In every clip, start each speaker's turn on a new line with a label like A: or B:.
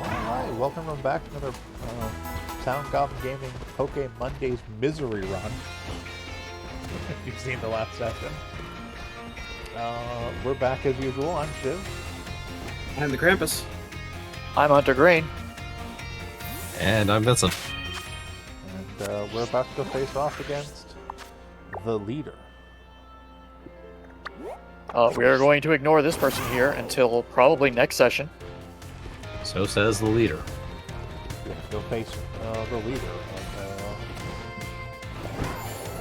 A: Alright, welcome back to another Sound Goblin Gaming Poke Mondays Misery Run. If you've seen the last session. We're back as usual. I'm Shiv.
B: I'm the Krampus.
C: I'm Hunter Green.
D: And I'm Vincent.
A: And we're about to go face off against the leader.
C: We are going to ignore this person here until probably next session.
D: So says the leader.
A: We have to go face the leader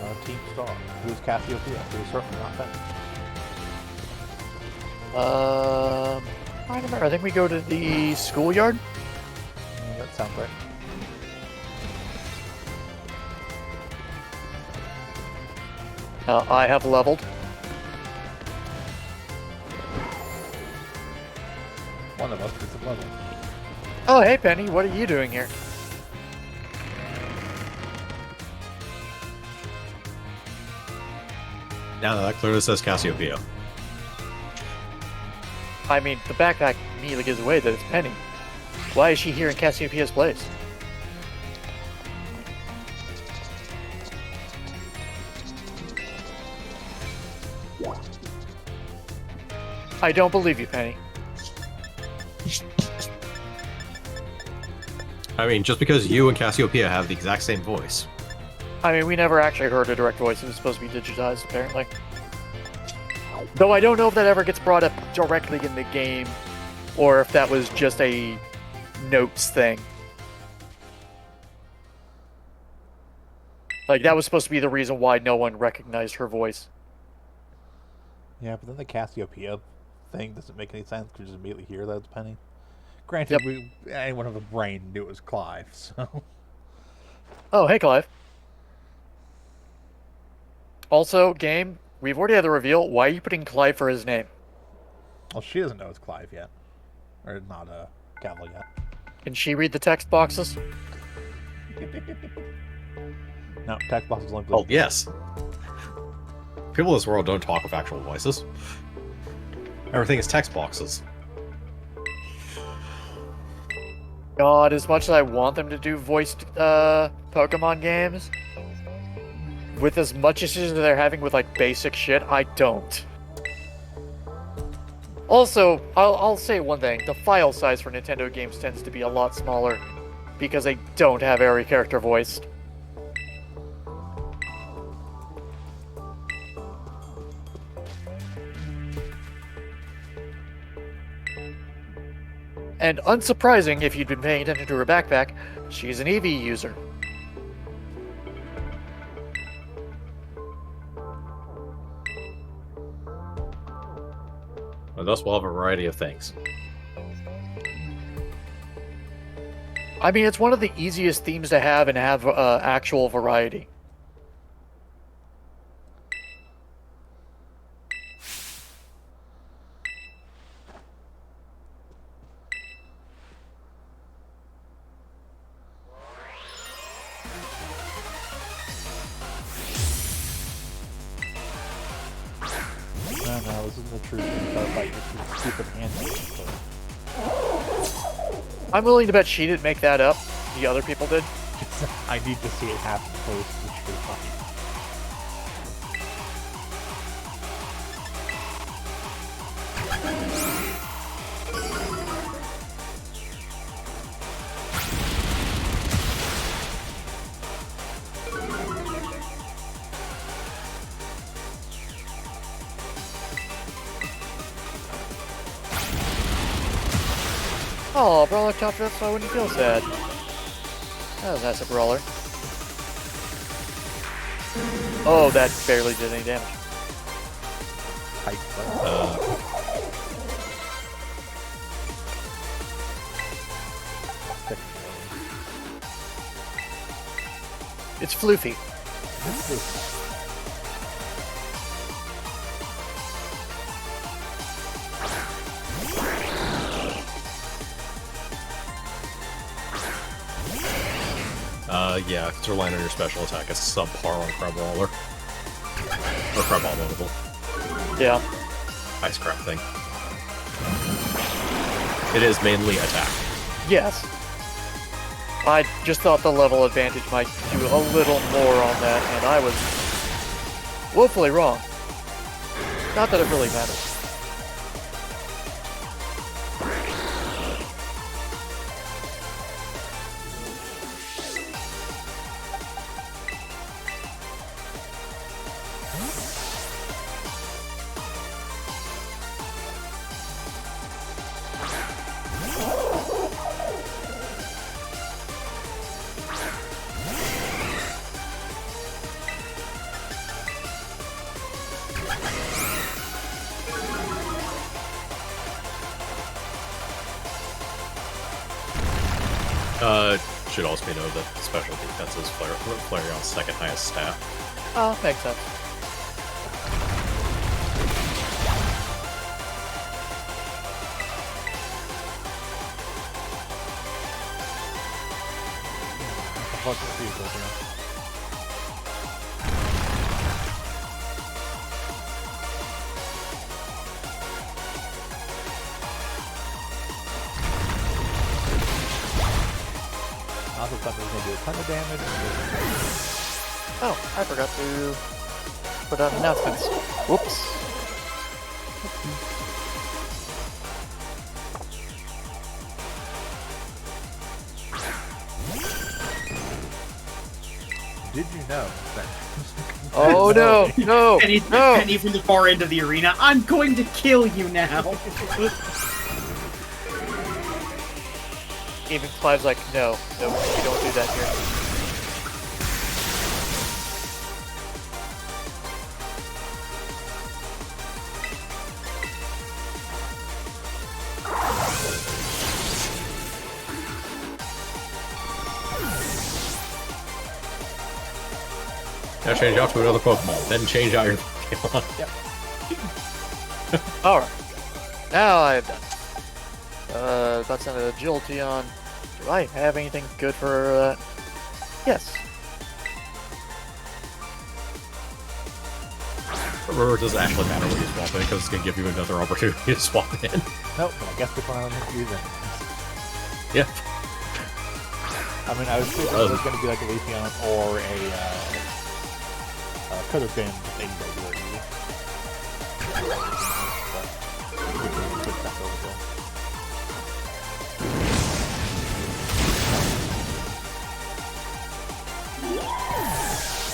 A: of Team Star, who's Cassiopeia, who's certainly not Penny.
C: I remember. I think we go to the schoolyard.
A: That sounds right.
C: I have leveled.
A: One of us is at level.
C: Oh, hey, Penny. What are you doing here?
D: Now that clearly says Cassiopeia.
C: I mean, the backpack immediately gives away that it's Penny. Why is she here in Cassiopeia's place? I don't believe you, Penny.
D: I mean, just because you and Cassiopeia have the exact same voice.
C: I mean, we never actually heard a direct voice. It was supposed to be digitized, apparently. Though I don't know if that ever gets brought up directly in the game, or if that was just a notes thing. Like, that was supposed to be the reason why no one recognized her voice.
A: Yeah, but then the Cassiopeia thing doesn't make any sense because you just immediately hear that it's Penny. Granted, anyone with a brain knew it was Clive, so...
C: Oh, hey, Clive. Also, game, we've already had the reveal. Why are you putting Clive for his name?
A: Well, she doesn't know it's Clive yet. Or not Gavel yet.
C: Can she read the text boxes?
A: No, text boxes only
D: Oh, yes. People in this world don't talk with actual voices. Everything is text boxes.
C: God, as much as I want them to do voiced Pokemon games, with as much issues as they're having with like basic shit, I don't. Also, I'll say one thing: the file size for Nintendo games tends to be a lot smaller because they don't have every character voiced. And unsurprising, if you'd been paying attention to her backpack, she's an Eevee user.
D: And thus we'll have a variety of things.
C: I mean, it's one of the easiest themes to have and have actual variety.
A: No, this isn't the truth. You gotta fight your stupid hand.
C: I'm willing to bet she didn't make that up. The other people did.
A: I need to see it happen post the true fight.
C: Oh, Brawler chopped it up so I wouldn't feel sad. That was nice of Brawler. Oh, that barely did any damage. It's floofy.
D: Yeah, if it's relying on your special attack, it's subpar on Crabrawler. Or Crabawble.
C: Yeah.
D: Ice crab thing. It is mainly attack.
C: Yes. I just thought the level advantage might do a little more on that, and I was woefully wrong. Not that it really matters.
D: Should also be noted that special defense is Flareon's second highest stat.
C: Oh, makes sense.
A: Fuck the people, you know. Also thought it was going to do a ton of damage.
C: Oh, I forgot to put out announcements. Whoops.
A: Did you know that?
C: Oh no, no,
B: Penny,
C: no!
B: Penny from the far end of the arena. I'm going to kill you now.
C: Even Clive's like, no, we don't do that here.
D: Now change out to another Pokemon, then change out your Pokemon.
A: Yep.
C: Alright. Now I've done. That's an agility on. Do I have anything good for that? Yes.
D: Remember, it doesn't actually matter what you swap in, because it's going to give you another opportunity to swap in.
A: Nope, but I guess which one I'm using.
D: Yeah.
A: I mean, I was thinking it was going to be like a Leafeon or a, could have been just any regular Eevee. But, good stuff over there.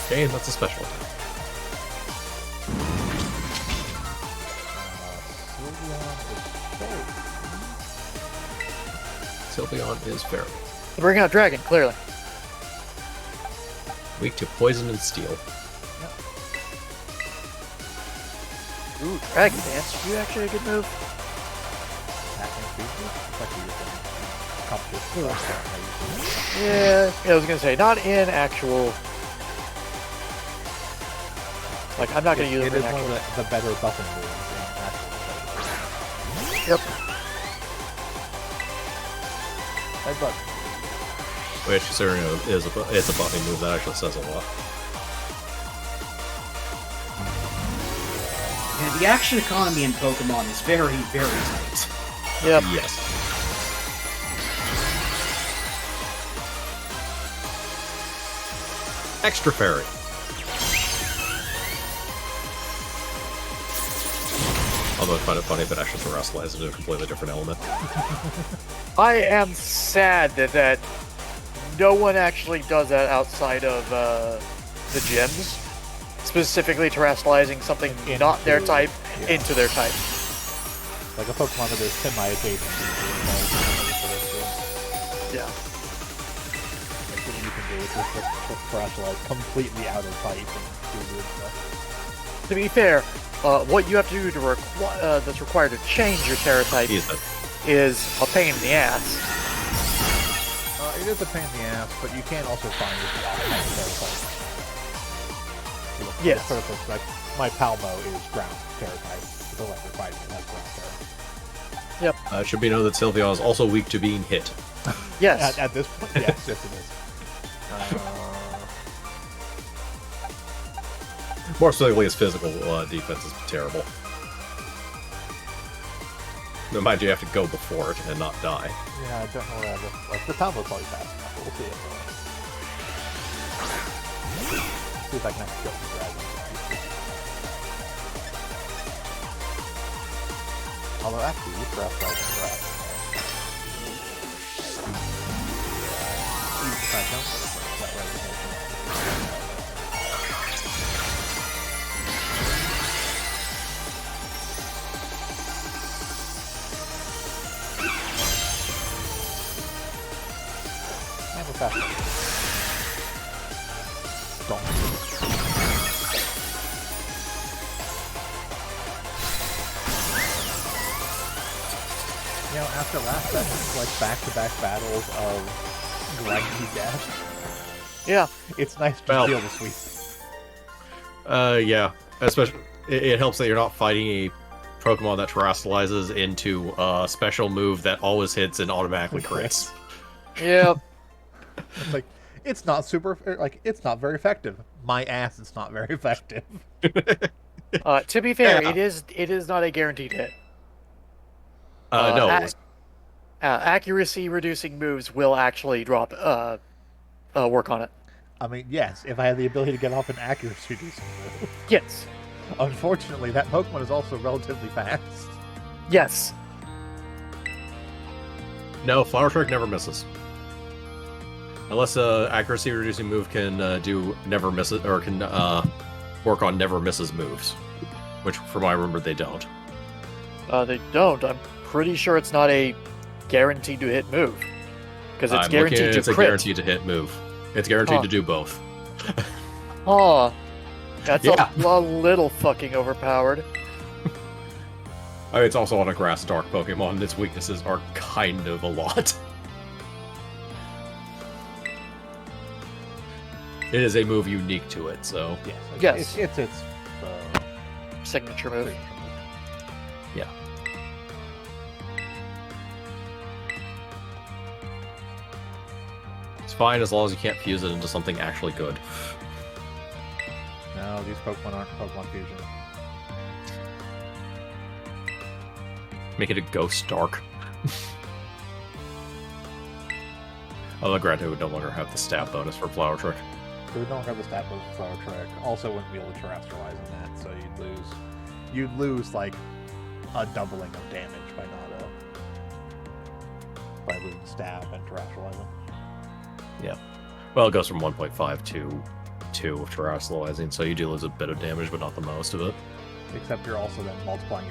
D: Okay, that's a special attack. Sylveon is fair.
C: Bring out Dragon, clearly.
D: Weak to poison and steel.
C: Ooh, Dragon Dance. You actually a good move. Yeah, I was gonna say, not in actual. Like, I'm not gonna use it
A: It
C: in
A: is one
C: actual.
A: of the better buffing moves in actual.
C: Yep.
A: Headbutt.
D: Which, considering it's a buffing move, that actually says a lot.
B: Yeah, the action economy in Pokemon is very, very tight.
C: Yep.
D: Yes. Extra Fairy. Although I find it funny that actually terrestrializes into a completely different element.
C: I am sad that no one actually does that outside of the gyms. Specifically terrestrializing something not their type into their type.
A: Like a Pokemon that is semi-adjacent.
C: Yeah.
A: Like what you can do is just terrestrialize completely out of type and do weird stuff.
C: To be fair, what you have to do to that's required to change your Terra type is a pain in the ass.
A: It is a pain in the ass, but you can also find this Terra type.
C: Yes.
A: Like, my Palmo is ground Terra type. The electric fighting has ground Terra.
C: Yep.
D: It should be noted that Sylveon is also weak to being hit.
C: Yes.
A: At this point, yes, yes it is.
D: More specifically, his physical defense is terrible. No, mind you, have to go before it and not die.
A: Yeah, I don't know where that is. Like, the combo's probably fast enough, but we'll see it. See if I can actually kill the dragon. Although, actually, you perhaps like the dragon. You try to jump that way. And we're fast. Don't. You know, after last session's like back-to-back battles of grindy death,
C: Yeah.
A: it's nice to feel the sweet.
D: Yeah. Especially, it helps that you're not fighting a Pokemon that terrestrializes into a special move that always hits and automatically crits.
C: Yep.
A: It's like, it's not super, like, it's not very effective. My ass, it's not very effective.
C: To be fair,
D: Yeah.
C: it is not a guaranteed hit.
D: No.
C: Accuracy reducing moves will actually drop work on it.
A: I mean, yes, if I had the ability to get off an accuracy reducing move.
C: Yes.
A: Unfortunately, that Pokemon is also relatively fast.
C: Yes.
D: No, Flower Trick never misses. Unless accuracy reducing move can do never misses or can work on never misses moves, which from what I remember they don't.
C: They don't. I'm pretty sure it's not a guaranteed to hit move because it's
D: I'm
C: guaranteed
D: looking,
C: to
D: it's a
C: crit.
D: guaranteed to hit move. It's guaranteed to do both.
C: Oh, that's
D: Yeah.
C: a little fucking overpowered.
D: It's also on a grass dark Pokemon, and its weaknesses are kind of a lot. It is a move unique to it, so
A: Yes.
C: Yes.
A: It's
C: Signature move.
D: yeah. It's fine as long as you can't fuse it into something actually good.
A: No, these Pokemon aren't Pokemon Fusion.
D: Make it a Ghost Dark. Although granted, it would no longer have the stat bonus for Flower Trick.
A: It would no longer have the stat boost for Flower Trick. Also, wouldn't be able to terrestrialize in that, so you'd lose like a doubling of damage by losing stab and terrestrializing.
D: Yeah. Well, it goes from 1.5 to 2 with terrestrializing, so you do lose a bit of damage, but not the most of it.
A: Except you're also then multiplying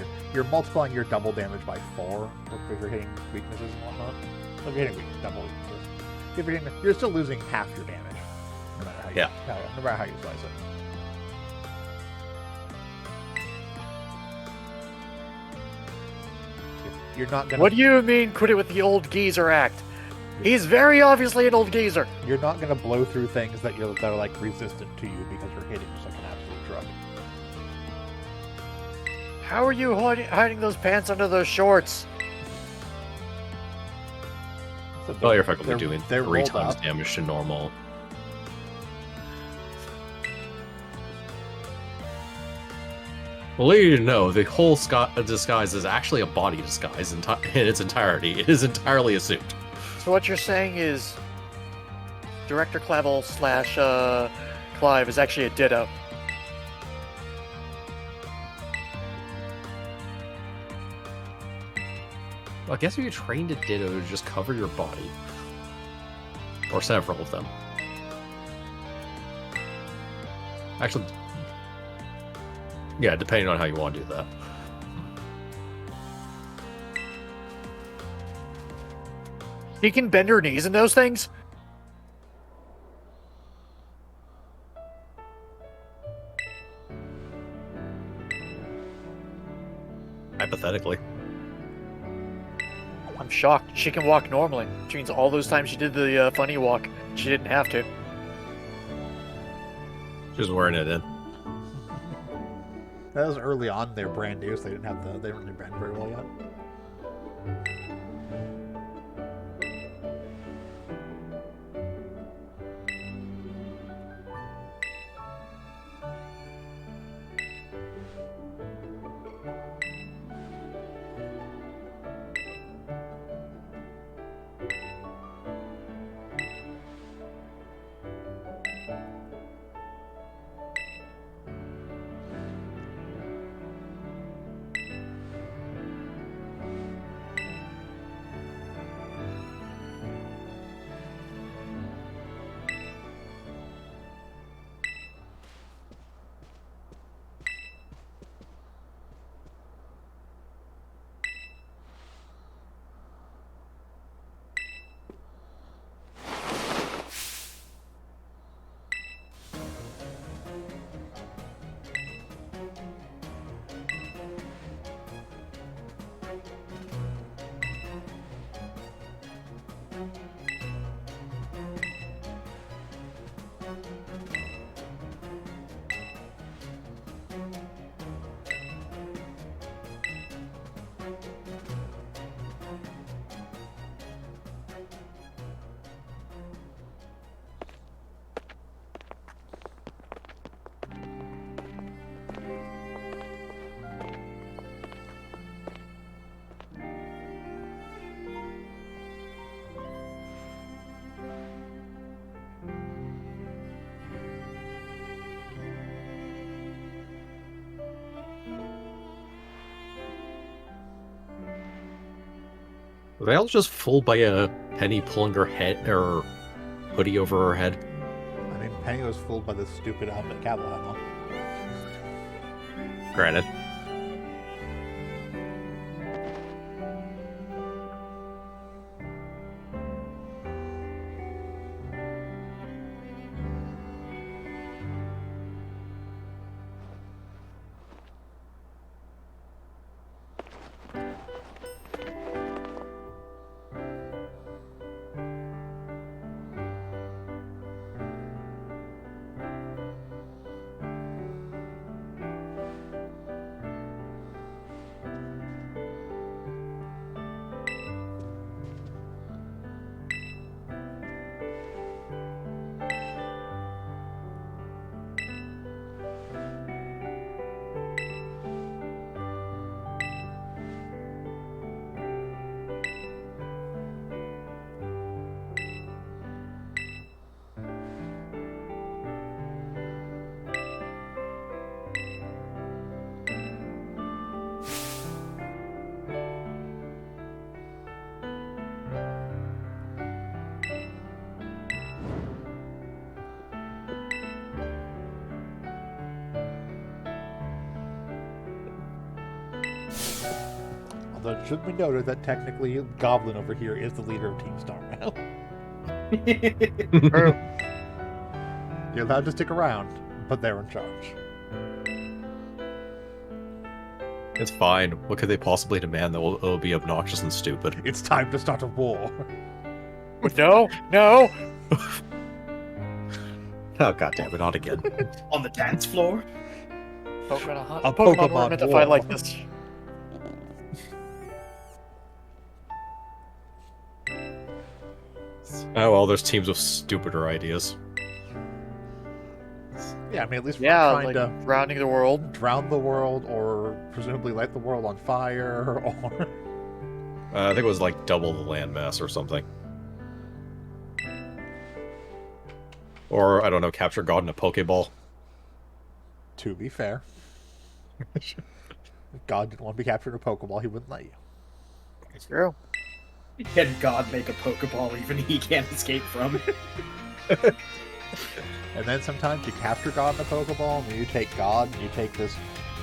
A: your double damage by 4 if you're hitting weaknesses and whatnot. So if you're hitting double weaknesses, if you're still losing half your damage, no matter how no matter how you slice it. You're not gonna.
C: What do you mean quit it with the old geezer act? He's very obviously an old geezer.
A: You're not gonna blow through things that are like resistant to you because you're hitting just like an absolute truck.
C: How are you hiding those pants under those shorts?
A: So
D: Well, you're effectively
A: they're-
D: doing
A: they're
D: 3
A: rolled
D: times
A: up.
D: damage to normal. Well, you to know, the whole disguise is actually a body disguise in its entirety. It is entirely a suit.
C: So what you're saying is Director Clavel / Clive is actually a ditto.
D: Well, I guess if you trained a Ditto to just cover your body. Or several of them. Actually, yeah, depending on how you want to do that.
C: She can bend her knees in those things?
D: Hypothetically.
C: I'm shocked. She can walk normally. Which means all those times she did the funny walk, she didn't have to.
D: Just wearing it in.
A: That was early on. They're brand new, so they didn't really brand very well yet.
D: Were they all just fooled by a Penny pulling her head or hoodie over her head?
A: I mean, Penny was fooled by this stupid helmet Cable had on.
D: Granted.
A: Although it should be noted that technically Goblin over here is the leader of Team Star now.
C: True.
A: You're allowed to stick around, but they're in charge.
D: It's fine. What could they possibly demand that will be obnoxious and stupid?
A: It's time to start a war.
C: No, no.
D: Oh, goddammit, not again.
B: On the dance floor?
C: Pokemon,
A: A
C: Pokemon
A: Pokemon
C: weren't meant to
A: war.
C: fight like this.
D: Oh, well, there's teams with stupider ideas.
A: Yeah, I mean, at least we're
C: Yeah,
A: not trying
C: like
A: to
C: drowning the world.
A: drown the world or presumably light the world on fire or...
D: I think it was like double the landmass or something. Or, I don't know, capture God in a Pokeball.
A: To be fair. If God didn't want to be captured in a Pokeball, he wouldn't let you.
C: It's true.
B: Can God make a Pokeball even he can't escape from?
A: And then sometimes you capture God in a Pokeball, and then you take God, and you take this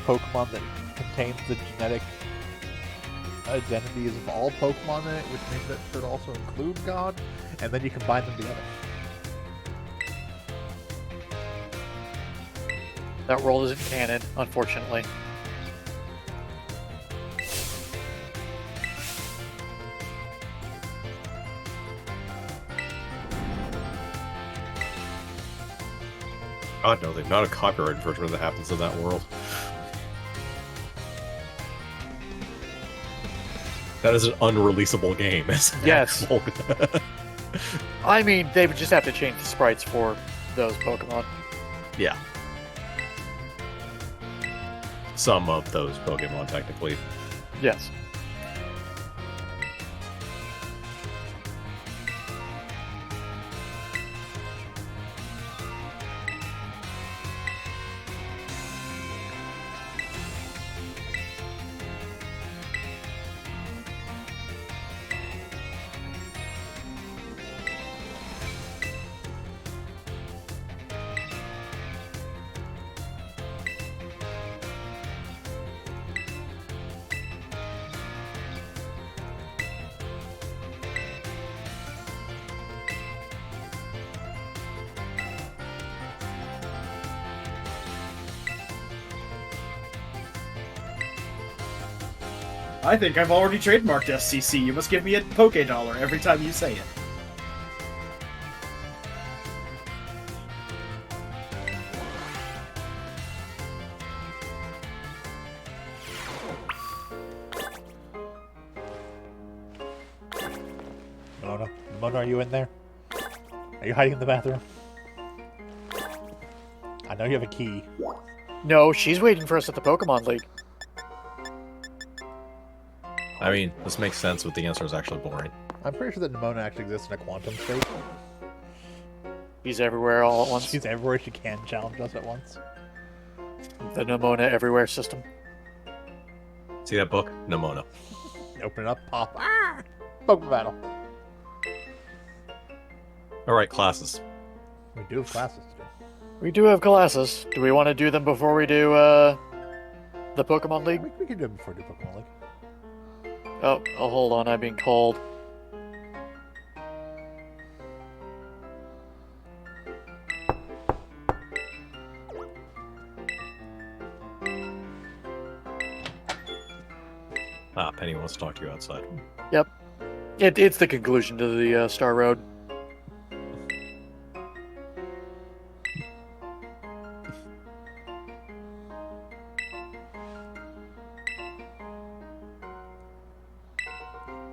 A: Pokemon that contains the genetic identities of all Pokemon in it, which means it should also include God, and then you combine them together.
C: That world isn't canon, unfortunately.
D: God, no, the amount of copyright infringement that happens in that world. That is an unreleasable game.
C: Yes. I mean, they would just have to change the sprites for those Pokemon.
D: Yeah. Some of those Pokemon, technically.
C: Yes.
B: I think I've already trademarked SCC. You must give me a Poké-Dollar every time you say it.
A: Mona, Mona, are you in there? Are you hiding in the bathroom? I know you have a key.
C: No, she's waiting for us at the Pokemon League.
D: I mean, this makes sense, but the answer is actually boring.
A: I'm pretty sure that Nimona actually exists in a quantum state.
C: She's everywhere all at once.
A: She's everywhere she can challenge us at once.
C: The Nemona Everywhere system.
D: See that book? Nemona.
A: Open it up, pop. Ah! Pokemon battle.
D: All right, classes.
A: We do have classes to do.
C: We do have classes. Do we want to do them before we do the Pokemon League?
A: We can do it before we do Pokemon League.
C: Oh, hold on. I'm being called.
D: Ah, Penny wants to talk to you outside.
C: Yep. It's the conclusion to the Star Road.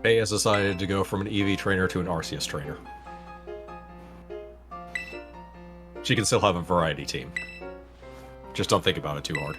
D: Faye has decided to go from an EV trainer to an Arceus trainer. She can still have a variety team. Just don't think about it too hard.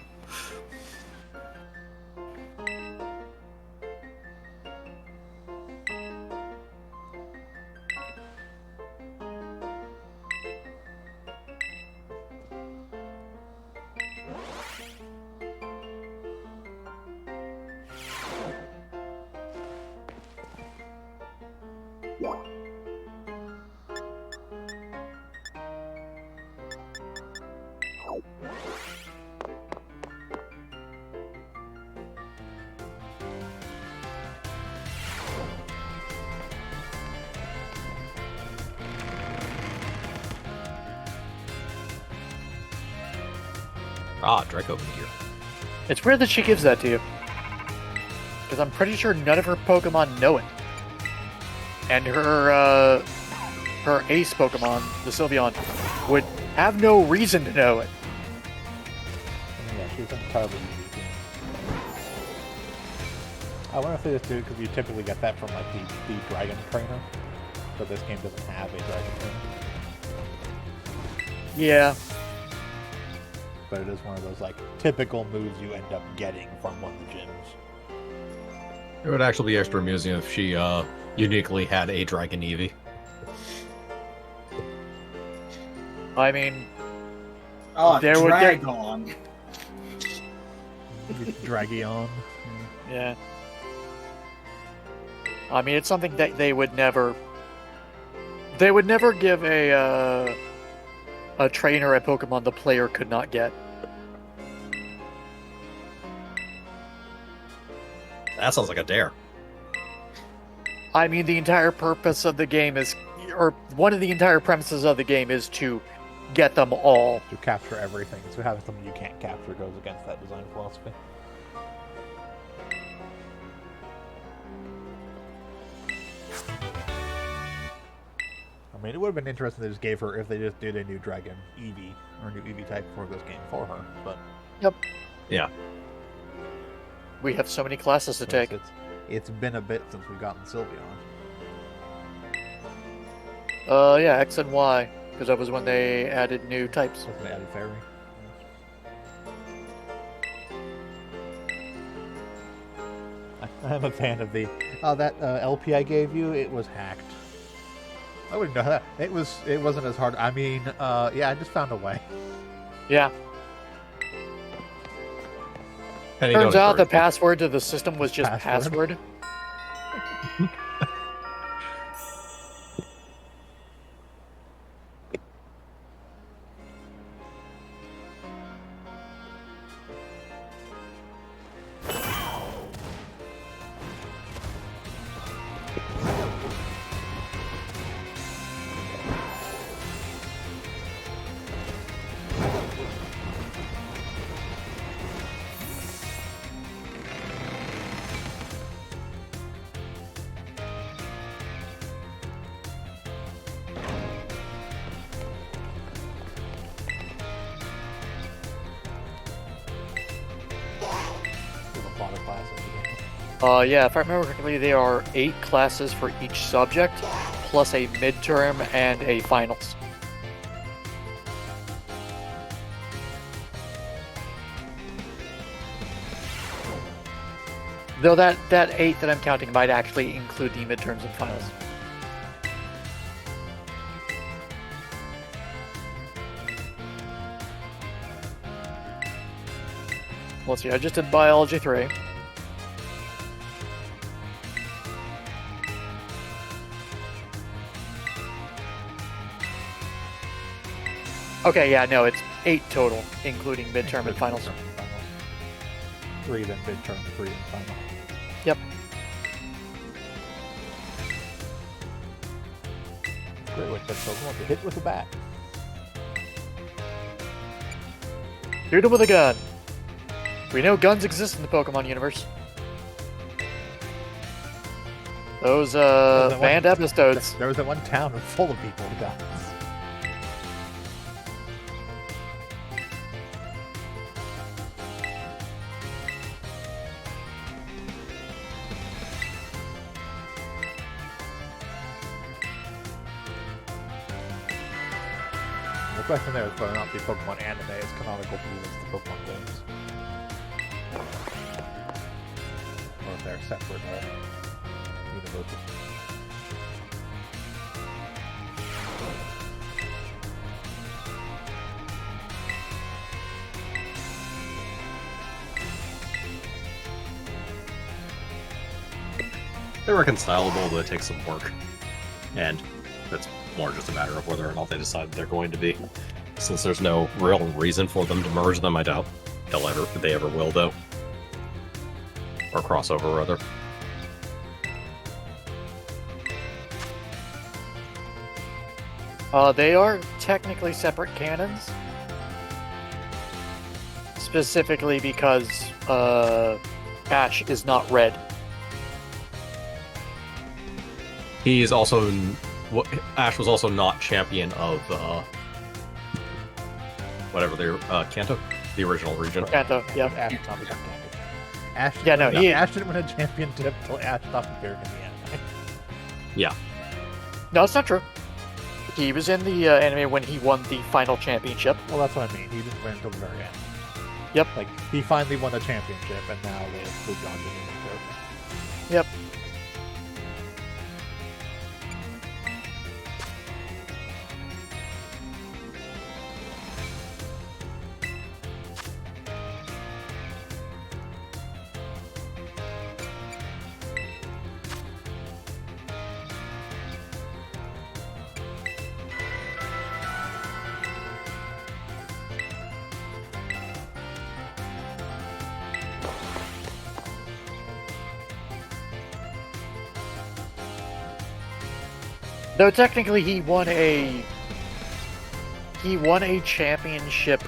D: Ah, Draco Meteor.
C: It's weird that she gives that to you. Because I'm pretty sure none of her Pokemon know it. And her ace Pokemon, the Sylveon, would have no reason to know it.
A: Yeah, she's entirely easy team. I wonder if they just do it because you typically get that from like the Dragon Trainer. But this game doesn't have a Dragon Trainer.
C: Yeah.
A: But it is one of those like typical moves you end up getting from one of the gyms.
D: It would actually be extra amusing if she uniquely had a Dragon Eevee.
C: I mean,
B: Oh,
C: There would get-
B: Dragon.
A: Dragion.
C: yeah. I mean, it's something that they would never give a trainer a Pokemon the player could not get.
D: That sounds like a dare.
C: I mean, the entire purpose of the game is, or one of the entire premises of the game is to get them all.
A: To capture everything. So having something you can't capture goes against that design philosophy. I mean, it would have been interesting if they just gave her, if they just did a new Dragon Eevee, or a new Eevee type for this game for her, but
D: Yeah.
C: We have so many classes to take.
A: it's been a bit since we've gotten Sylveon.
C: Yeah, X and Y, because that was when they added new types.
A: Since they added Fairy. I'm a fan of the, that LP I gave you, it was hacked. I wouldn't know that. It wasn't as hard. I mean, yeah, I just found a way.
C: Yeah.
D: Penny,
C: Turns
D: don't
C: out the
D: encourage
C: password to the system was just
A: Password.
C: password.
A: There's a lot of classes again.
C: Yeah, if I remember correctly, there are 8 classes for each subject, plus a midterm and a finals. Though that 8 that I'm counting might actually include the midterms and finals. Let's see, I just did Biology 3. Okay, yeah, no, it's 8 total, including midterm and finals.
A: Midterm and finals. 3 then midterm, 3 and final.
C: Yep.
A: Great with that Pokemon to hit with a bat.
C: Shoot him with a gun. We know guns exist in the Pokemon universe. Those banned episodes.
A: There was that one town full of people with guns. The question there is whether or not the Pokemon anime is canonical to the Pokemon games. Or if they're separate universes.
D: They're reconcilable, but it takes some work. And that's more just a matter of whether or not they decide they're going to be. Since there's no real reason for them to merge them, I doubt they ever will, though. Or crossover, rather.
C: They are technically separate canons. Specifically because Ash is not red.
D: He's also... Ash was also not champion of, whatever they're, Kanto? The original region.
C: Kanto, yeah.
A: Ash did not become champion. Ash
C: Yeah, no, he-
A: Ash didn't win a championship until Ash stopped appearing in the anime.
D: Yeah.
C: No, it's not true. He was in the anime when he won the final championship.
A: Well, that's what I mean. He didn't win until the very end.
C: Yep.
A: Like, he finally won the championship, and now they've moved on to the new character.
C: Yep. Though technically he won a championship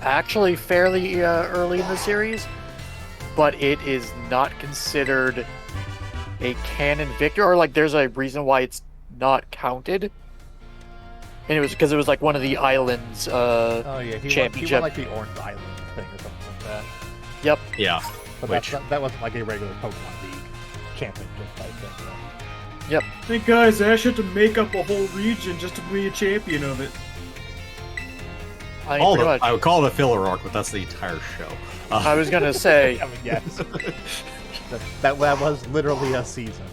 C: actually fairly early in the series, but it is not considered a canon victory, or like there's a reason why it's not counted. And it was because it was like one of the islands
A: Oh yeah, he
C: championship.
A: won like the Orange Island thing or something like that.
C: Yep.
D: Yeah.
A: But
D: Which-
A: that wasn't like a regular Pokemon League championship type thing. No.
C: Yep.
B: Hey guys, Ash had to make up a whole region just to be a champion of it.
C: I mean, pretty much.
D: I would call it a filler arc, but that's the entire show.
C: I was gonna say,
A: I mean, yes. that was literally a season.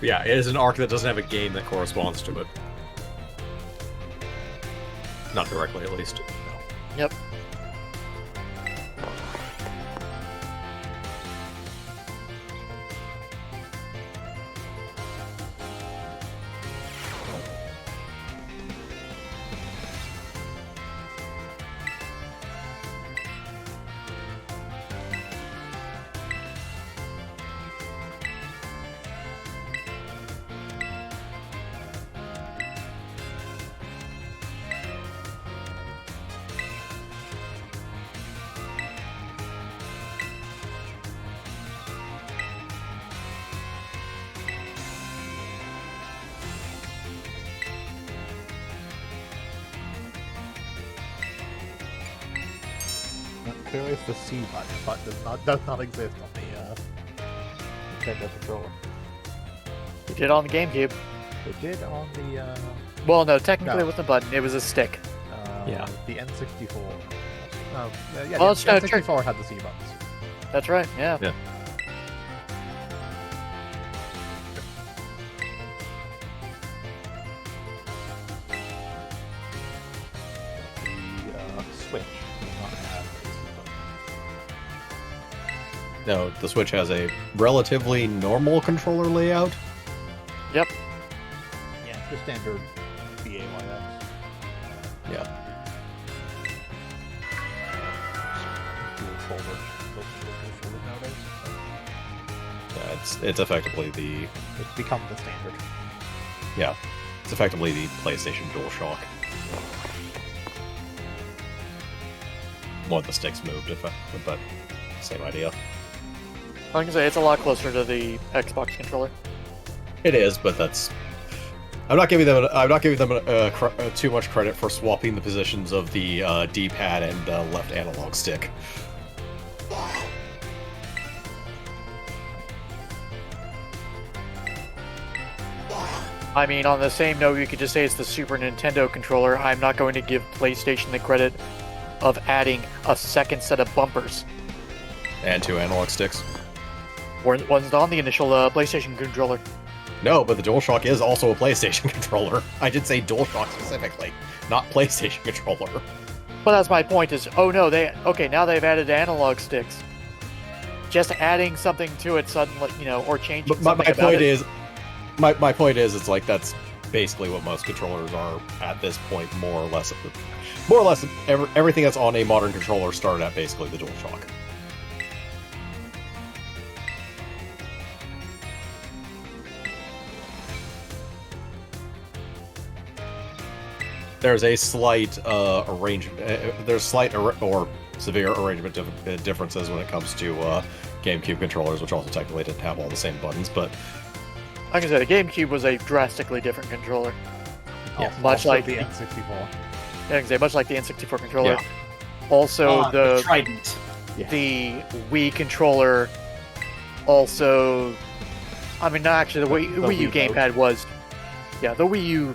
D: Yeah, it is an arc that doesn't have a game that corresponds to it. Not directly, at least.
C: yep.
A: Clearly, it's the C button. But does not exist on the Nintendo controller.
C: He did on the GameCube.
A: It did on the
C: Well, no, technically
A: No.
C: it wasn't a button. It was a stick.
D: Yeah.
A: the N64. Oh, yeah,
C: Well,
A: the
C: it's true.
A: N64 had the C buttons.
C: That's right. Yeah.
D: Yeah.
A: The Switch does not have a C button.
D: No, the Switch has a relatively normal controller layout.
C: Yep.
A: Yeah, just standard BAYX.
D: Yeah.
A: Dual shoulder. Dual shoulder nowadays.
D: Yeah, it's effectively the
A: It's become the standard.
D: it's effectively the PlayStation DualShock. Want the sticks moved, but same idea.
C: I can say it's a lot closer to the Xbox controller.
D: It is, but that's. I'm not giving them too much credit for swapping the positions of the D-pad and left analog stick.
C: I mean, on the same note, you could just say it's the Super Nintendo controller. I'm not going to give PlayStation the credit of adding a second set of bumpers.
D: And 2 analog sticks.
C: One's on the initial PlayStation controller.
D: No, but the DualShock is also a PlayStation controller. I did say DualShock specifically, not PlayStation controller.
C: But that's my point is, oh no, now they've added analog sticks. Just adding something to it suddenly, or changing
D: But
C: something
D: my
C: about
D: point
C: it.
D: is, my point is, it's like that's basically what most controllers are at this point, more or less. More or less, everything that's on a modern controller started at basically the DualShock. There's a slight or severe arrangement differences when it comes to GameCube controllers, which also technically didn't have all the same buttons, but
C: Like I said, the GameCube was a drastically different controller.
A: Yeah,
C: much
A: also
C: like
A: the
C: the-
A: N64.
C: Yeah, I can say much like the N64 controller.
D: Yeah.
C: Also,
B: the Trident.
C: the Wii controller. Also, I mean, not actually the Wii,
A: The
C: Wii U
A: Wii Mode.
C: gamepad was. Yeah, the Wii U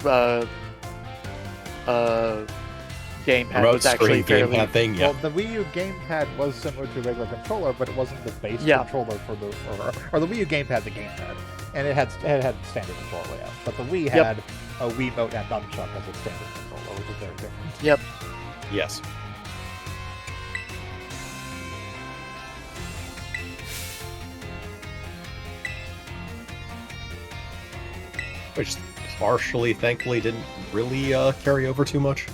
C: gamepad
D: remote
C: was actually
D: screen
C: fairly.
D: gamepad thing, yeah.
A: Well, the Wii U gamepad was similar to a regular controller, but it wasn't the base
C: Yeah.
A: controller for the or the Wii U gamepad, the gamepad, and it had standard controller layout. But the Wii
C: Yep.
A: had a Wiimote and nunchuck as its standard controller, which is very different.
C: Yep.
D: Yes. Which partially, thankfully, didn't really carry over too much.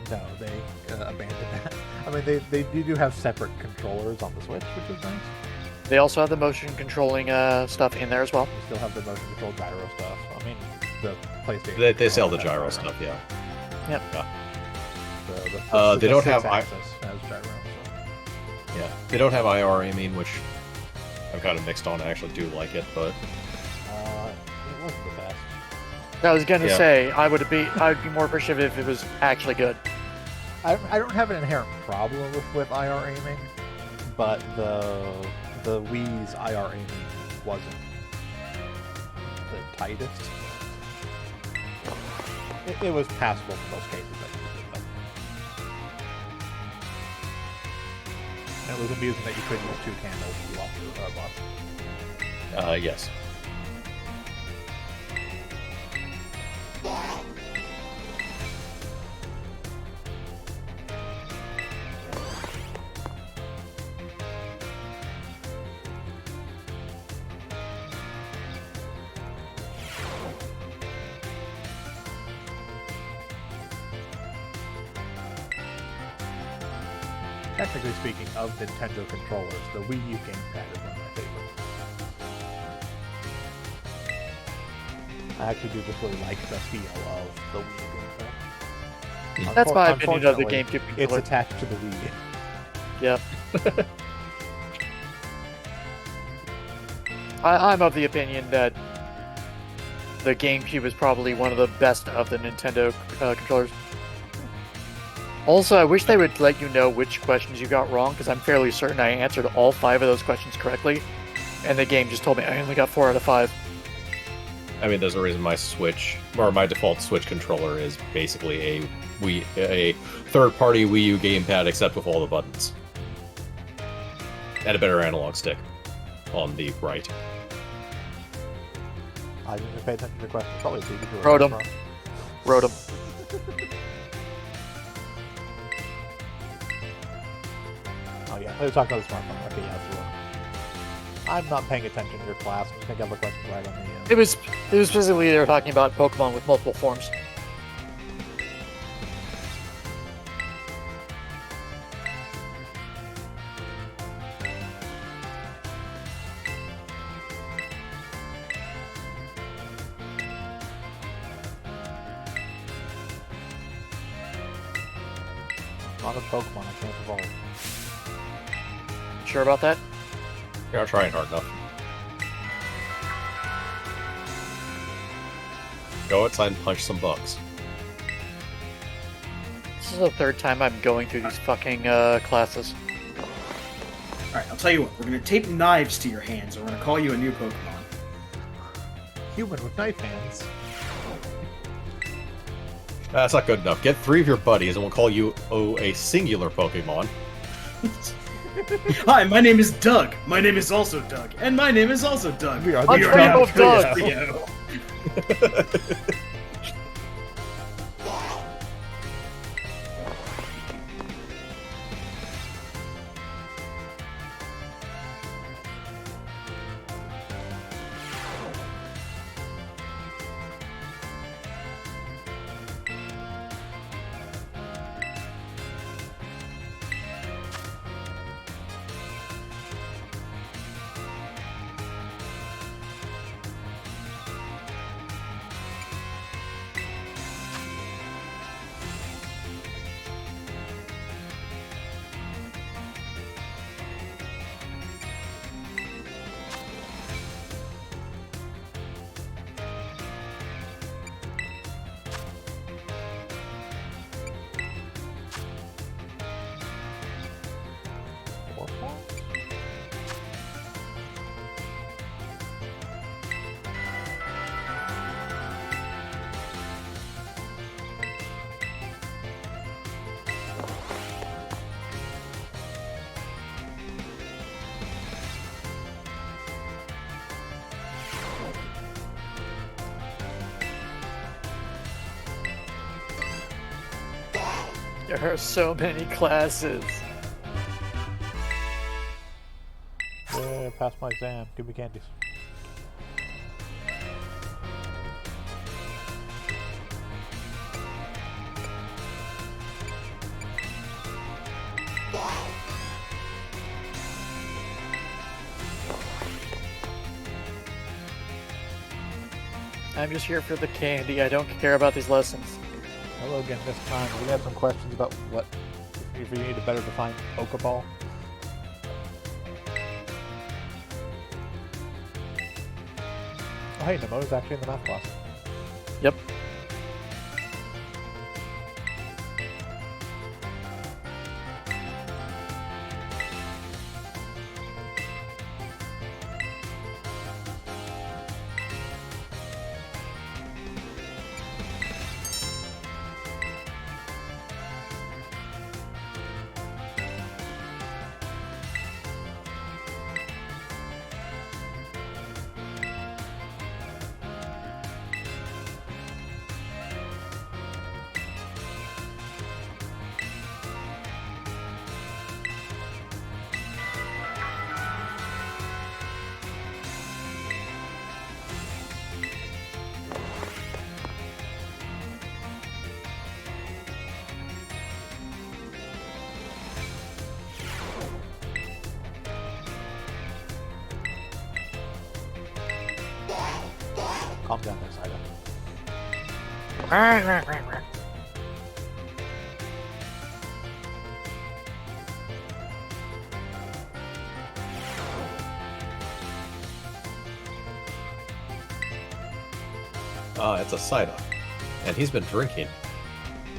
A: No, they abandoned that. I mean, they do have separate controllers on the Switch, which is nice.
C: They also have the motion controlling stuff in there as well.
A: They still have the motion control gyro stuff. I mean, the PlayStation.
D: They sell the
A: controller
D: gyro
A: has
D: stuff, yeah.
A: The
D: They don't have
A: six-axis has gyro. So.
D: Yeah. They don't have IR aiming, which I'm kind of mixed on. I actually do like it, but
A: It wasn't the best.
C: I was gonna
D: Yeah.
C: say I'd be more appreciative if it was actually good.
A: I don't have an inherent problem with IR aiming, but the Wii's IR aiming wasn't the tightest. It was passable in most cases. I used it, but. And it was amusing that you couldn't use two candles to block the boss.
D: yes.
A: Technically speaking, of Nintendo controllers, the Wii U gamepad is one of my favorites. I actually do just really like the feel of the Wii U gamepad.
C: That's my opinion of the
A: Unfortunately,
C: GameCube
A: It's
C: controller.
A: attached to the Wii.
C: Yep. I'm of the opinion that the GameCube is probably one of the best of the Nintendo controllers. Also, I wish they would let you know which questions you got wrong, because I'm fairly certain I answered all 5 of those questions correctly, and the game just told me I only got 4 out of 5.
D: I mean, there's a reason my Switch, or my default Switch controller is basically a third-party Wii U gamepad, except with all the buttons. And a better analog stick on the right.
A: I didn't even pay attention to the question. Probably so you could do it
C: Wrote 'em.
A: from-
C: Wrote 'em.
A: yeah. They're talking about the smartphone. Okay, yeah, that's the one. I'm not paying attention to your class. I'm just gonna get the questions right on the.
C: It was specifically they were talking about Pokemon with multiple forms.
A: Not a Pokemon. I can't evolve.
C: Sure about that?
D: You're not trying hard enough. Go outside and punch some bugs.
C: This is the third time I'm going through these fucking classes.
B: Alright, I'll tell you what. We're gonna tape knives to your hands, and we're gonna call you a new Pokemon.
A: Human with knife hands.
D: That's not good enough. Get 3 of your buddies, and we'll call you a singular Pokemon.
B: Hi, my name is Doug. My name is also Doug. And my name is also Doug.
A: We are
C: the trio of Doug.
B: Trio.
C: There are so many classes.
A: Yeah, passed my exam. Give me candies.
C: I'm just here for the candy. I don't care about these lessons.
A: Hello again. This time we have some questions about what if you need to better define Pokeball. Oh, hey, Nemo's actually in the math class.
C: Yep.
A: Calm down there, Saida.
D: Ah, it's a Psyduck. And he's been drinking.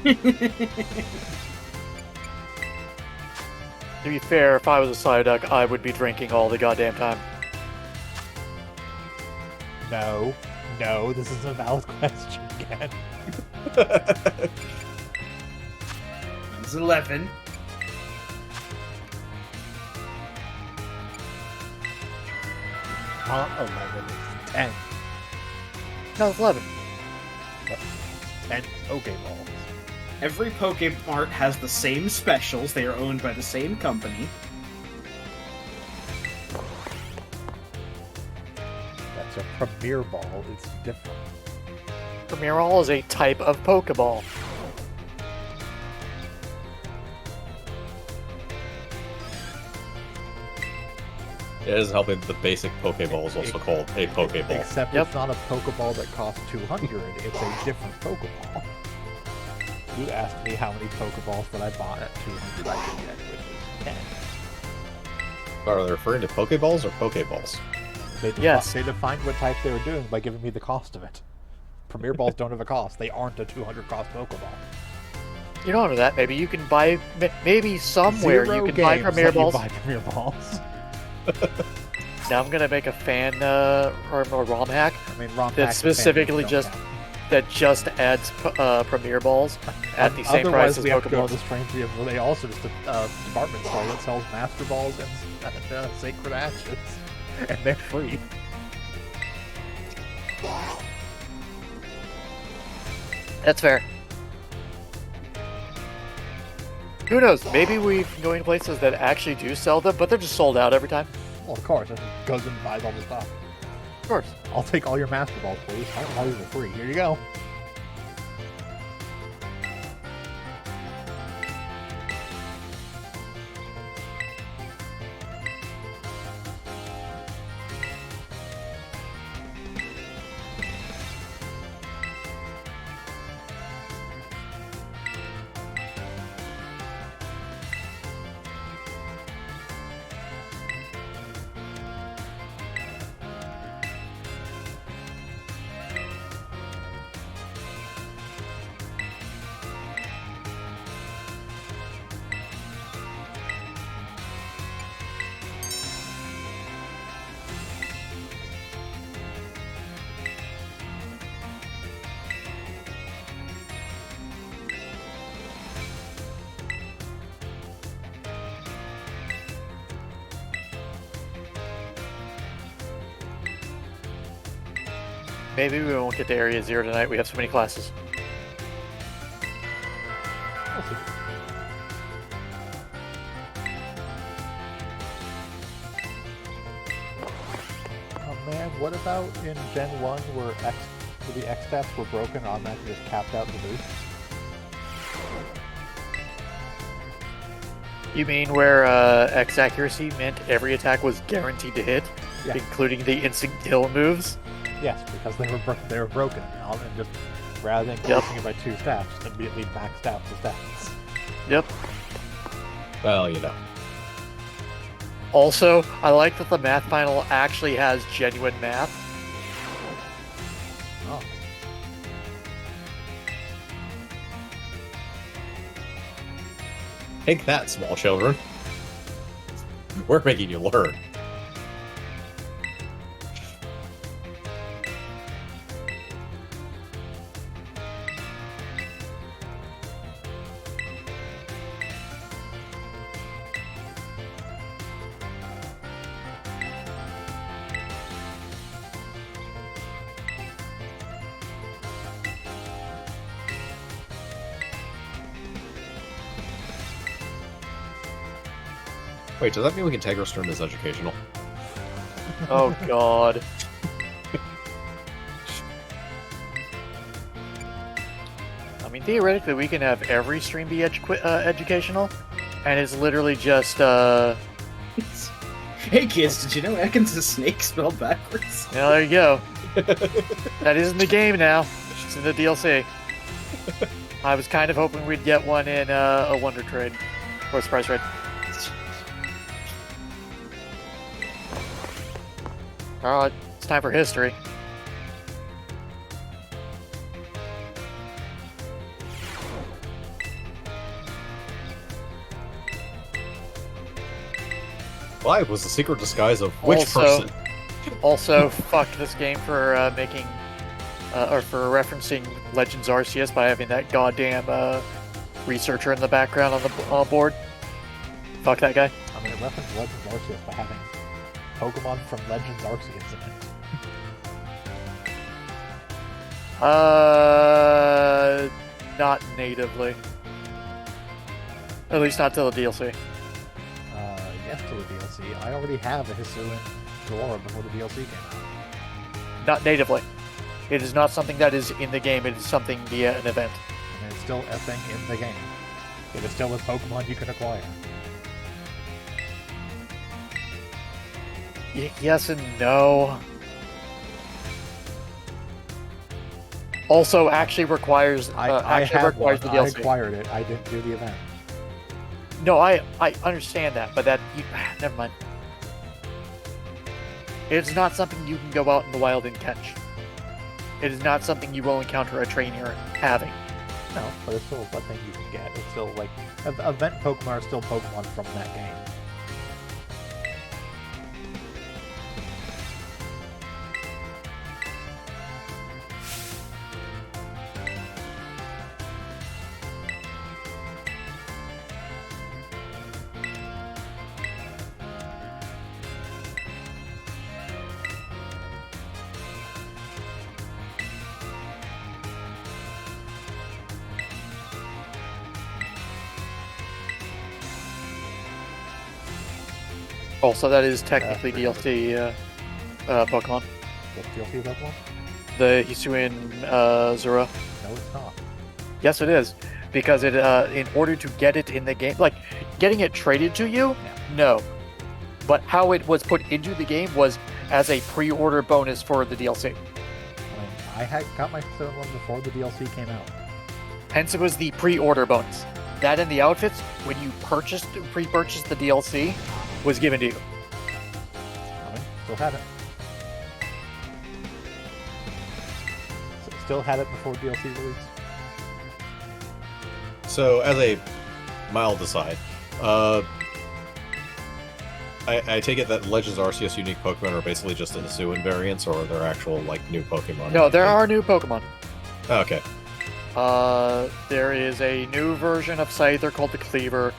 C: To be fair, if I was a Psyduck, I would be drinking all the goddamn time.
A: No. No, this is a valid question again.
B: It's 11.
A: Not 11, it's 10.
C: No, it's 11.
A: 10 Pokeballs.
B: Every Pokemart has the same specials. They are owned by the same company.
A: So Premier Ball is different.
C: Premier Ball is a type of Pokeball.
D: It is helping the basic Pokeball is also called a Pokeball.
A: Except
C: Yep.
A: it's not a Pokeball that costs 200. It's a different Pokeball. You asked me how many Pokeballs that I bought at 200 I could get, which is 10.
D: Are they referring to Pokeballs or Pokeballs?
C: Yes.
A: They defined what type they were doing by giving me the cost of it. Premier Balls don't have a cost. They aren't a 200 cost Pokeball.
C: You don't know that. Maybe you can buy. Maybe somewhere
A: Zero
C: you can buy
A: games
C: Premier
A: let you
C: Balls.
A: buy Premier Balls.
C: Now I'm gonna make a fan or ROM hack
A: I mean, ROM
C: that
A: hacks
C: specifically
A: don't
C: just
A: count.
C: that just adds Premier Balls at the same
A: Otherwise,
C: price as
A: we have to go to
C: Pokeballs.
A: the strange vehicle. They also just a department store that sells Master Balls and Sacred Ashes, and they're free.
C: That's fair. Who knows? Maybe we're going to places that actually do sell them, but they're just sold out every time.
A: Well, of course, and goes and buys all the stuff.
C: Of course.
A: I'll take all your Master Balls, please. All these are free. Here you go.
C: Maybe we won't get to Area 0 tonight. We have so many classes.
A: We'll see. Oh man, what about in Gen 1 where the X stats were broken and automatically just capped out the boost?
C: You mean where X accuracy meant every attack was guaranteed to hit,
A: Yeah.
C: including the instant kill moves?
A: Yes, because they were broken, and just rather than increasing it by 2 stats, just immediately maxed out the stats.
C: Yep.
D: Well, you know.
C: Also, I like that the math final actually has genuine math.
A: Oh.
D: Take that, small children. We're making you learn. Wait, does that mean we can take our turn as educational?
C: Oh god. I mean, theoretically, we can have every stream be educational, and it's literally just,
B: Hey kids, did you know Ekans is snake spelled backwards?
C: yeah, there you go. That is in the game now. It's in the DLC. I was kind of hoping we'd get one in a Wonder Trade, or a Surprise Trade. Alright, it's time for history.
D: Why was the secret disguise of which
C: Also-
D: person?
C: Also, fuck this game for making, or for referencing Legends Arceus by having that goddamn researcher in the background on the board. Fuck that guy.
A: I'm going to reference Legends Arceus by having Pokemon from Legends Arceus in it.
C: Not natively. At least not till the DLC.
A: Yes, to the DLC. I already have a Hisuian Zora before the DLC came out.
C: not natively. It is not something that is in the game. It is something via an event.
A: And it's still a thing in the game. It is still a Pokemon you can acquire.
C: Yes and no. Also, actually requires
A: I
C: actually requires the
A: I
C: DLC.
A: acquired it. I didn't do the event.
C: No, I understand that, but never mind. It's not something you can go out in the wild and catch. It is not something you will encounter a trainer having.
A: No, but it's still a thing you can get. It's still like event Pokemon are still Pokemon from that game.
C: Also, that is technically DLC Pokemon.
A: What's DLC Pokemon?
C: The Hisuian Zura.
A: No, it's not.
C: Yes, it is. Because it, in order to get it in the game, like, getting it traded to you, no. But how it was put into the game was as a pre-order bonus for the DLC.
A: I mean, I had got my second one before the DLC came out.
C: Hence, it was the pre-order bonus. That and the outfits, when you pre-purchased the DLC, was given to you.
A: I mean, still had it. Still had it before DLC release.
D: So, as a mild aside, I take it that Legends Arceus unique Pokemon are basically just the Hisuian variants, or are there actual, like, new Pokemon?
C: No, there are new Pokemon.
D: Oh, okay.
C: There is a new version of Scyther called the Cleaver.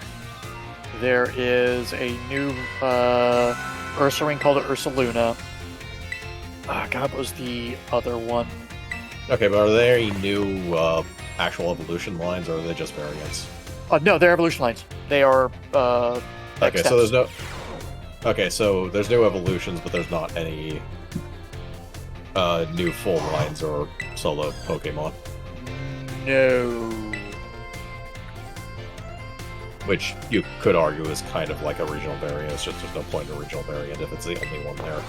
C: There is a new Ursaring called the Ursaluna. Oh, God, what was the other one?
D: Okay, but are there any new actual evolution lines, or are they just variants?
C: No, they're evolution lines. They are
D: Okay, so there's no... Okay, so there's new evolutions, but there's not any new full lines or solo Pokemon.
C: No.
D: Which you could argue is kind of like a regional variant. It's just there's no point in a regional variant if it's the only one there.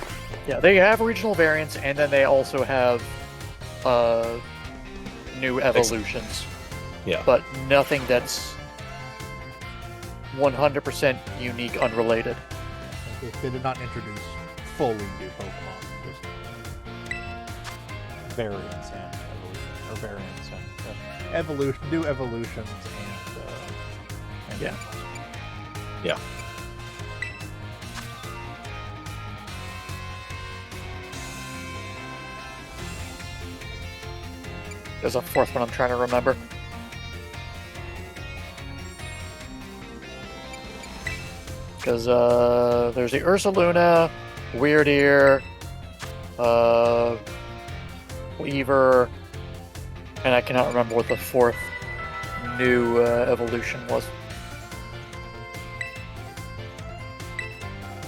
C: Yeah, they have regional variants, and then they also have new evolutions.
D: Yeah.
C: But nothing that's 100% unique, unrelated.
A: They did not introduce fully new Pokemon. Just variants and evolution, or variants and evolution, new evolutions and
C: Yeah.
D: Yeah.
C: There's a fourth one I'm trying to remember. Because there's the Ursaluna, Weirdeer, Weaver, and I cannot remember what the fourth new evolution was.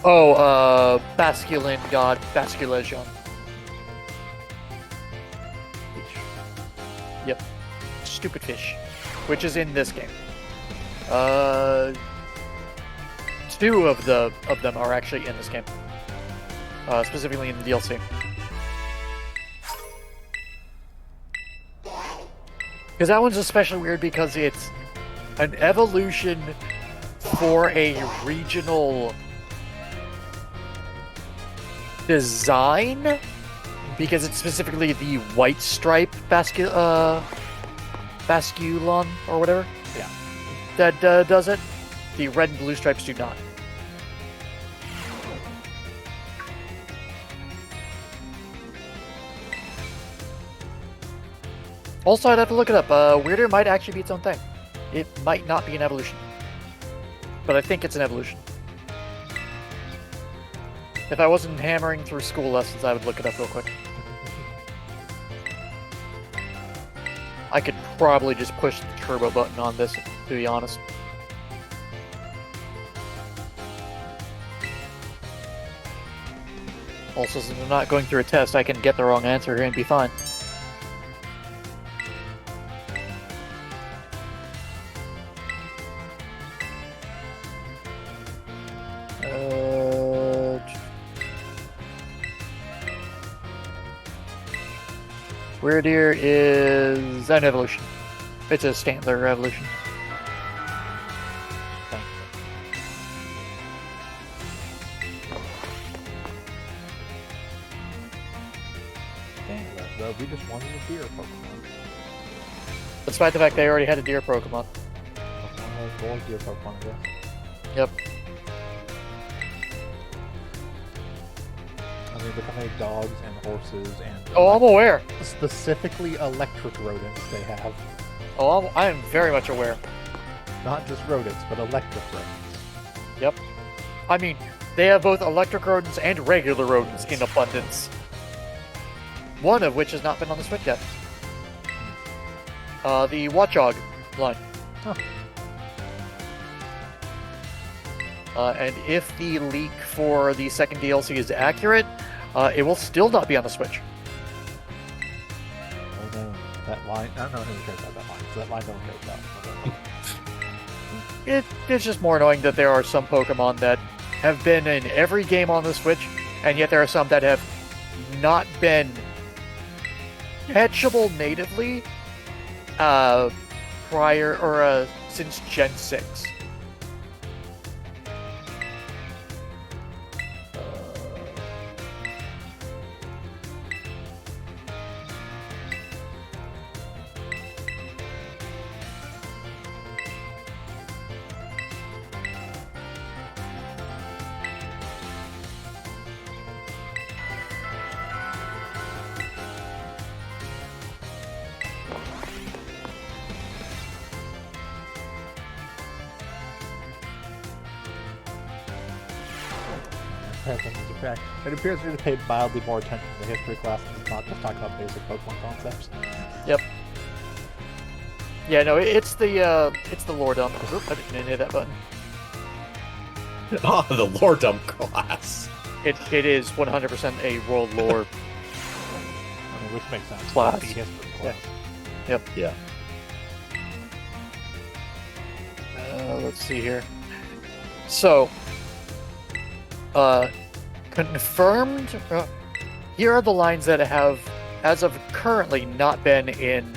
C: Oh, Basculin God, Basculegion. Yep. Stupid fish. Which is in this game. Two of them are actually in this game. Specifically in the DLC. Because that one's especially weird because it's an evolution for a regional design, because it's specifically the white stripe Basculon or whatever.
A: Yeah.
C: That does it. The red and blue stripes do not. Also, I'd have to look it up. Weirder might actually be its own thing. It might not be an evolution. But I think it's an evolution. If I wasn't hammering through school lessons, I would look it up real quick. I could probably just push the turbo button on this, to be honest. Also, since I'm not going through a test, I can get the wrong answer here and be fine. Weirdeer is an evolution. It's a Stantler evolution.
A: Dang, we just wanted a deer Pokemon.
C: Despite the fact they already had a deer Pokemon.
A: Pokemon has gold deer Pokemon, I guess.
C: Yep.
A: I mean, look how many dogs and horses and...
C: Oh, I'm aware.
A: Specifically electric rodents they have.
C: Oh, I am very much aware.
A: Not just rodents, but electric rodents.
C: Yep. I mean, they have both electric rodents and regular rodents in abundance. One of which has not been on the Switch yet. The Watchog line.
A: Huh.
C: And if the leak for the second DLC is accurate, it will still not be on the Switch.
A: Oh no, that line... I don't know who cares about that line, so that line don't care about.
C: It's just more annoying that there are some Pokemon that have been in every game on the Switch, and yet there are some that have not been catchable natively prior or since Gen 6.
A: It appears we need to pay mildly more attention to the history class and not just talk about basic Pokemon concepts.
C: Yep. Yeah, no, it's the lore dump. Oop, I didn't hit that button.
D: Oh, the lore dump class.
C: It is 100% a world lore.
A: I mean, which makes sense.
C: Class.
A: The history class.
C: Yep.
D: Yeah.
C: Let's see here. So, confirmed. Here are the lines that have, as of currently, not been in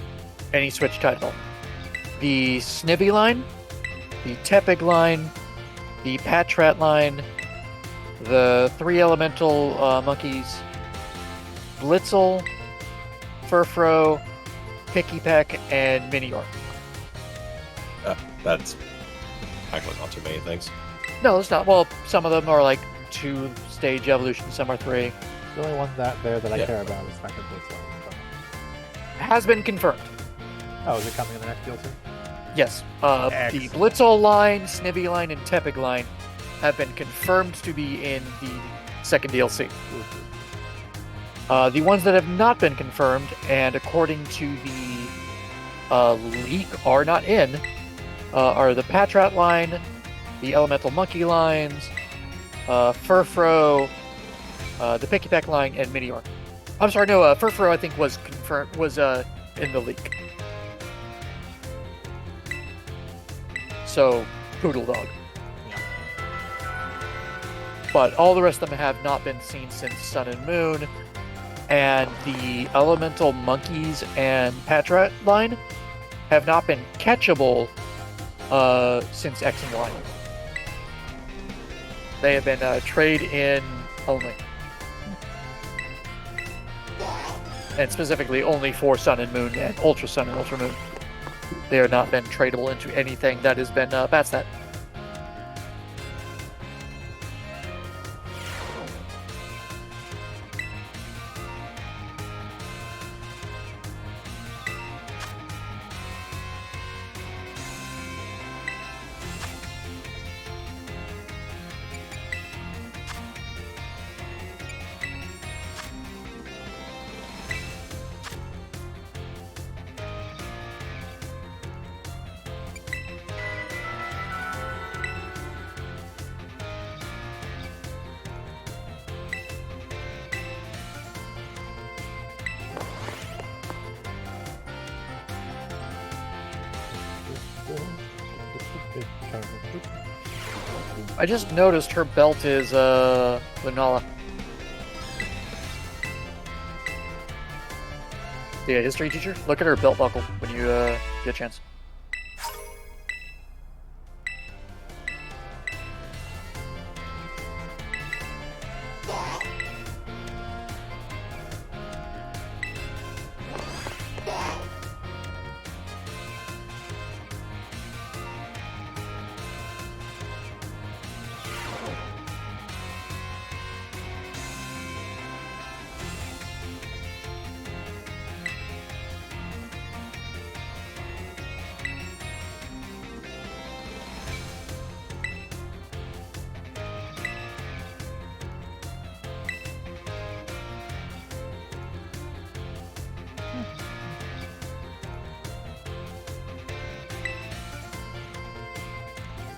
C: any Switch title: the Snivy line, the Tepig line, the Patrat line, the 3 elemental monkeys, Blitzel, Furfrou, Pikipek, and Minior.
D: That's actually not too many things.
C: No, it's not. Well, some of them are like 2-stage evolution, some are 3.
A: The only one that I
D: Yeah.
A: care about is Spectre Blitz.
C: Has been confirmed.
A: Oh, is it coming in the next DLC?
C: Yes. The
A: Excellent.
C: Blitzel line, Snivy line, and Tepig line have been confirmed to be in the second DLC. The ones that have not been confirmed, and according to the leak are not in, are the Patrat line, the Elemental Monkey lines, Furfrou, the Pikipek line, and Minior. I'm sorry, no, Furfrou I think was confirmed, was in the leak. So, Poodle Dog. But all the rest of them have not been seen since Sun and Moon, and the Elemental Monkeys and Patrat line have not been catchable since X and Y. They have been trade-in only. And specifically only for Sun and Moon and Ultra Sun and Ultra Moon. They have not been tradable into anything that has been past that. I just noticed her belt is Lunala. Yeah, history teacher. Look at her belt buckle when you get a chance.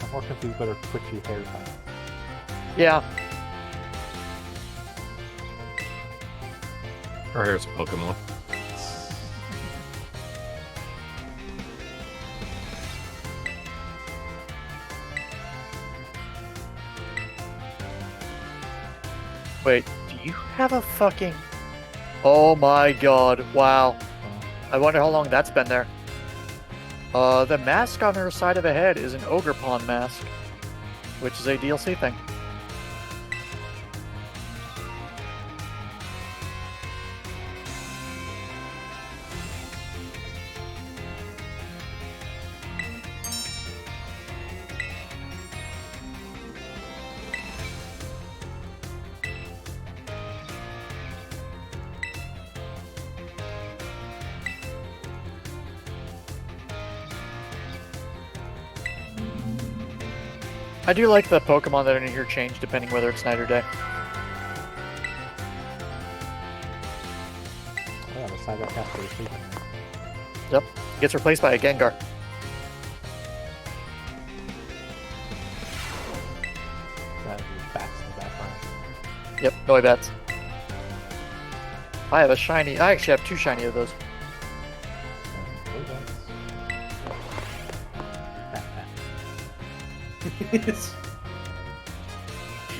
A: I'm more confused by her twitchy hair type.
C: Yeah.
D: Or here's Pokemon.
C: Wait, do you have a fucking... Oh my god, wow. I wonder how long that's been there. The mask on her side of the head is an Ogre Pawn mask, which is a DLC thing. I do like the Pokemon that are in here change depending whether it's night or day.
A: Oh, yeah, the Cyber Caster is sleeping there.
C: Yep. Gets replaced by a Gengar.
A: That is bats in the background.
C: Yep, Noibats. I have a shiny. I actually have two shiny of those.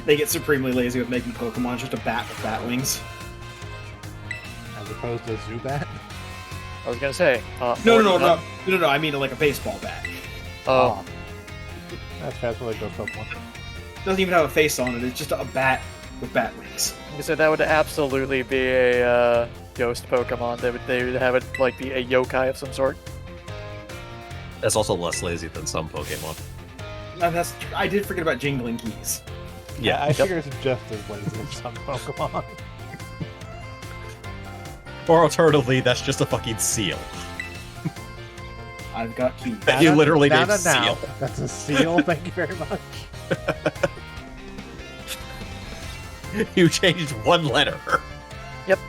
B: They get supremely lazy with making Pokemon just a bat with bat wings.
A: As opposed to Zubat.
C: I was gonna say.
B: No. I mean like a baseball bat.
C: Oh.
A: That's really good Pokemon.
B: Doesn't even have a face on it. It's just a bat with bat wings.
C: Like I said, that would absolutely be a ghost Pokemon. They would have it like be a yokai of some sort.
D: That's also less lazy than some Pokemon.
B: I did forget about Jingling Keys.
D: Yeah.
A: I figure it's just as lazy as some Pokemon.
D: Or alternatively, that's just a fucking seal.
B: I've got keys.
D: That you literally named
A: now.
D: Seal.
A: That's a seal, thank you very much.
D: You changed one letter.
C: Yep.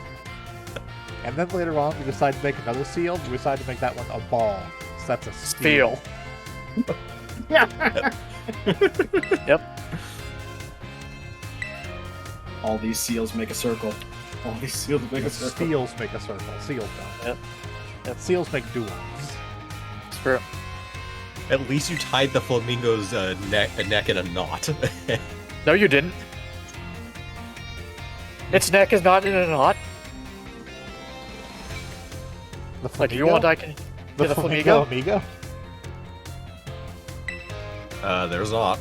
A: And then later on, we decide to make another seal. We decide to make that one a ball. So that's a steel.
C: Yep.
B: All these seals make a circle. All these seals make a circle.
A: Seals make a circle. Seals don't.
C: Yep.
A: Seals make duos.
C: It's true.
D: At least you tied the flamingo's neck in a knot.
C: No, you didn't. Its neck is not in a knot.
A: The
C: Like, if you want, I can.
A: The
C: Yeah, the
A: Flamingo
C: Flamingo?
A: Amigo?
D: There's not.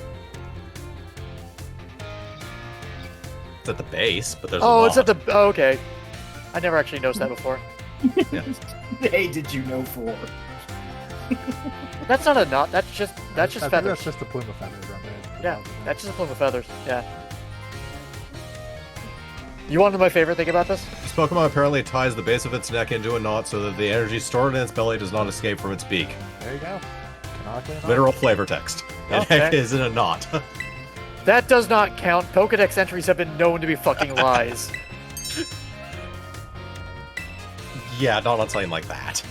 D: It's at the base, but there's a
C: Oh,
D: knot.
C: it's at the. Oh, okay. I never actually noticed that before.
B: Hey, did you know for?
C: That's not a knot. That's just
A: I think
C: feathers.
A: that's just the plume of feathers right there.
C: Yeah, that's just a plume of feathers. Yeah. You want to know my favorite thing about this?
D: This Pokemon apparently ties the base of its neck into a knot so that the energy stored in its belly does not escape from its beak.
A: There you go. Canonically enough.
D: Literal flavor text. Its
C: Okay.
D: neck is in a knot.
C: That does not count. Pokedex entries have been known to be fucking lies.
D: Yeah, not on something like that.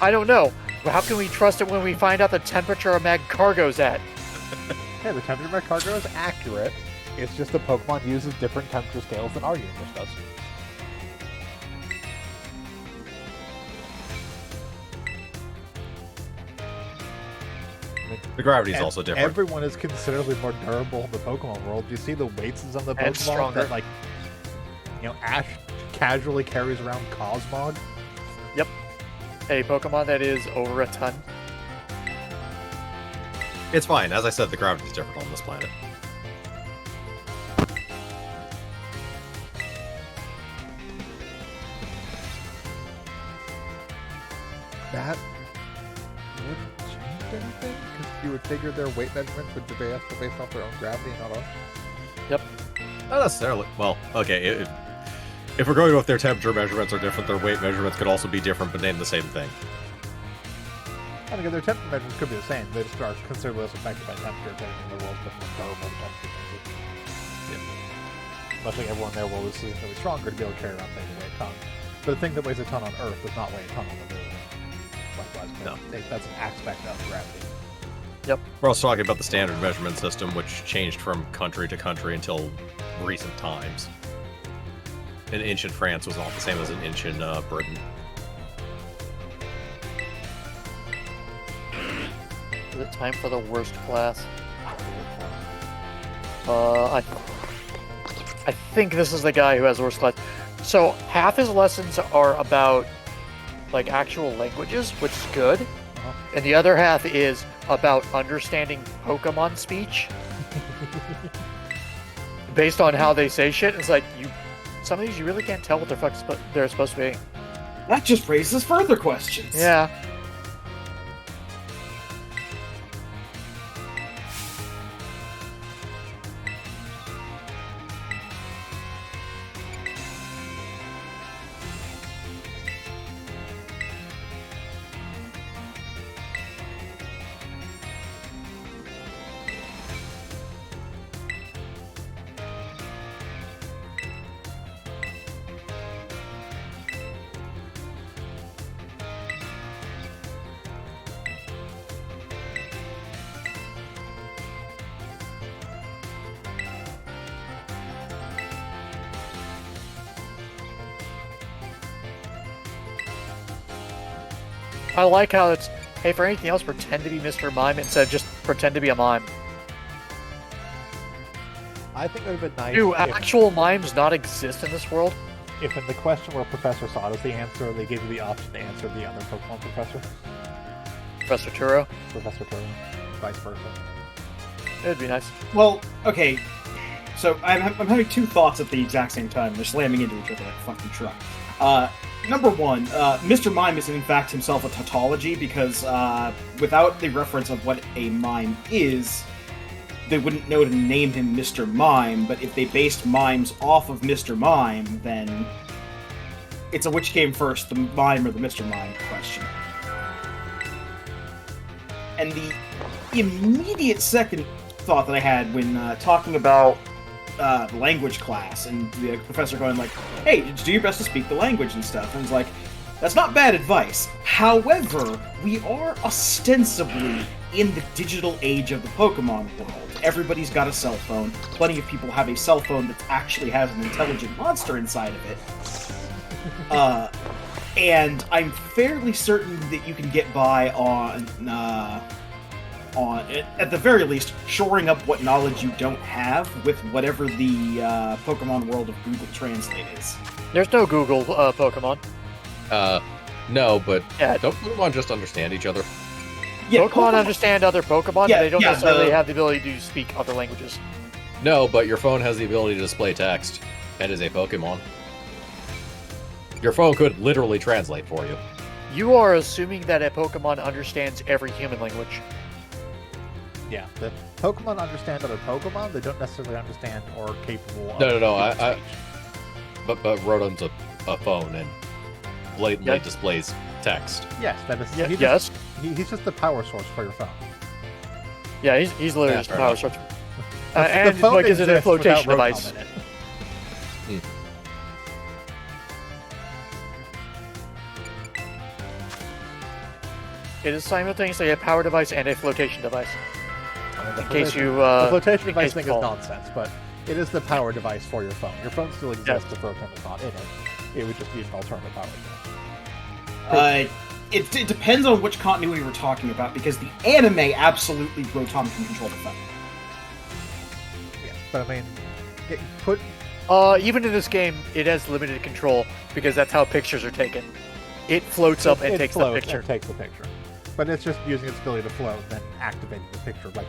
C: I don't know. How can we trust it when we find out the temperature of Magcargo's at?
A: Yeah, the temperature of my cargo is accurate. It's just the Pokemon uses different temperature scales than our universe does.
D: The gravity is
A: And
D: also different.
A: Everyone is considerably more durable in the Pokemon world. Do you see the weights on the
C: And
A: Pokemon
C: stronger.
A: that, like, Ash casually carries around Cosmog?
C: A Pokemon that is over a ton.
D: It's fine. As I said, the gravity is different on this planet.
A: That wouldn't change anything? Because you would figure their weight measurements would be based off their own gravity and not ours?
D: Not necessarily. Well, okay. If we're going with their temperature measurements are different, their weight measurements could also be different, but name the same thing.
A: I mean, their temperature measurements could be the same. They just are considerably less affected by temperature if anything in the world's much more durable to temperature changes. Much like everyone in their world is significantly stronger to be able to carry around things that weigh a ton. But the thing that weighs a ton on Earth does not weigh a ton on the moon. Likewise,
D: No.
A: That's an aspect of gravity.
D: We're also talking about the standard measurement system, which changed from country to country until recent times. An inch in France was not the same as an inch in Britain.
C: Is it time for the worst class? I think this is the guy who has the worst class. So half his lessons are about like actual languages, which is good, and the other half is about understanding Pokemon speech based on how they say shit. It's like some of these you really can't tell what they're supposed to be.
B: That just raises further questions.
C: Yeah. I like how it's, hey, for anything else, pretend to be Mr. Mime instead of just pretend to be a mime.
A: I think it would have been nice
C: Do
A: if,
C: actual mimes not exist in this world?
A: if in the question where Professor Sod is the answer, they gave you the option to answer the other Pokemon professor.
C: Professor Turo?
A: Professor Turtle. Vice versa.
C: It'd be nice.
B: Well, okay. So I'm having two thoughts at the exact same time. They're slamming into each other like a fucking truck. Number one, Mr. Mime is in fact himself a tautology because without the reference of what a mime is, they wouldn't know to name him Mr. Mime, but if they based mimes off of Mr. Mime, then it's a which came first, the mime or the Mr. Mime question. And the immediate second thought that I had when talking about the language class and the professor going like, hey, just do your best to speak the language and stuff. And it's like, that's not bad advice. However, we are ostensibly in the digital age of the Pokemon world. Everybody's got a cell phone. Plenty of people have a cell phone that actually has an intelligent monster inside of it. And I'm fairly certain that you can get by on at the very least, shoring up what knowledge you don't have with whatever the Pokemon world of Google Translate is.
C: There's no Google Pokemon.
D: No, but
C: Yeah.
D: don't Pokemon just understand each other?
B: Yeah,
C: Pokemon understand other Pokemon,
B: Yeah,
C: but they don't
B: yeah,
C: necessarily have the ability to speak other languages.
D: No, but your phone has the ability to display text, and is a Pokemon. Your phone could literally translate for you.
C: You are assuming that a Pokemon understands every human language.
A: Yeah, the Pokemon understand other Pokemon. They don't necessarily understand or are capable of.
D: No,
A: human
D: I-
A: speech.
D: But Rotom's a phone and blatantly
C: Yeah.
D: displays text.
A: Yes, that is.
C: Yeah,
A: he just-
C: yes.
A: He's just the power source for your phone.
C: Yeah, he's literally
D: Yeah,
C: just a
D: fair
C: power
D: enough.
C: source.
A: The
C: And
A: phone
C: like, is it a
A: exists without
C: flotation
A: Rotom
C: device?
A: in it.
C: It is simultaneously a power device and a flotation device.
A: I mean, the
C: In case
A: flotation-
C: you,
A: the flotation
C: in
A: device
C: case
A: thing
C: you
A: is
C: fall.
A: nonsense, but it is the power device for your phone. Your phone still exists
C: Yes.
A: if Rotom is not in it. It would just be an alternative power source.
B: it depends on which continuity we're talking about, because the anime absolutely Rotom can control the phone.
A: Yeah, but I mean, put
C: Even in this game, it has limited control because that's how pictures are taken. It floats up and
A: it
C: takes the
A: floats
C: picture.
A: and takes the picture. But it's just using its ability to float, then activating the picture. Like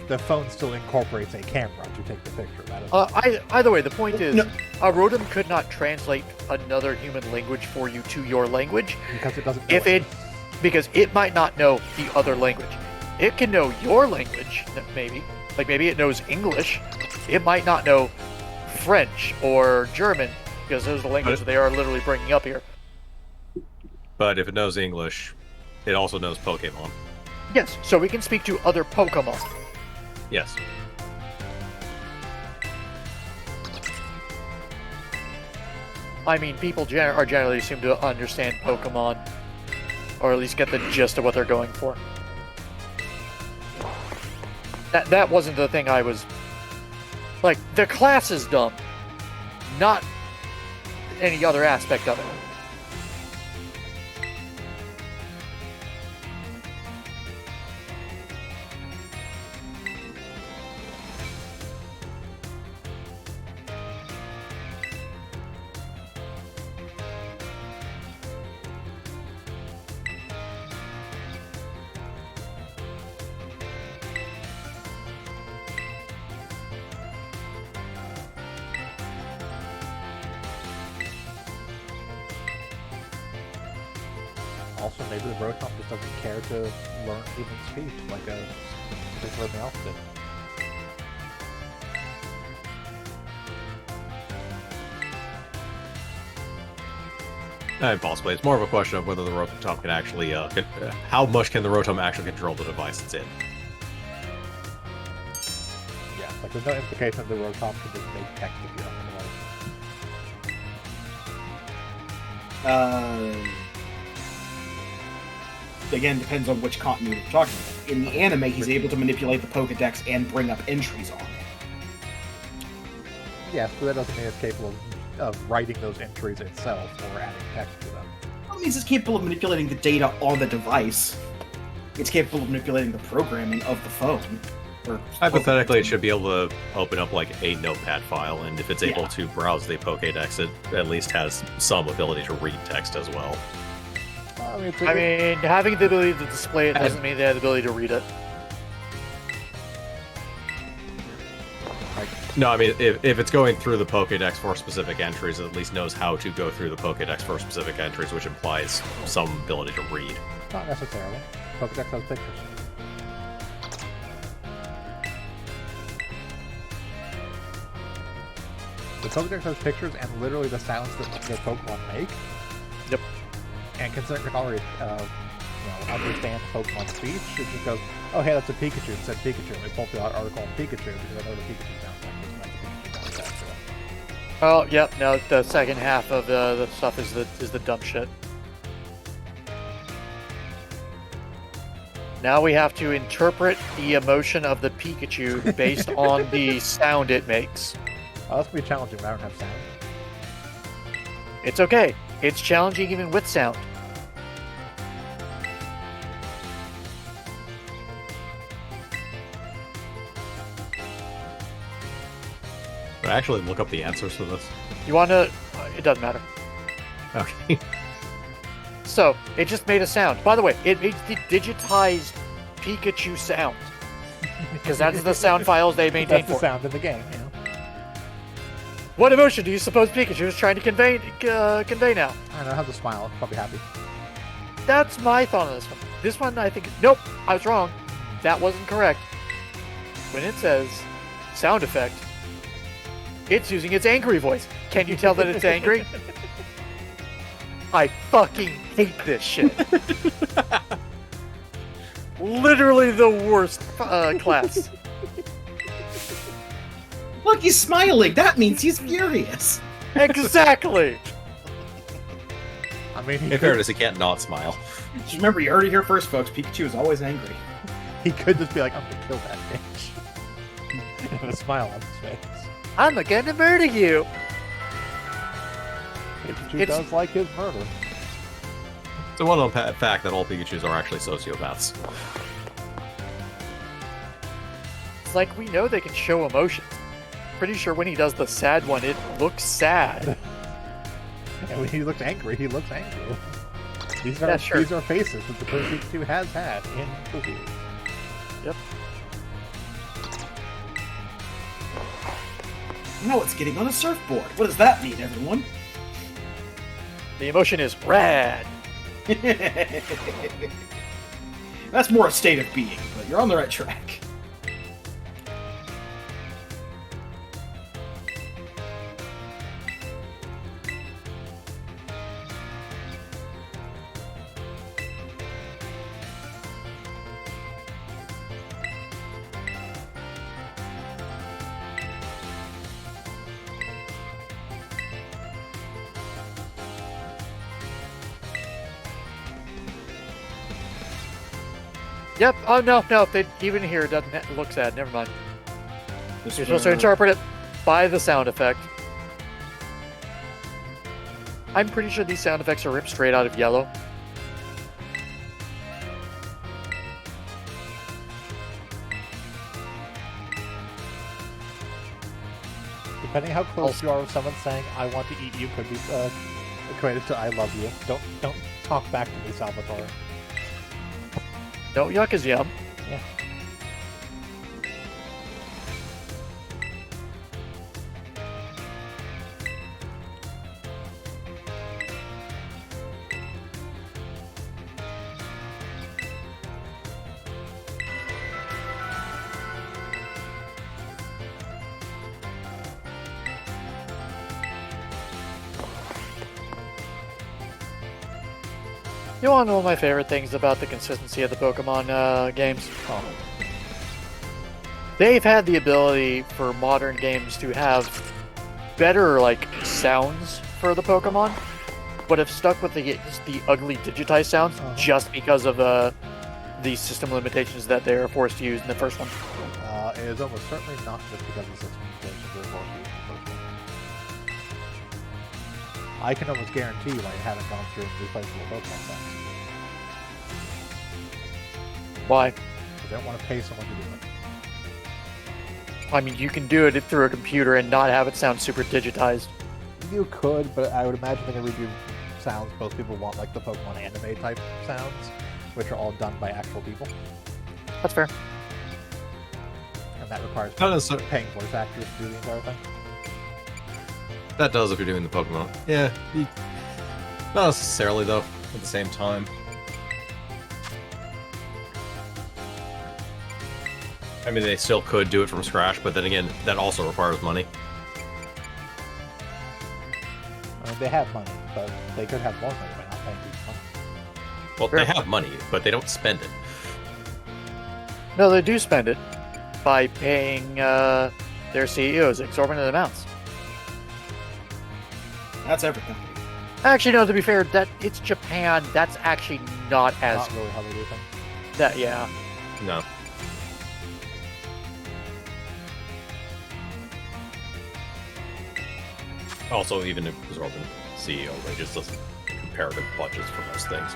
A: the phone still incorporates a camera to take the picture. That is
C: Either way, the point is,
B: No.
C: a Rotom could not translate another human language for you to your language
A: because it doesn't. Know
C: because it might not know the other language. It can know your language, maybe. Like maybe it knows English. It might not know French or German, because those are the languages they are literally bringing up here.
D: But if it knows English, it also knows Pokemon.
C: Yes, so we can speak to other Pokemon.
D: Yes.
C: I mean, people generally seem to understand Pokemon, or at least get the gist of what they're going for. That wasn't the thing I was... Like, the class is dumb, not any other aspect of it.
A: Also, maybe the Rotom just doesn't care to learn human speech like a particular Meowth did.
D: Possibly. It's more of a question of whether the Rotom can actually, how much can the Rotom actually control the device it's in?
A: Yeah, like there's no implication that the Rotom can just make text if you don't know.
B: Again, depends on which continuity we're talking about. In the anime, he's able to manipulate the Pokedex and bring up entries on it.
A: Yes, but that doesn't mean it's capable of writing those entries itself or adding text to them.
B: That means it's capable of manipulating the data on the device. It's capable of manipulating the programming of the phone. Or
D: Hypothetically, it should be able to open up like a notepad file, and if it's able
B: Yeah.
D: to browse the Pokédex, it at least has some ability to read text as well.
C: I mean, having the ability to display it doesn't mean they have the ability to read it.
D: No, I mean, if it's going through the Pokédex for specific entries, it at least knows how to go through the Pokédex for specific entries, which implies some ability to read.
A: Not necessarily. Pokedex has pictures. The Pokedex has pictures and literally the sounds that the Pokemon make.
C: Yep.
A: And considering it can already, understand Pokemon speech, it just goes, "Oh, hey, that's a Pikachu." It said Pikachu. And we pull up the article on Pikachu because I know the Pikachu sounds like this. And that's the Pikachu sounds like that.
C: Oh, yep. Now the second half of the stuff is the dumb shit. Now we have to interpret the emotion of the Pikachu based on the sound it makes.
A: Oh, that's gonna be challenging when I don't have sound.
C: It's okay. It's challenging even with sound.
D: But actually, look up the answers to this.
C: You want to... It doesn't matter.
D: Okay.
C: So, it just made a sound. By the way, it made the digitized Pikachu sound. Because that's the sound files they maintain
A: That's the
C: for.
A: sound in the game, you know.
C: What emotion do you suppose Pikachu is trying to convey now?
A: I don't know, it has a smile. It's probably happy.
C: That's my thought on this one. This one, I think... Nope, I was wrong. That wasn't correct. When it says sound effect, it's using its angry voice. Can you tell that it's angry? I fucking hate this shit. Literally the worst class.
B: Look, he's smiling. That means he's furious.
C: Exactly.
A: I mean,
D: In fairness, he can't not smile.
B: Just remember, you heard it here first, folks. Pikachu is always angry.
A: he could just be like, "I'm gonna kill that bitch," and a smile on his face.
C: I'm gonna murder you.
A: Pikachu
C: It's-
A: does like his murder.
D: It's a well-known fact that all Pikachus are actually sociopaths.
C: It's like we know they can show emotions. Pretty sure when he does the sad one, it looks sad.
A: And when he looks angry, he looks angry. These are
C: Yeah, sure.
A: these are faces that the Pikachu has had in the series.
C: Yep.
B: Now it's getting on a surfboard. What does that mean, everyone?
C: The emotion is rad.
B: That's more a state of being, but you're on the right track.
C: Yep. Oh no. They even here it doesn't look sad. Never mind.
B: This
C: You're supposed to interpret it by the sound effect. I'm pretty sure these sound effects are ripped straight out of Yellow.
A: Depending how close you are with someone saying "I want to eat you" could be equated to "I love you." Don't talk back to me, Salvatore.
C: No, yuck is yum.
A: Yeah.
C: You want to know my favorite things about the consistency of the Pokemon games?
A: Oh.
C: They've had the ability for modern games to have better like sounds for the Pokemon, but have stuck with the ugly digitized sounds just because of the system limitations that they are forced to use in the first one.
A: It is almost certainly not just because of system limitations they're forced to use in the first one. I can almost guarantee you I haven't gone through and replaceable Pokemon sounds.
C: Why?
A: Because I don't want to pay someone to do it.
C: I mean, you can do it through a computer and not have it sound super digitized.
A: You could, but I would imagine when they redo sounds, most people want like the Pokemon anime type sounds, which are all done by actual people,
C: That's fair.
A: and that requires
D: Not necessarily.
A: paying voice actors to do the entire thing.
D: That does if you're doing the Pokemon. Yeah. Not necessarily, though, at the same time. I mean, they still could do it from scratch, but then again, that also requires money.
A: I mean, they have money, but they could have more money by not paying people money.
D: Well,
C: Sure.
D: they have money, but they don't spend it.
C: No, they do spend it by paying their CEOs exorbitant amounts.
B: That's every company.
C: Actually, no. To be fair, that it's Japan. That's actually not as
A: Not really how they do things.
C: that. Yeah.
D: No. Also, even if absorbing CEO wages doesn't comparative budgets for most things.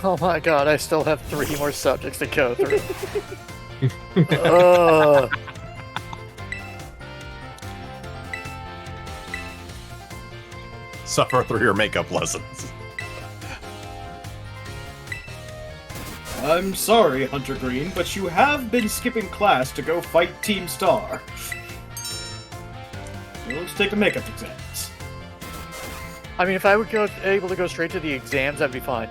C: Oh my god, I still have 3 more subjects to go through. Ugh.
D: Suffer through your makeup lessons.
B: I'm sorry, Hunter Green, but you have been skipping class to go fight Team Star. So let's take a makeup exams.
C: I mean, if I were able to go straight to the exams, that'd be fine.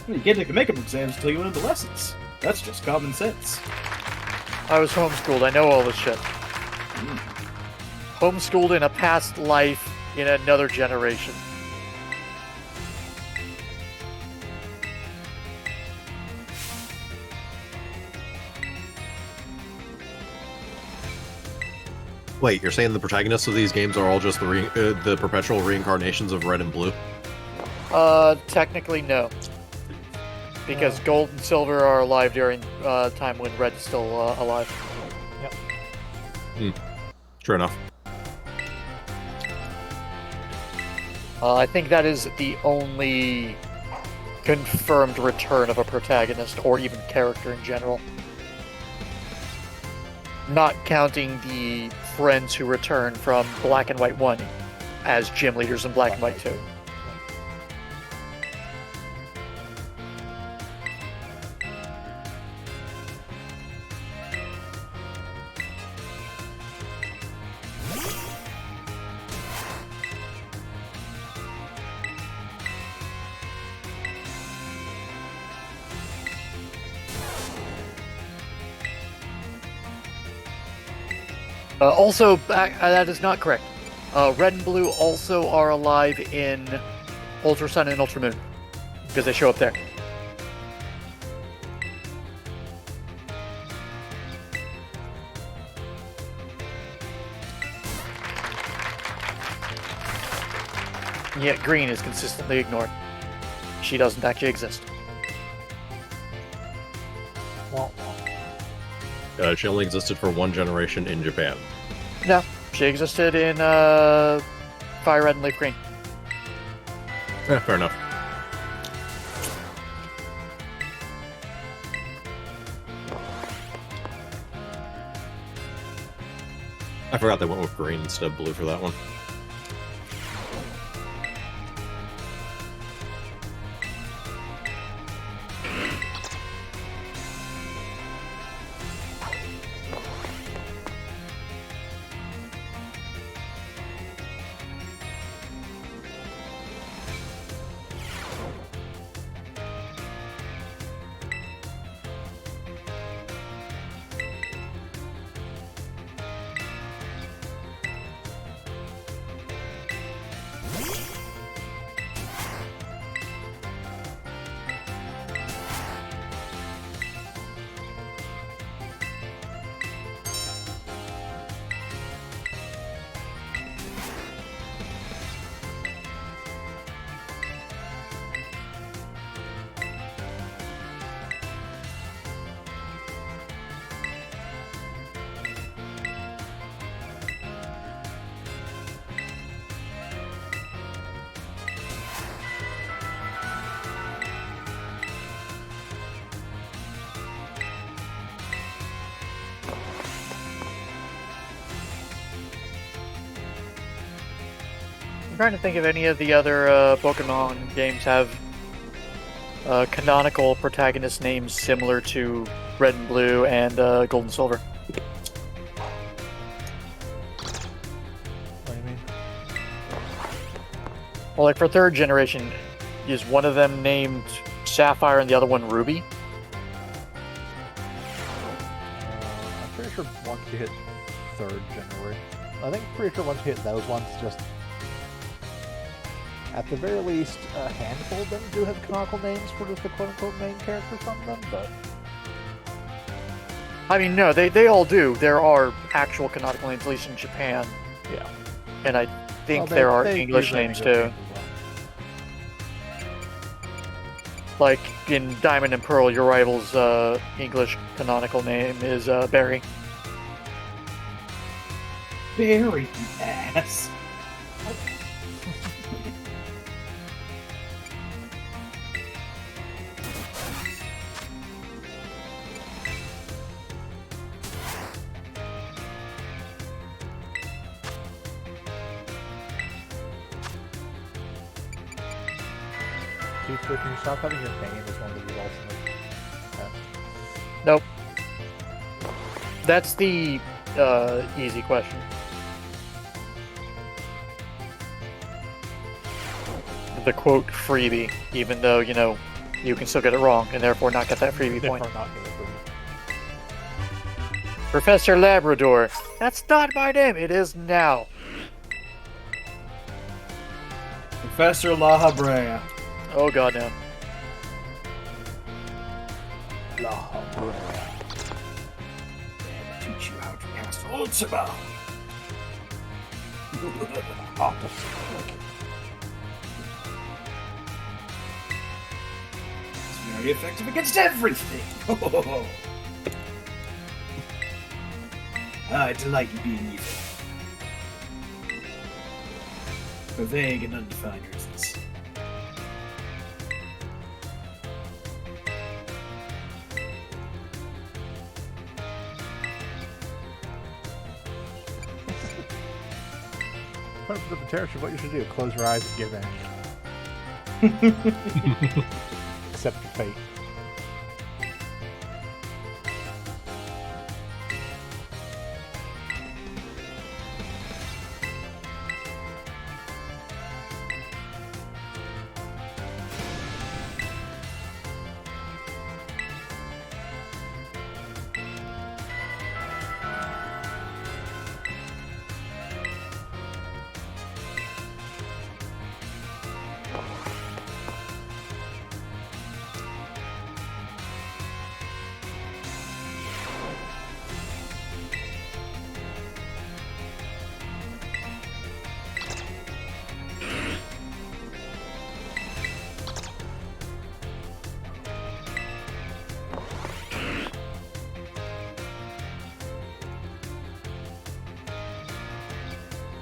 B: You can't take the makeup exams until you went into lessons. That's just common sense.
C: I was homeschooled, I know all this shit. Homeschooled in a past life in another generation.
D: Wait, you're saying the protagonists of these games are all just the perpetual reincarnations of Red and Blue?
C: Technically no. Because Gold and Silver are alive during time when Red is still alive.
A: Yep.
D: True enough.
C: I think that is the only confirmed return of a protagonist, or even character in general. Not counting the friends who return from Black and White 1 as gym leaders in Black and White 2. Also, that is not correct. Red and Blue also are alive in Ultra Sun and Ultra Moon, because they show up there. Yet Green is consistently ignored. She doesn't actually exist.
A: Well,
D: She only existed for 1 generation in Japan.
C: No, she existed in Fire Red and Leaf Green.
D: Fair enough. I forgot they went with green instead of blue for that one.
C: I'm trying to think if any of the other Pokemon games have canonical protagonist names similar to Red and Blue and Gold and Silver.
A: what do you mean?
C: Well, like for 3rd generation, is one of them named Sapphire and the other one Ruby?
A: I'm pretty sure once you hit 3rd generation, I think pretty sure once you hit those ones, just at the very least, a handful of them do have canonical names for just the quote-unquote main character from them, but
C: I mean, no, they all do. There are actual canonical names, at least in Japan.
A: yeah.
C: And I think
A: Well,
C: there are
A: they
C: English
A: use
C: names
A: English
C: too.
A: names as well.
C: Like in Diamond and Pearl, your rival's English canonical name is Barry.
B: Very ass.
A: feature? Can you stop having your name as one of the results in the test?
C: Nope. That's the easy question. The quote freebie, even though, you know, you can still get it wrong and therefore not get that freebie point.
A: Therefore not get it freebie.
C: Professor Labrador. That's not my name. It is now.
B: Professor La Habrea.
C: Oh god, no.
B: Teach you how to cast Ultima. It's very effective against everything. I delight in being evil. For vague and undefined reasons.
A: Put up the material, what you should do, close your eyes and give in. Accept your fate.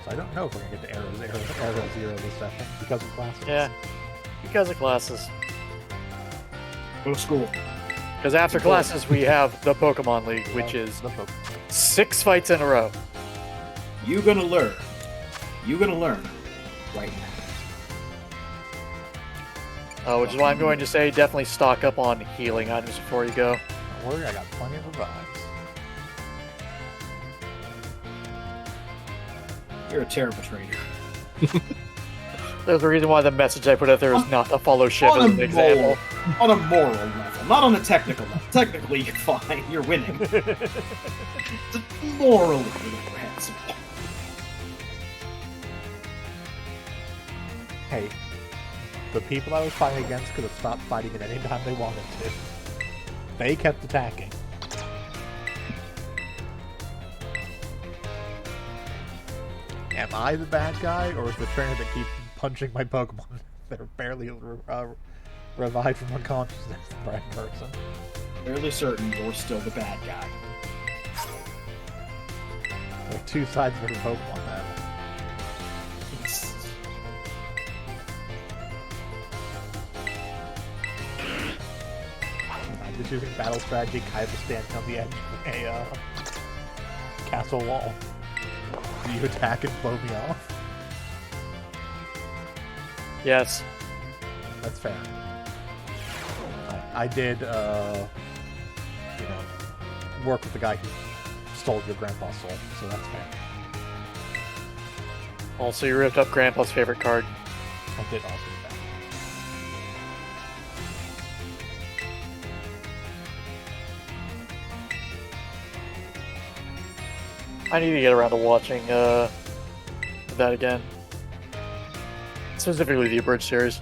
A: I don't know if we're gonna get to Arrow Zero this session because of classes.
C: Yeah. Because of classes.
B: Go to school.
C: Because after classes, we have the Pokemon League, which is
A: The Pokemon.
C: 6 fights in a row.
B: You gonna learn. You gonna learn right now.
C: Which is why I'm going to say definitely stock up on healing items before you go.
A: Don't worry, I got plenty of revives.
B: You're a terrible trainer.
C: There's a reason why the message I put out there is not to follow ship as an example.
B: On a moral level, not on a technical level. Technically, you're fine. You're winning. Morally, you're reprehensible.
A: Hey, the people I was fighting against could have stopped fighting at any time they wanted to. They kept attacking. Am I the bad guy, or is the trainer that keeps punching my Pokemon that are barely revived from unconsciousness the bad person?
B: Fairly certain you're still the bad guy.
A: There are two sides of every Pokemon battle. I'm just using battle strategy, kind of standing on the edge of a castle wall. Do you attack and blow me off?
C: Yes.
A: That's fair. I did, work with the guy who stole your grandpa's soul, so that's fair.
C: Also, you ripped up Grandpa's favorite card.
A: I did also do that.
C: I need to get around to watching that again. Specifically the Abridged series.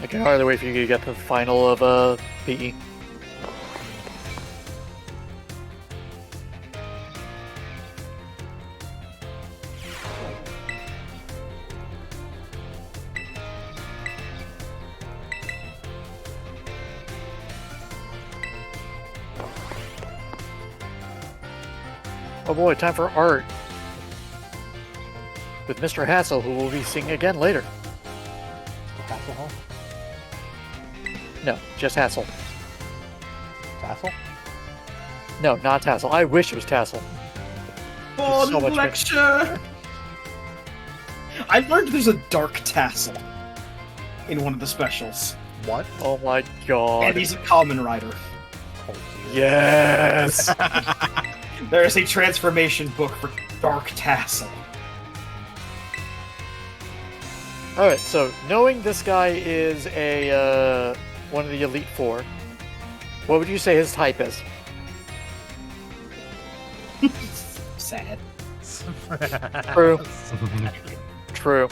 C: I can hardly wait for you to get to the final of PE. Oh boy, time for art. With Mr. Hassel, who will be singing again later.
A: The Hasselhoff?
C: No, just Hassel.
A: Tassel?
C: No, not Tassel. I wish it was Tassel.
B: Oh,
C: so much
B: lecture! I learned there's a dark tassel in one of the specials.
A: What?
C: Oh my god.
B: And he's a common rider.
A: Oh, dear.
C: Yes!
B: There is a transformation book for Dark Tassel.
C: Alright, so knowing this guy is a one of the Elite Four, what would you say his type is?
B: Sad.
C: True. True.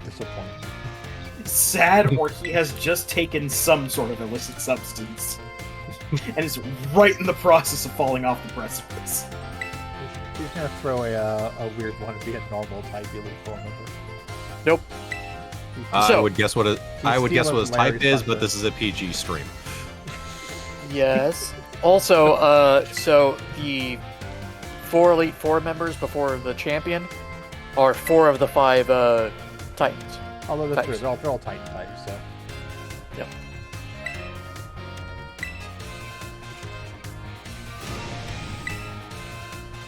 A: Disappointing.
B: Sad, or he has just taken some sort of illicit substance and is right in the process of falling off the precipice.
A: He's gonna throw a weird one and be a normal type Elite Four member.
C: Nope.
D: I
C: So-
D: would guess what his
A: Larry's
D: type is, but
A: Thunder.
D: this is a PG stream.
C: Yes. Also, so the 4 Elite Four members before the champion are 4 of the 5 Titans.
A: Although that's true,
C: Types.
A: they're all Titan types, so.
C: Yep.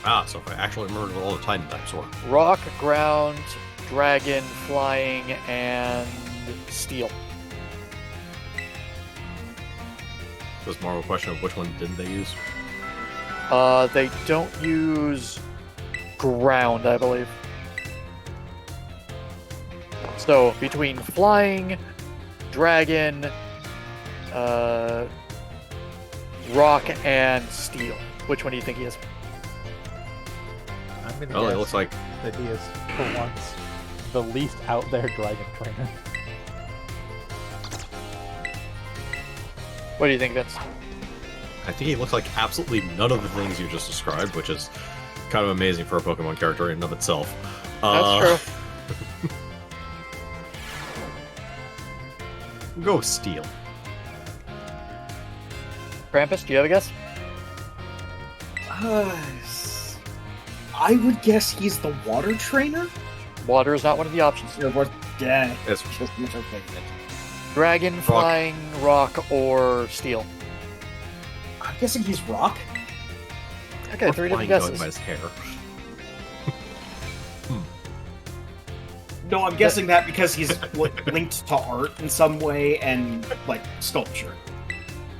D: Ah, so if I actually remember what all the Titan types were.
C: Rock, ground, dragon, flying, and steel.
D: It was more of a question of which one didn't they use.
C: They don't use ground, I believe. So between flying, dragon, rock, and steel, which one do you think he is?
A: I'm gonna
D: Well,
A: guess
D: it looks like
A: that he is, for once, the least out there dragon trainer.
C: What do you think, Vince?
D: I think he looks like absolutely none of the things you just described, which is kind of amazing for a Pokemon character in and of itself.
C: That's true.
D: Go Steel.
C: Krampus, do you have a guess?
B: I would guess he's the water trainer?
C: Water is not one of the options.
B: Yeah.
D: It's
B: Just much of it.
C: Dragon, flying, rock, or steel.
B: I'm guessing he's rock.
C: Okay, 3 different
D: flying going
C: guesses.
D: by his hair.
B: No, I'm guessing that because he's linked to art in some way and like sculpture.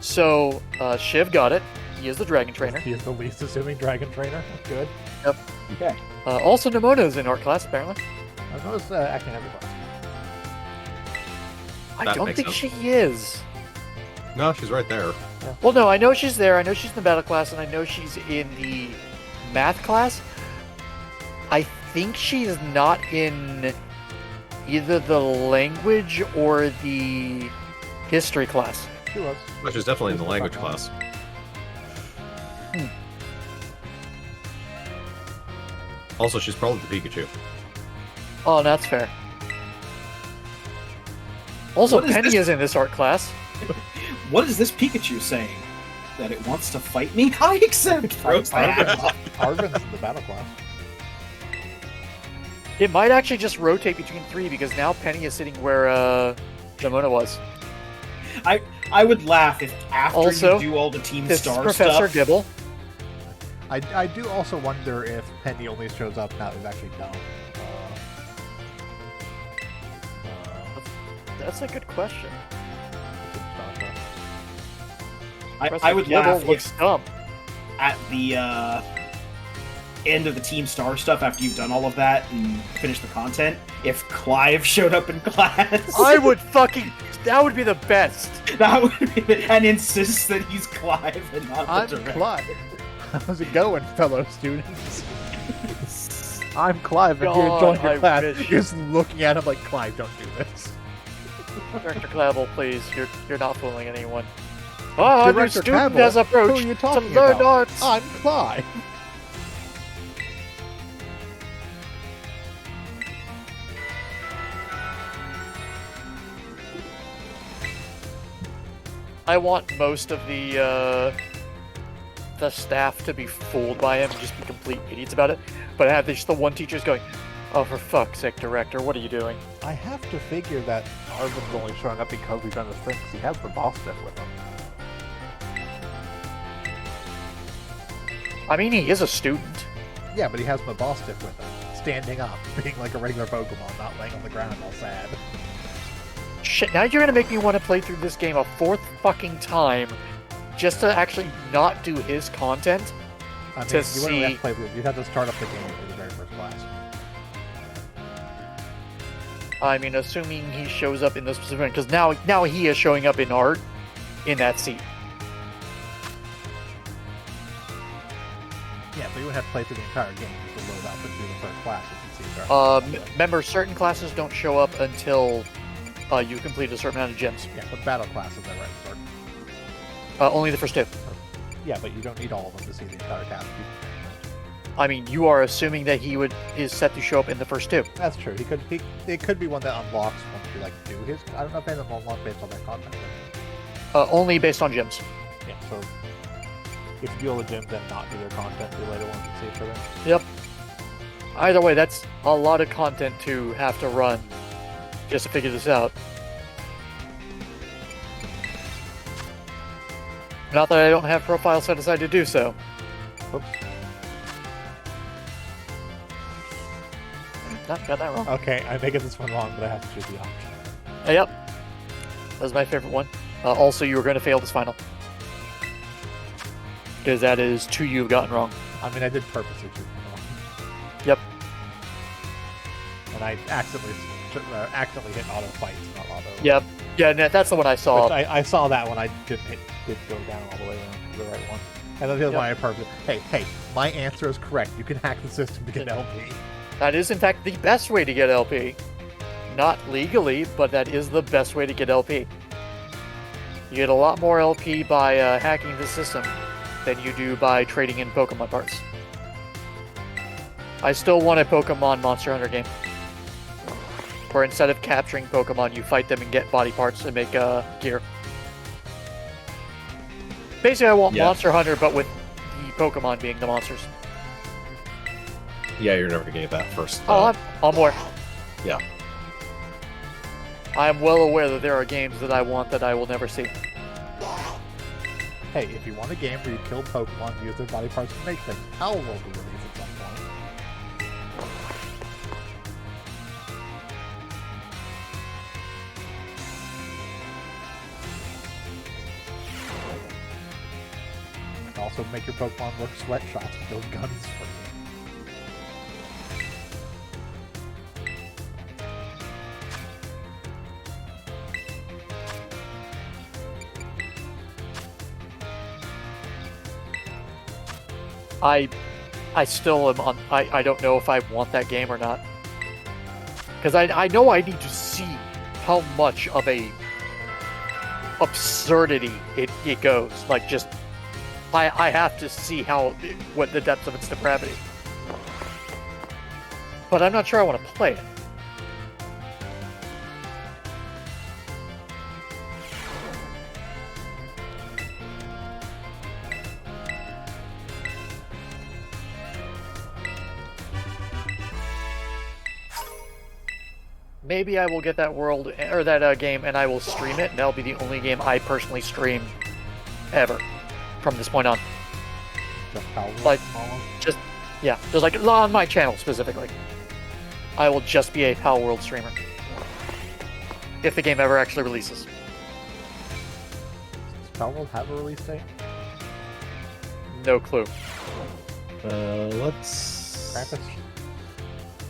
C: So, Shiv got it. He is the dragon trainer.
A: He is the least assuming dragon trainer. Good.
B: Okay.
C: Also, Nemona's in art class, apparently.
A: I noticed acting every class.
C: I
D: That
C: don't
D: makes
C: think
D: sense.
C: she is.
D: No, she's right there.
C: Well, no, I know she's there. I know she's in the battle class, and I know she's in the math class. I think she's not in either the language or the history class.
A: She was.
D: But she's definitely in the language class. Also, she's probably the Pikachu.
C: Oh, that's fair. Also,
B: What is
C: Penny
B: this?
C: is in this art class.
B: What is this Pikachu saying? That it wants to fight me? I accept. Throws the hat off.
A: Arvin's in the battle class.
C: It might actually just rotate between 3 because now Penny is sitting where Nemona was.
B: I would laugh if after
C: Also,
B: you do all the Team
C: This is
B: Star
C: Professor
B: stuff.
C: Dibble.
A: I do also wonder if Penny only shows up now he's actually done.
C: That's a good question.
B: I would
C: Dibble
B: laugh
C: looks
B: if
C: dumb.
B: at the end of the Team Star stuff after you've done all of that and finished the content, if Clive showed up in class.
C: I would fucking... That would be the best.
B: That would be and insists that he's Clive and not
A: I'm
B: the director.
A: Clyde. How's it going, fellow students? I'm Clive, and you're
C: God,
A: joining your
C: I
A: class.
C: wish.
A: You're just looking at him like, Clive, don't do this.
C: Director Clavel, please. You're not fooling anyone. Oh, a new
A: Director
C: student
A: Clavel?
C: has approached
A: Who are you
C: to
A: talking
C: learn
A: about?
C: arts.
A: I'm Clive.
C: I want most of the staff to be fooled by him and just be complete idiots about it. But I have just the one teacher's going, "Oh, for fuck's sake, director, what are you doing?"
A: I have to figure that Arvin's only showing up because we've done this thing, 'cause he has the boss stick with him.
C: I mean, he is a student.
A: Yeah, but he has the boss stick with him. Standing up, being like a regular Pokemon, not laying on the ground all sad.
C: Shit, now you're gonna make me want to play through this game a fourth fucking time just to actually not do his content?
A: I mean,
C: To
A: you wouldn't have
C: see-
A: to play through. You'd have to start up the game for the very first class.
C: I mean, assuming he shows up in this specific, because now he is showing up in art in that seat.
A: Yeah, but you wouldn't have to play through the entire game just to load up and do the first class and see start.
C: Remember, certain classes don't show up until you complete a certain amount of gyms.
A: Yeah, but battle classes are right start.
C: Only the first two.
A: Yeah, but you don't need all of them to see the entire cast.
C: I mean, you are assuming that he is set to show up in the first two.
A: That's true. It could be one that unlocks once you like do his. I don't know if any of them unlock based on their content.
C: Only based on gyms.
A: Yeah, so if you do all the gyms and not do their content, the later ones and see for them.
C: Yep. Either way, that's a lot of content to have to run just to figure this out. Not that I don't have profiles set aside to do so.
A: Oops.
C: No, got that wrong.
A: Okay, I may get this one wrong, but I have to choose the option.
C: Yep. That was my favorite one. Also, you were going to fail this final. Because that is two you've gotten wrong.
A: I mean, I did purposely choose the wrong.
C: Yep.
A: And I accidentally hit auto fights, not auto.
C: Yep. Yeah, no, that's the one I saw.
A: Which I saw that one. I did go down all the way around to the right one. And then the other one I purposely. Hey, my answer is correct. You can hack the system to get an LP.
C: That is, in fact, the best way to get LP. Not legally, but that is the best way to get LP. You get a lot more LP by hacking the system than you do by trading in Pokemon parts. I still want a Pokemon Monster Hunter game. Where instead of capturing Pokemon, you fight them and get body parts and make gear. Basically, I want Monster Hunter, but with the Pokemon being the monsters.
D: Yeah, you're never gonna get that first.
C: I'm aware.
D: Yeah.
C: I am well aware that there are games that I want that I will never see.
A: Hey, if you want a game where you kill Pokemon and use their body parts to make things, Owl will be released at some point. Also make your Pokemon work sweatshops to build guns for you.
C: I still am on. I don't know if I want that game or not. Because I know I need to see how much of a absurdity it goes. Like, just I have to see what the depths of its depravity. But I'm not sure I want to play it. Maybe I will get that world or that game, and I will stream it. And that'll be the only game I personally stream ever from this point on. Like, just like on my channel specifically. I will just be a Pal World streamer if the game ever actually releases.
A: Does Pal World have a release date?
C: No clue.
D: Let's.
A: Krampus?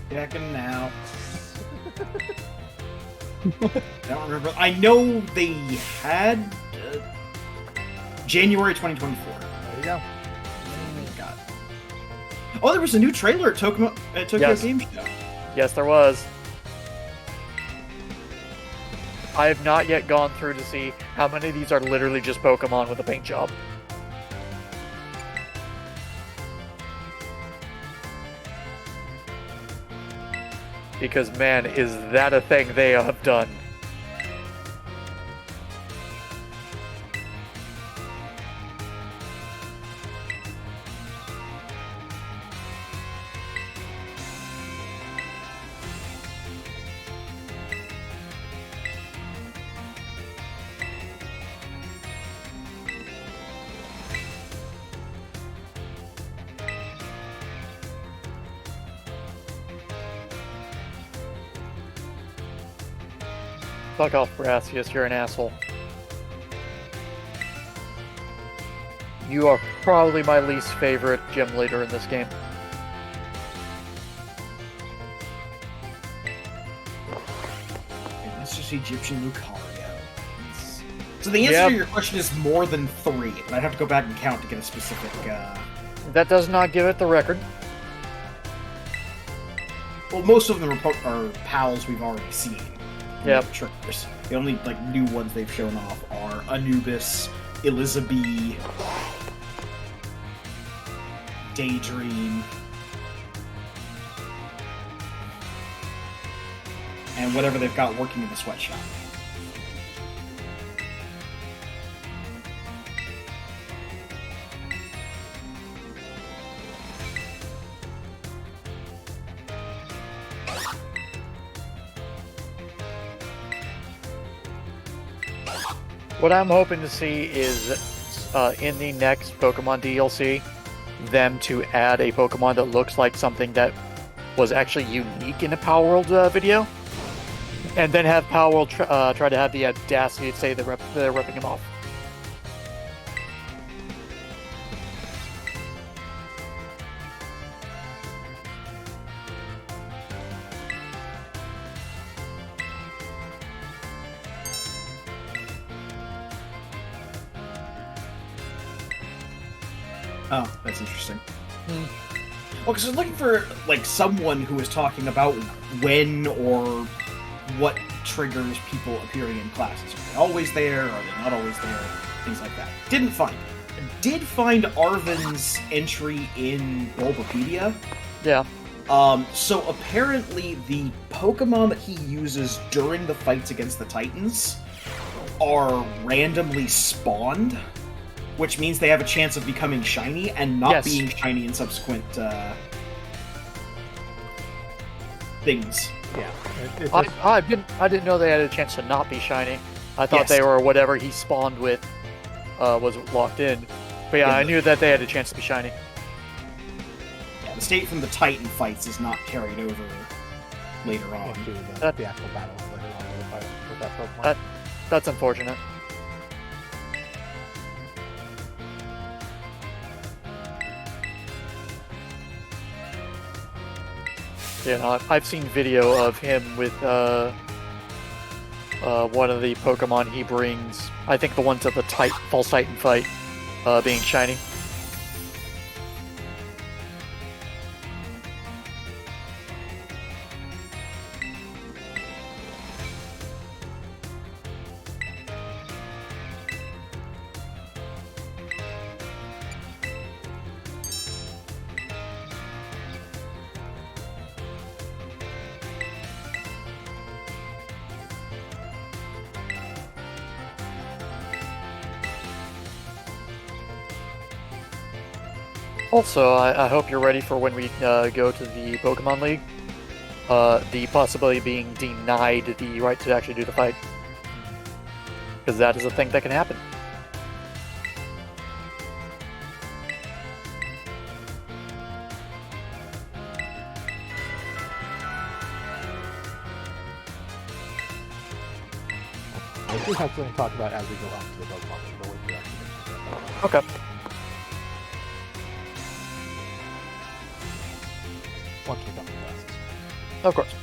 B: Checking now. I don't remember. I know they had January 2024.
A: There you go.
B: God. Oh, there was a new trailer at Tokyo
C: Yes.
B: Game Show.
C: Yes, there was. I have not yet gone through to see how many of these are literally just Pokemon with a paint job. Because, man, is that a thing they have done. Fuck off, Brassius, you're an asshole. You are probably my least favorite gym leader in this game.
B: Okay, that's just Egyptian Lucario. So the answer to your question is more than 3, but I'd have to go back and count to get a specific...
C: That does not give it the record.
B: Well, most of them are pals we've already seen.
C: Yep.
B: Triggers. The only new ones they've shown off are Anubis, Elizabeth, Daydream, and whatever they've got working in the sweatshop.
C: What I'm hoping to see is, in the next Pokemon DLC, them to add a Pokemon that looks like something that was actually unique in a Power World video, and then have Power World try to have the audacity to say they're ripping him off.
B: Oh, that's interesting. Well, because I was looking for someone who was talking about when or what triggers people appearing in classes. Are they always there? Are they not always there? Things like that. Didn't find. Did find Arvin's entry in Bulbapedia.
C: Yeah.
B: So apparently the Pokemon that he uses during the fights against the Titans are randomly spawned, which means they have a chance of becoming shiny and not being shiny in subsequent things.
A: Yeah.
C: I didn't know they had a chance to not be shiny. I thought they were whatever he spawned with was locked in. But yeah, I knew that they had a chance to be shiny.
B: Yeah, the state from the Titan fights is not carried over later on.
A: Into the actual battle later on with that Pokemon.
C: That's unfortunate. Yeah, no, I've seen video of him with one of the Pokemon he brings. I think the ones at the False Titan fight being shiny. Also, I hope you're ready for when we go to the Pokemon League. The possibility of being denied the right to actually do the fight. Because that is a thing that can happen.
A: I do have something to talk about as we go on to the Pokemon League, but we'll do that.
C: Okay.
A: Once we come to classes.
C: Of course.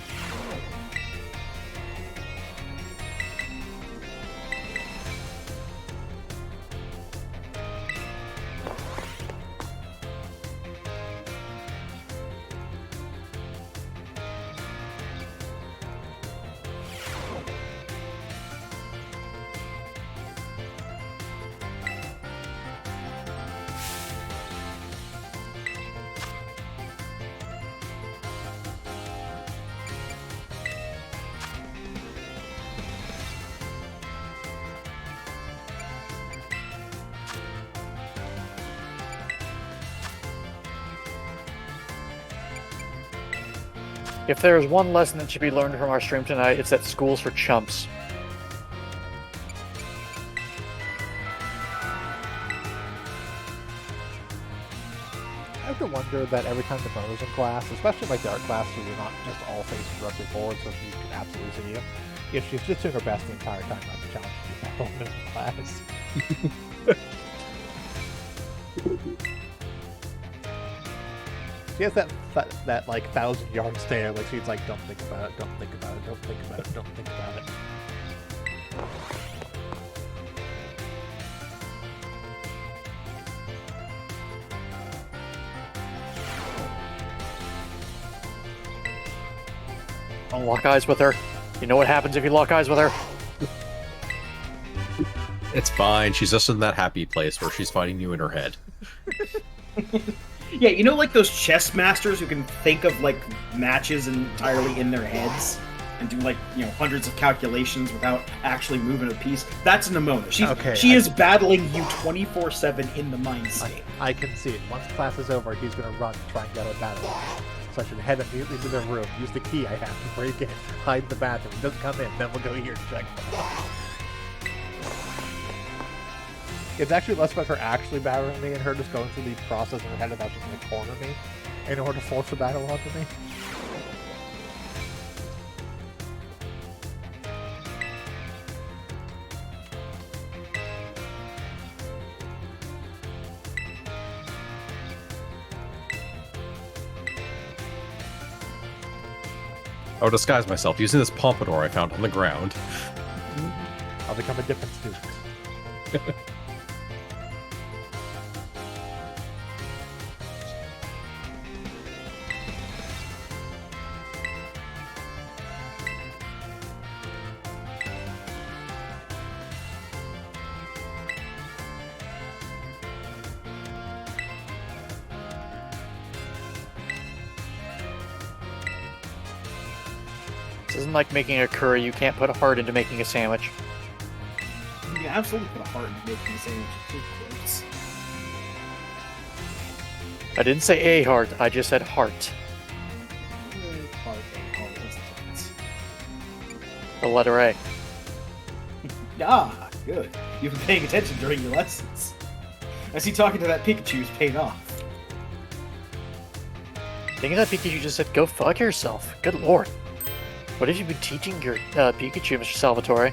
C: If there's one lesson that should be learned from our stream tonight, it's that school's for chumps.
A: I have to wonder that every time the Mo's in class, especially like the art class where you're not just all facing directly forward so you can absolutely see you, if she's just doing her best the entire time not to challenge you that woman in class. She has that like 1,000-yard stare, like she's like, don't think about it, don't think about it, don't think about it, don't think about it.
C: Don't lock eyes with her. You know what happens if you lock eyes with her?
D: It's fine. She's just in that happy place where she's fighting you in her head.
B: Yeah, you know, like those chess masters who can think of like matches entirely in their heads and do like, you know, hundreds of calculations without actually moving a piece. That's Nimona. She is battling you 24/7 in the mind state.
A: I can see it. Once class is over, he's gonna run to try and get out of battle. So I should head immediately to the room, use the key I have to break in, hide in the bathroom. He doesn't come in, then we'll go here and check. It's actually less about her actually battling me and her just going through the process in her head about she's going to corner me in order to force a battle onto me.
D: I'll disguise myself using this pompadour I found on the ground.
A: I'll become a different student.
C: This isn't like making a curry. You can't put a heart into making a sandwich.
B: You can absolutely put a heart into making a sandwich with two quotes.
C: I didn't say a heart. I just said heart.
B: Heart, what's the difference?
C: The letter A.
B: Ah, good. You've been paying attention during your lessons. I see talking to that Pikachu's paid off.
C: Thinking that Pikachu just said, go fuck yourself. Good lord. What have you been teaching your Pikachu, Mr. Salvatore?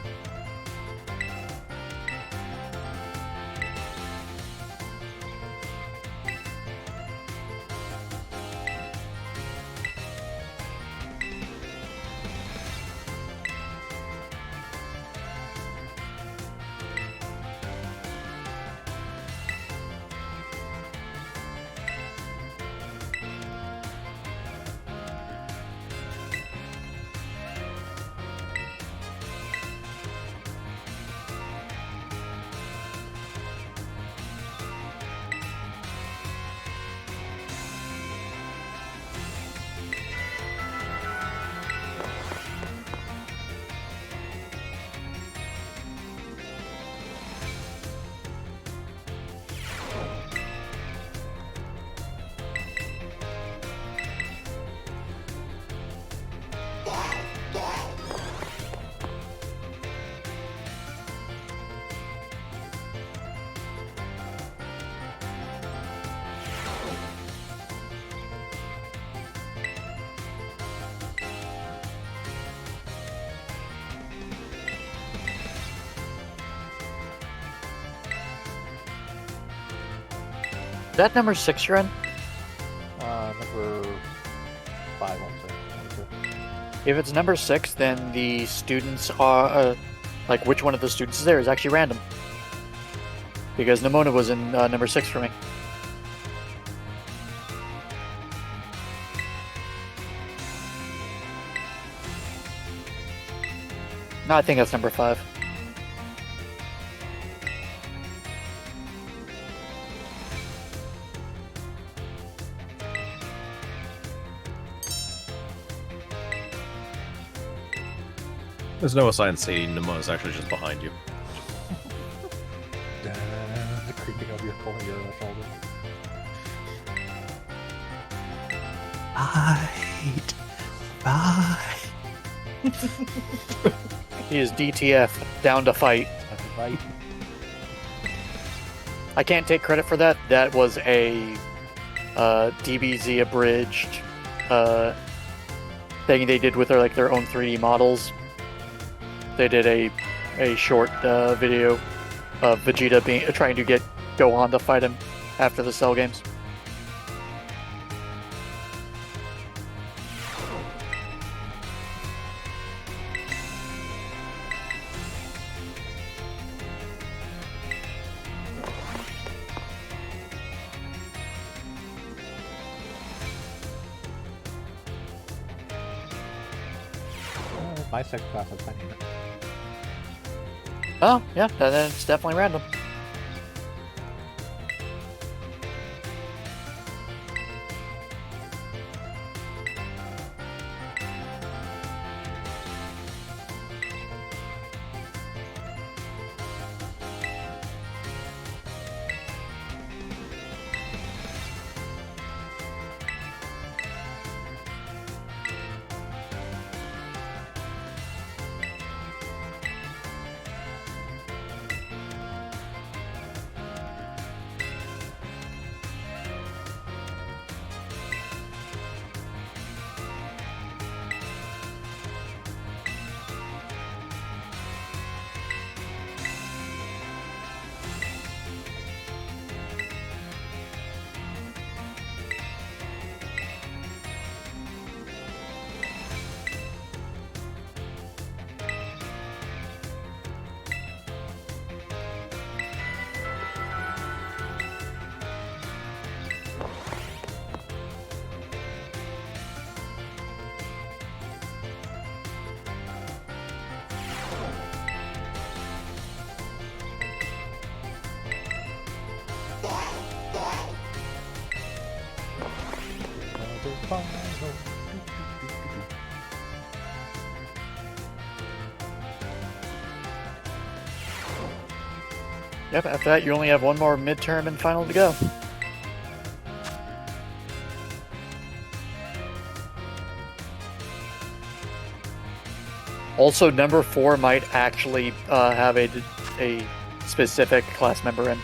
C: Is that number 6 you're in?
A: Number 5, I'll say.
C: If it's number 6, then the students are, like, which one of the students is there is actually random. Because Nimona was in number 6 for me. No, I think that's number 5.
D: There's no sign saying Nemo is actually just behind you.
A: Creeping over your shoulder.
D: Right. Bye.
C: He is DTF, down to fight.
A: That's right.
C: I can't take credit for that. That was a DBZ abridged thing they did with their own 3D models. They did a short video of Vegeta trying to get Gohan to fight him after the Cell games.
A: My second class has tiny unit.
C: Oh, yeah, then it's definitely random. Yep, after that you only have one more midterm and final to go. Also, number 4 might actually have a specific class member in.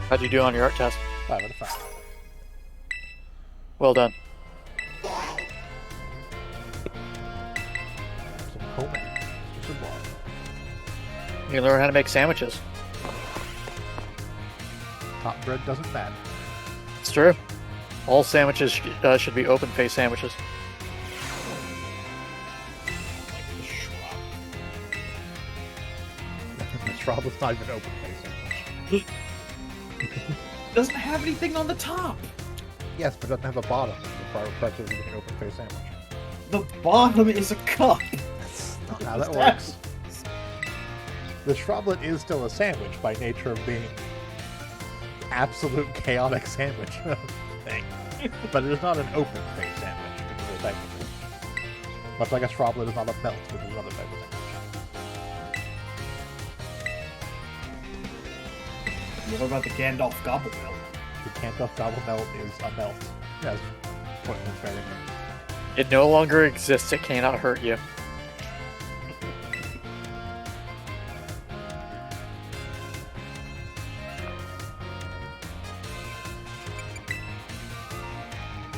C: How'd you do on your art test?
A: 5 out of 5.
C: Well done.
A: Some homemade. Just a bar.
C: You learn how to make sandwiches.
A: Top bread doesn't matter.
C: It's true. All sandwiches should be open face sandwiches.
B: Like the shrub.
A: The shrub is not even open facing.
B: Doesn't have anything on the top.
A: Yes, but it doesn't have a bottom. The part is an open face sandwich.
B: The bottom is a cup.
A: That's not how that works. The shrublet is still a sandwich by nature of being absolute chaotic sandwich thing. But it is not an open face sandwich, which is a type of sandwich. Much like a shrublet is not a melt, which is another type of sandwich.
B: What about the Gandalf Gobble Milk?
A: The Gandalf Gobble Melt is a melt. Yes. Pointless very much.
C: It no longer exists. It cannot hurt you.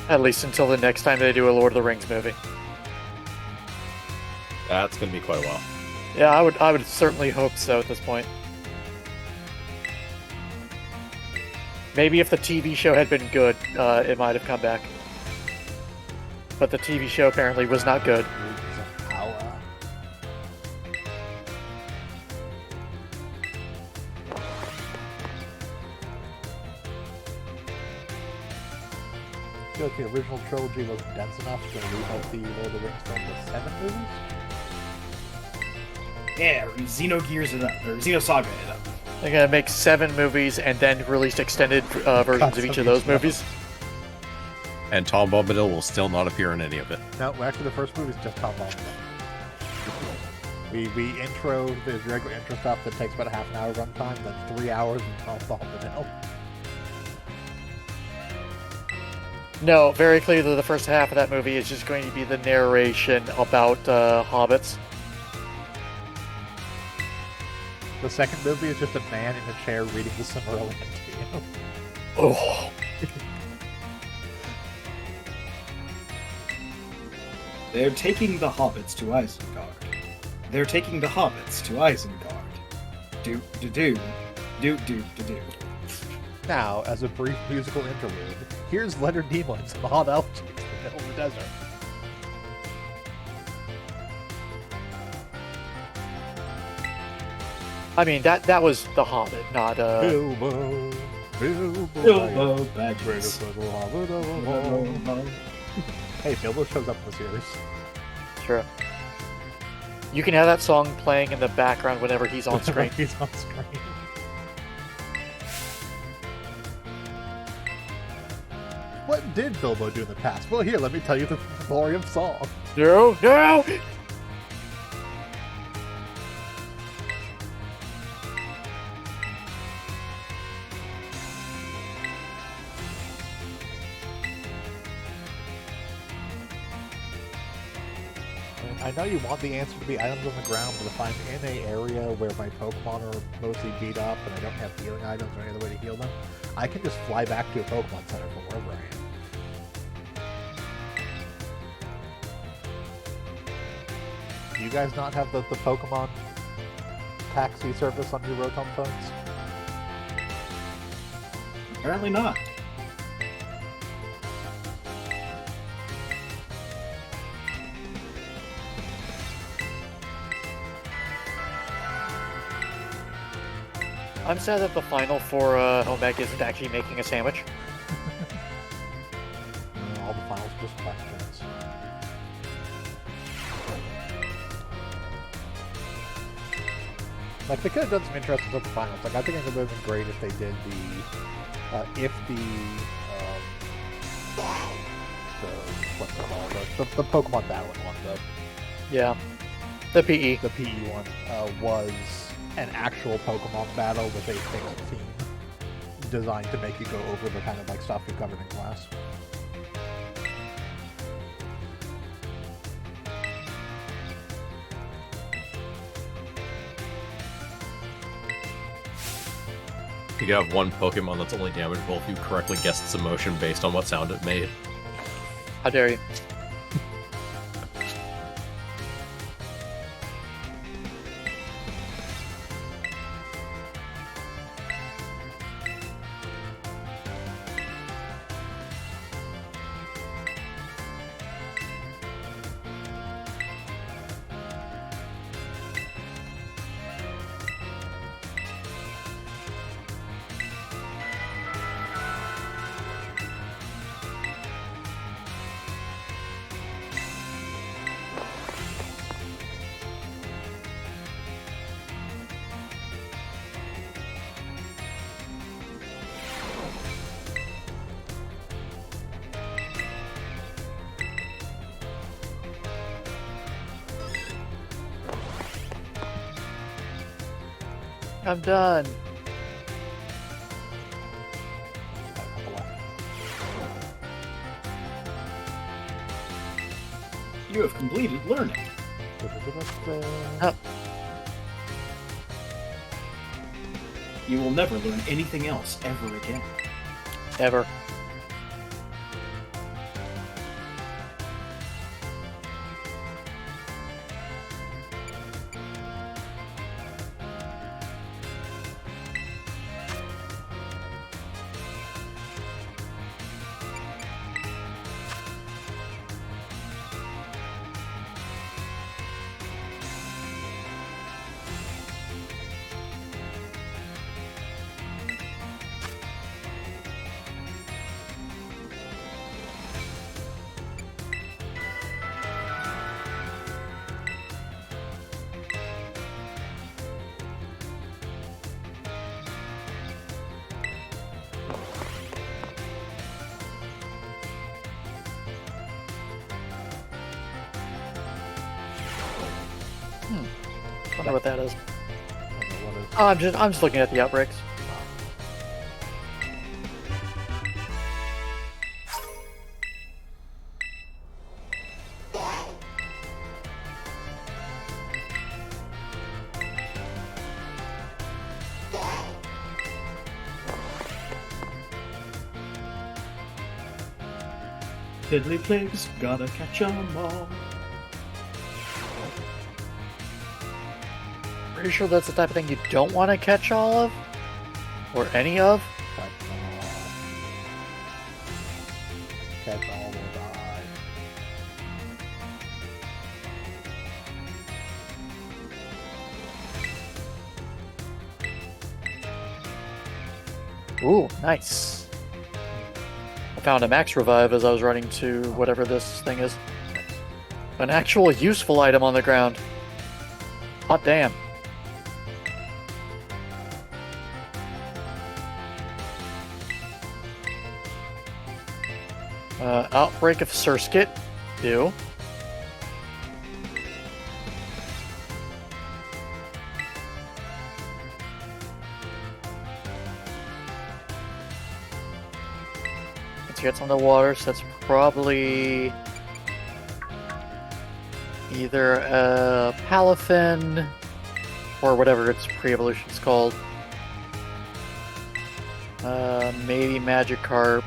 C: At least until the next time they do a Lord of the Rings movie.
D: That's gonna be quite a while.
C: Yeah, I would certainly hope so at this point. Maybe if the TV show had been good, it might have come back. but the TV show apparently was not good.
A: Rings of Power. I feel like the original trilogy wasn't dense enough to remake the Lord of the Rings film with 7 movies.
B: Yeah, Xenogears it up, or Xenosaga it up.
C: They're gonna make 7 movies and then release extended versions of each of those movies.
D: And Tom Bombadil will still not appear in any of it.
A: No, actually, the first movie is just Tom Bombadil. We intro the regular intro stuff that takes about a half an hour runtime, then 3 hours of Tom Bombadil.
C: No, very clearly the first half of that movie is just going to be the narration about hobbits.
A: The second movie is just a man in a chair reading the Silmarillion to you.
C: Oh.
B: They're taking the hobbits to Isengard. They're taking the hobbits to Isengard. Do.
A: Now, as a brief musical interlude, here's Leonard Nimoy and some hot elf chicks in the middle of the desert.
C: I mean, that was The Hobbit, not
A: Bilbo
B: Baggins.
A: greatest little hobbit of all. Hey, Bilbo shows up in the series.
C: Sure. You can have that song playing in the background whenever he's on screen.
A: He's on screen. What did Bilbo do in the past? Well, here, let me tell you the story of song.
C: No!
A: I know you want the answer to be items on the ground, but if I'm in an area where my Pokemon are mostly beat up and I don't have healing items or any other way to heal them, I can just fly back to a Pokemon Center from wherever I am. Do you guys not have the Pokemon taxi service on your Rotom phones?
B: Apparently not.
C: I'm sad that the final for Omega isn't actually making a sandwich.
A: All the finals just questions. Like, they could have done some interesting stuff in the finals. Like, I think it would have been great if they did the what's it called? The Pokemon battling one,
C: Yeah. The PE.
A: the PE one, was an actual Pokemon battle with a fixed team designed to make you go over the kind of like stuff you covered in class.
D: You could have one Pokemon that's only damageable if you correctly guessed its emotion based on what sound it made.
C: How dare you? I'm done.
B: You have completed learning.
C: Oh.
B: You will never learn anything else ever again.
C: Ever. Wonder what that is.
A: I don't know what is.
C: Oh, I'm just looking at the outbreaks.
B: Deadly plagues, gotta catch 'em all.
C: Pretty sure that's the type of thing you don't want to catch all of, or any of.
A: Catch all will die.
C: Ooh, nice. I found a max revive as I was running to whatever this thing is. An actual useful item on the ground. Hot damn. Outbreak of Surskit. Ew. Let's get some of the water, so that's probably either a Palafin or whatever its pre-evolution's called. Maybe Magikarp.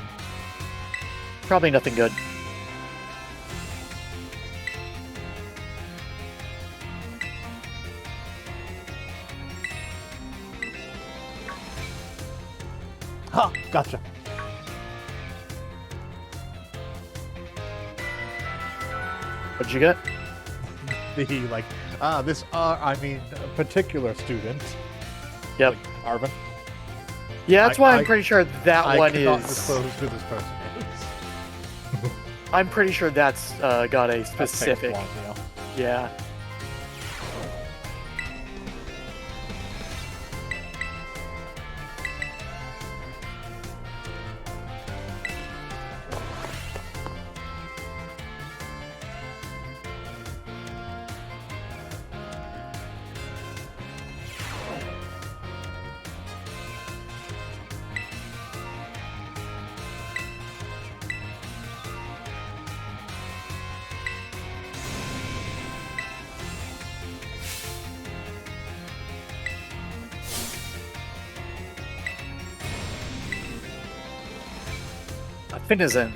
C: Probably nothing good.
A: Ha! Gotcha.
C: What'd you get?
A: This particular student.
C: Yep.
A: Like, Arvin.
C: Yeah, that's why I'm
A: I-
C: pretty sure that
A: I
C: one
A: cannot
C: is.
A: disclose who this person is.
C: I'm pretty sure that's got a
A: That takes
C: specific.
A: long, you know.
C: Yeah. Finizen.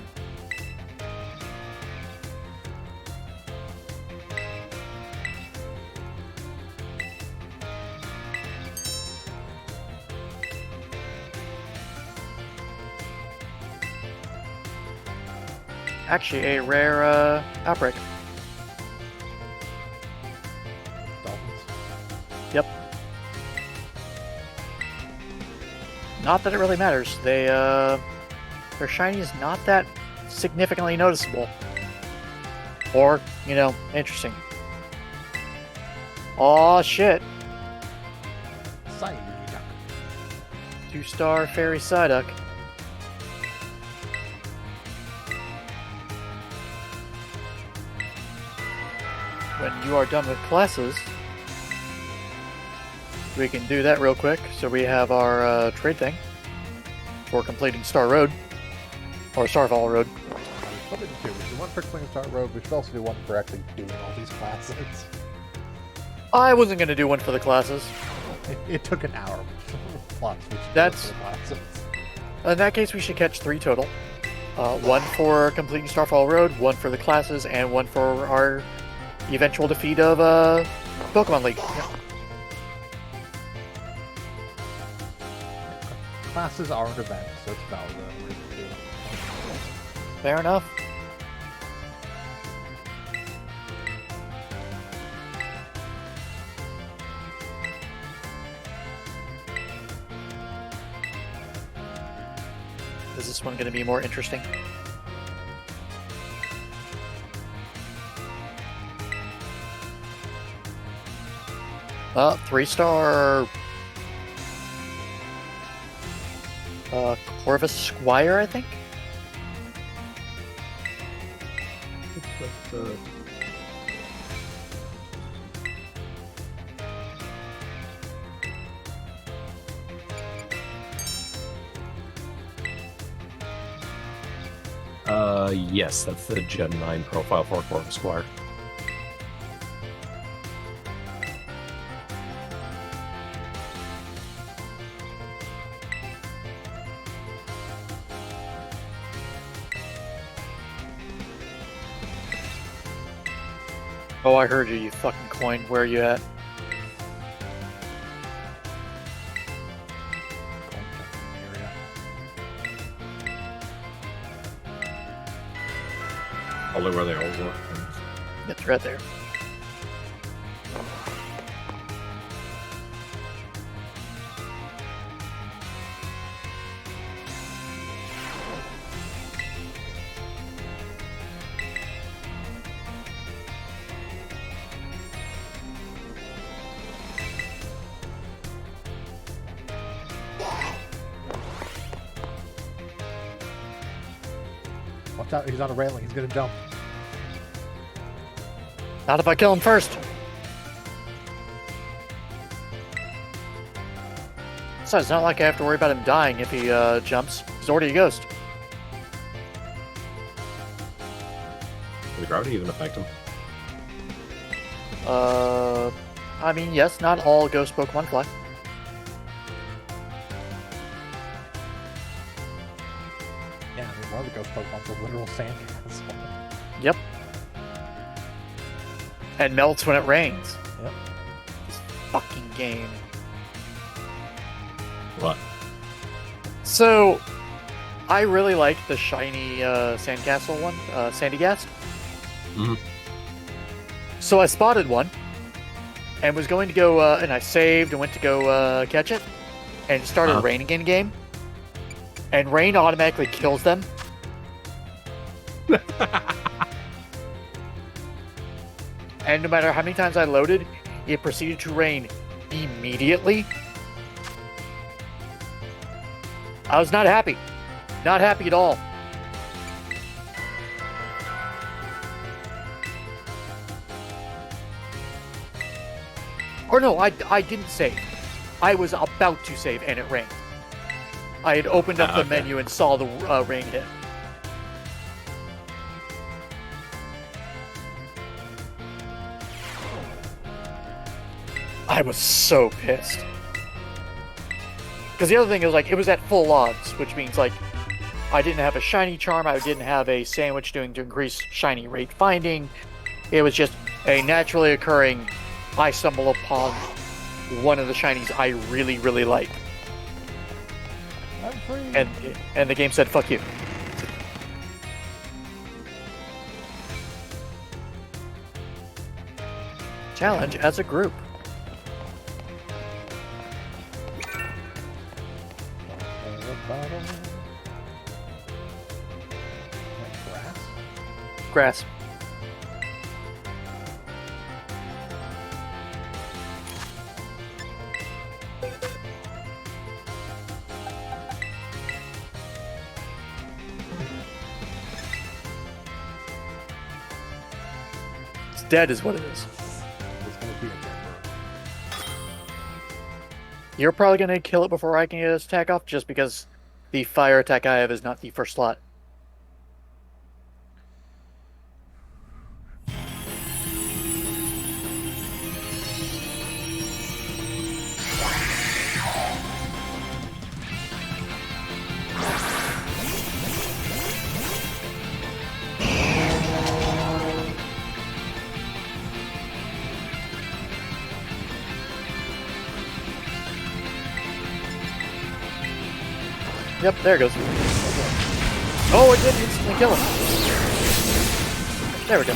C: Actually, a rare outbreak.
A: Dolphins.
C: Yep. Not that it really matters. Their shiny is not that significantly noticeable. Or, interesting. Aw, shit.
A: Psyduck.
C: 2-star Fairy Psyduck. When you are done with classes, we can do that real quick. So we have our trade thing for completing Star Road. Or Starfall Road.
A: What did we do? We should do one for Clean Start Road. We should also do one for actually doing all these classes.
C: I wasn't going to do one for the classes.
A: It took an hour plus. We should do
C: That's-
A: one for the classes.
C: In that case, we should catch 3 total. One for completing Starfall Road, one for the classes, and one for our eventual defeat of Pokemon League. Yeah.
A: Classes are an event, so it's valid. We can do.
C: Fair enough. Is this one going to be more interesting? Oh, 3-star Corvus Squire, I think?
D: Yes, that's the Gen 9 profile for Corvus Squire.
C: Oh, I heard you, you fucking coin. Where are you at?
A: Going to the area.
D: Probably where they all were.
C: It's right there.
A: Watch out, he's on a railing. He's gonna jump.
C: Not if I kill him first. So it's not like I have to worry about him dying if he jumps. He's already a ghost.
D: Did the gravity even affect him?
C: I mean, yes, not all ghost Pokemon fly.
A: Yeah, I mean, one of the ghost Pokemon's a literal sandcastle.
C: Yep. And melts when it rains.
A: Yep.
C: This fucking game.
D: What?
C: So, I really like the shiny sandcastle one, Sandygast.
D: Mhm.
C: So I spotted one, and was going to go, and I saved and went to go catch it, and it started raining in game, and rain automatically kills them. And no matter how many times I loaded, it proceeded to rain immediately. I was not happy. Not happy at all. Or no, I didn't save. I was about to save and it rained. I had opened up the menu and saw the rain hit. I was so pissed. Because the other thing is, like, it was at full odds, which means, like, I didn't have a shiny charm, I didn't have a sandwich doing to increase shiny rate finding. It was just a naturally occurring, I stumble upon one of the shinies I really, really like.
A: I'm free.
C: And the game said, fuck you. Challenge as a group.
A: Grass?
C: Grass. It's dead is what it is.
A: It's gonna be a dead bird.
C: You're probably going to kill it before I can get its attack off, just because the fire attack I have is not the first slot. Yep, there it goes. Oh, it did instantly kill him. There we go.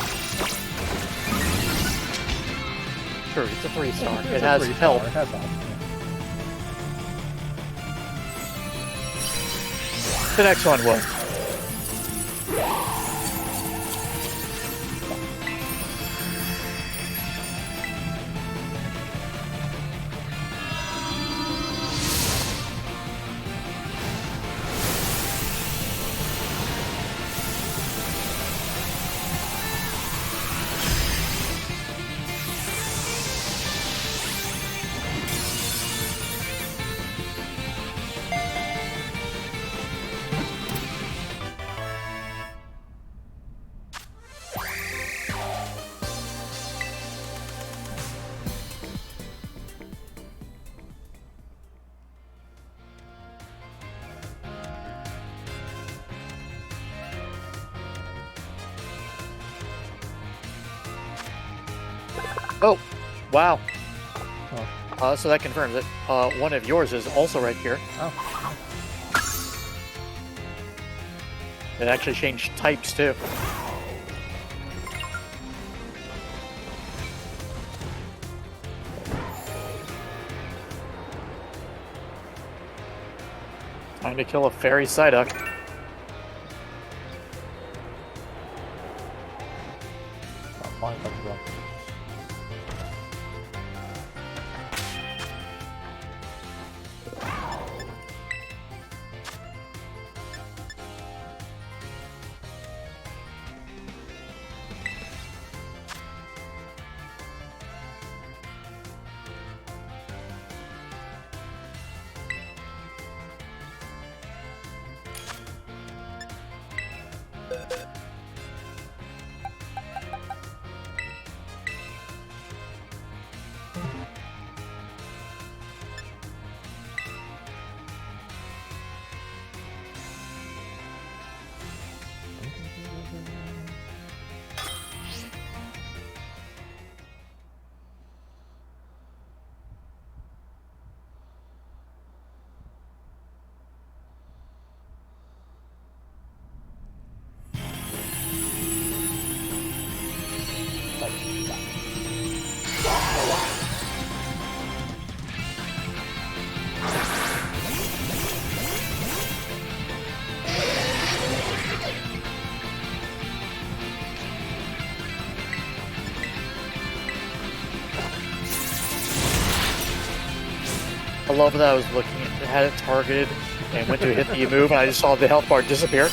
C: Sure, it's a 3-star. It has health.
A: It has health.
C: The next one was. Oh, wow.
A: Oh.
C: So that confirms it. One of yours is also right here.
A: Oh.
C: It actually changed types too. Time to kill a fairy Psyduck.
A: Oh, mine comes up.
C: I love that I was looking at it, had it targeted, and went to hit the move, and I just saw the health bar disappear.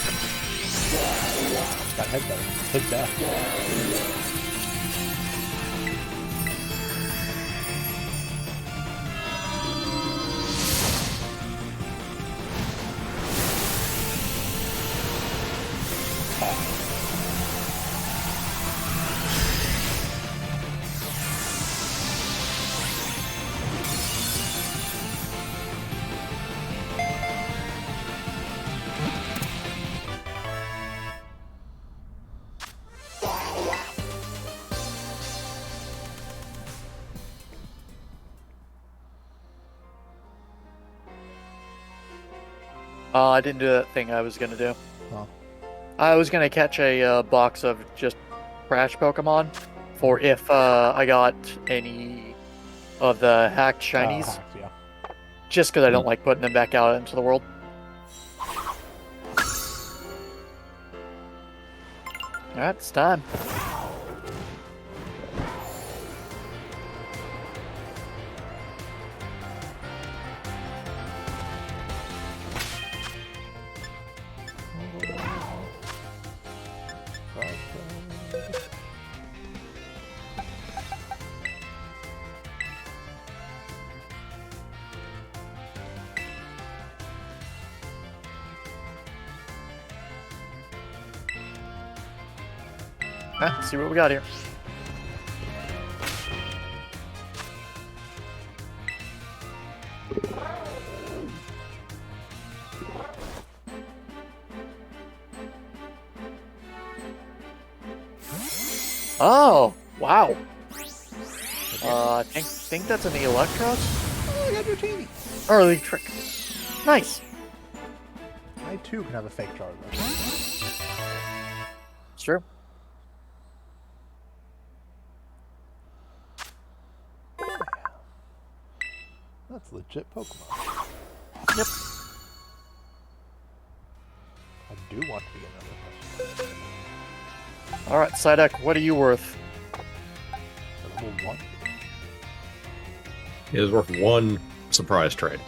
A: Got headbutt. Hit death.
C: I didn't do that thing I was gonna do.
A: Oh.
C: I was gonna catch a box of just trash Pokemon for if I got any of the hacked shinies,
A: Hacked, yeah.
C: just because I don't like putting them back out into the world. Alright, it's time. Let's see what we got here. Oh, wow. I think that's an Electros?
A: Oh, I got your teeny.
C: Or Electric. Nice.
A: I too can have a fake Charizard.
C: It's true.
A: That's legit Pokemon.
C: Yep.
A: I do want to be another person.
C: Alright, Psyduck, what are you worth?
A: Level 1.
D: It is worth one surprise trade.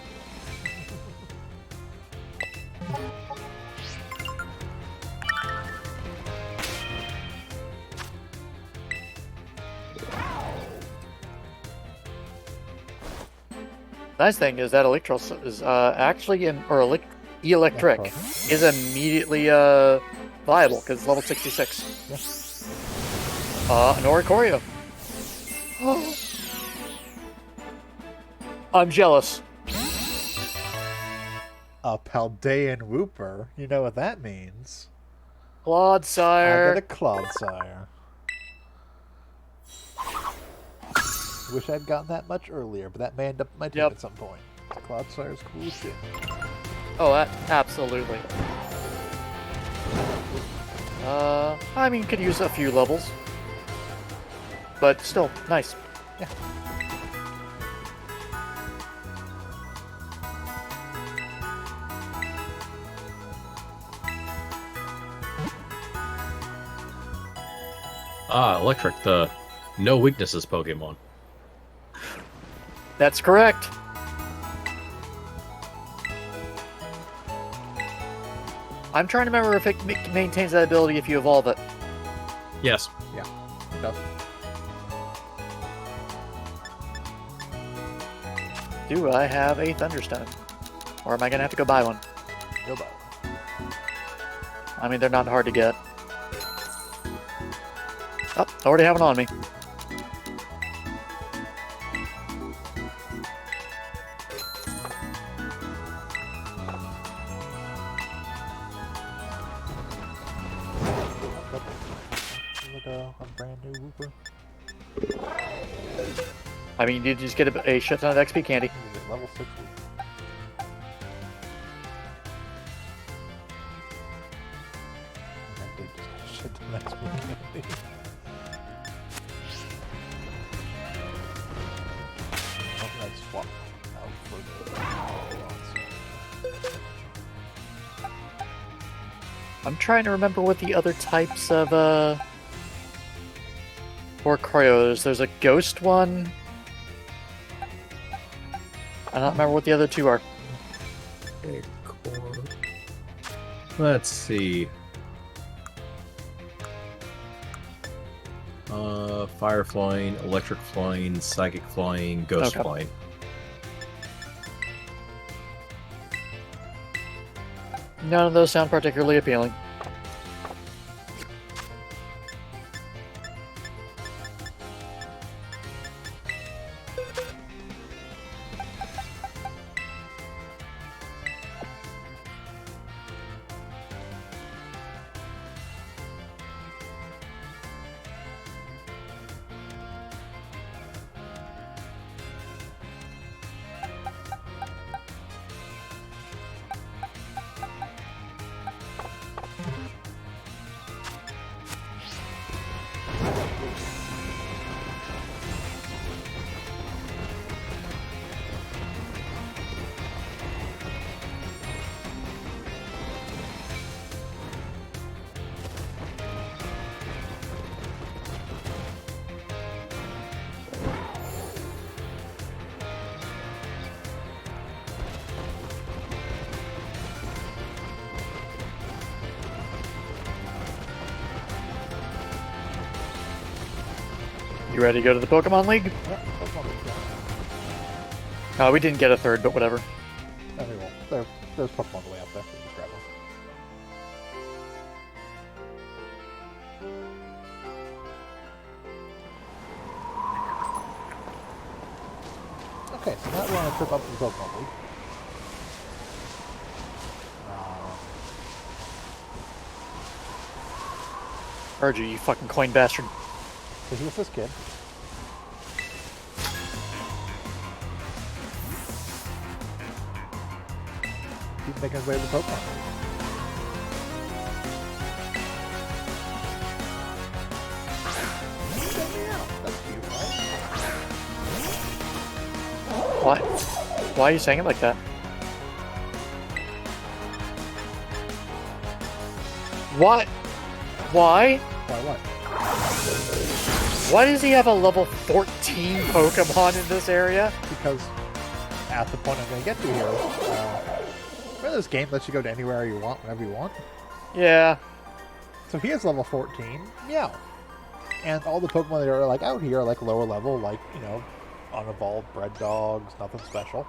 C: Nice thing is that Electros is actually Electric is immediately viable because it's level 66. An Oricorio. I'm jealous.
A: A Paldean Wooper. You know what that means.
C: Clodsire.
A: I got a Clodsire. Wish I'd gotten that much earlier, but that may end up in my team
C: Yep.
A: at some point. Cloudsire's cool as shit.
C: Oh, absolutely. I mean, could use a few levels, but still nice.
A: Yeah.
D: Electric, the no weaknesses Pokemon.
C: That's correct. I'm trying to remember if it maintains that ability if you evolve it.
D: Yes.
A: It does.
C: Do I have a Thunderstone? Or am I going to have to go buy one?
A: Go by.
C: I mean, they're not hard to get. Oh, I already have one on me.
A: Look, a brand new Wooper.
C: I mean, you just get a shit ton of XP candy.
A: Is it level 6 Wooper? That did just get a shit ton of XP candy. That's swap out for the
C: I'm trying to remember what the other types of, Horcruxes. There's a ghost one. I don't remember what the other two are.
D: Let's see. Fire flying, electric flying, psychic flying, ghost
C: Okay.
D: flying.
C: None of those sound particularly appealing. You ready to go to the Pokemon League?
A: Yeah, Pokemon League, yeah.
C: We didn't get a third, but whatever.
A: I mean, well, there's Pokemon way up there. So just grab one. Okay, so now we're on a trip up to the Pokemon League.
C: Heard you, you fucking coin bastard.
A: So here's this kid. Keep making his way to the Pokemon League. That's cute, right?
C: Why? Why are you saying it like that? What? Why?
A: Why what?
C: Why does he have a level 14 Pokemon in this area?
A: Because at the point I'm going to get to here, remember this game lets you go to anywhere you want, whenever you want?
C: Yeah.
A: So he is level 14, Meow. And all the Pokemon that are like out here are like lower level, like, you know, unevolved bred dogs, nothing special.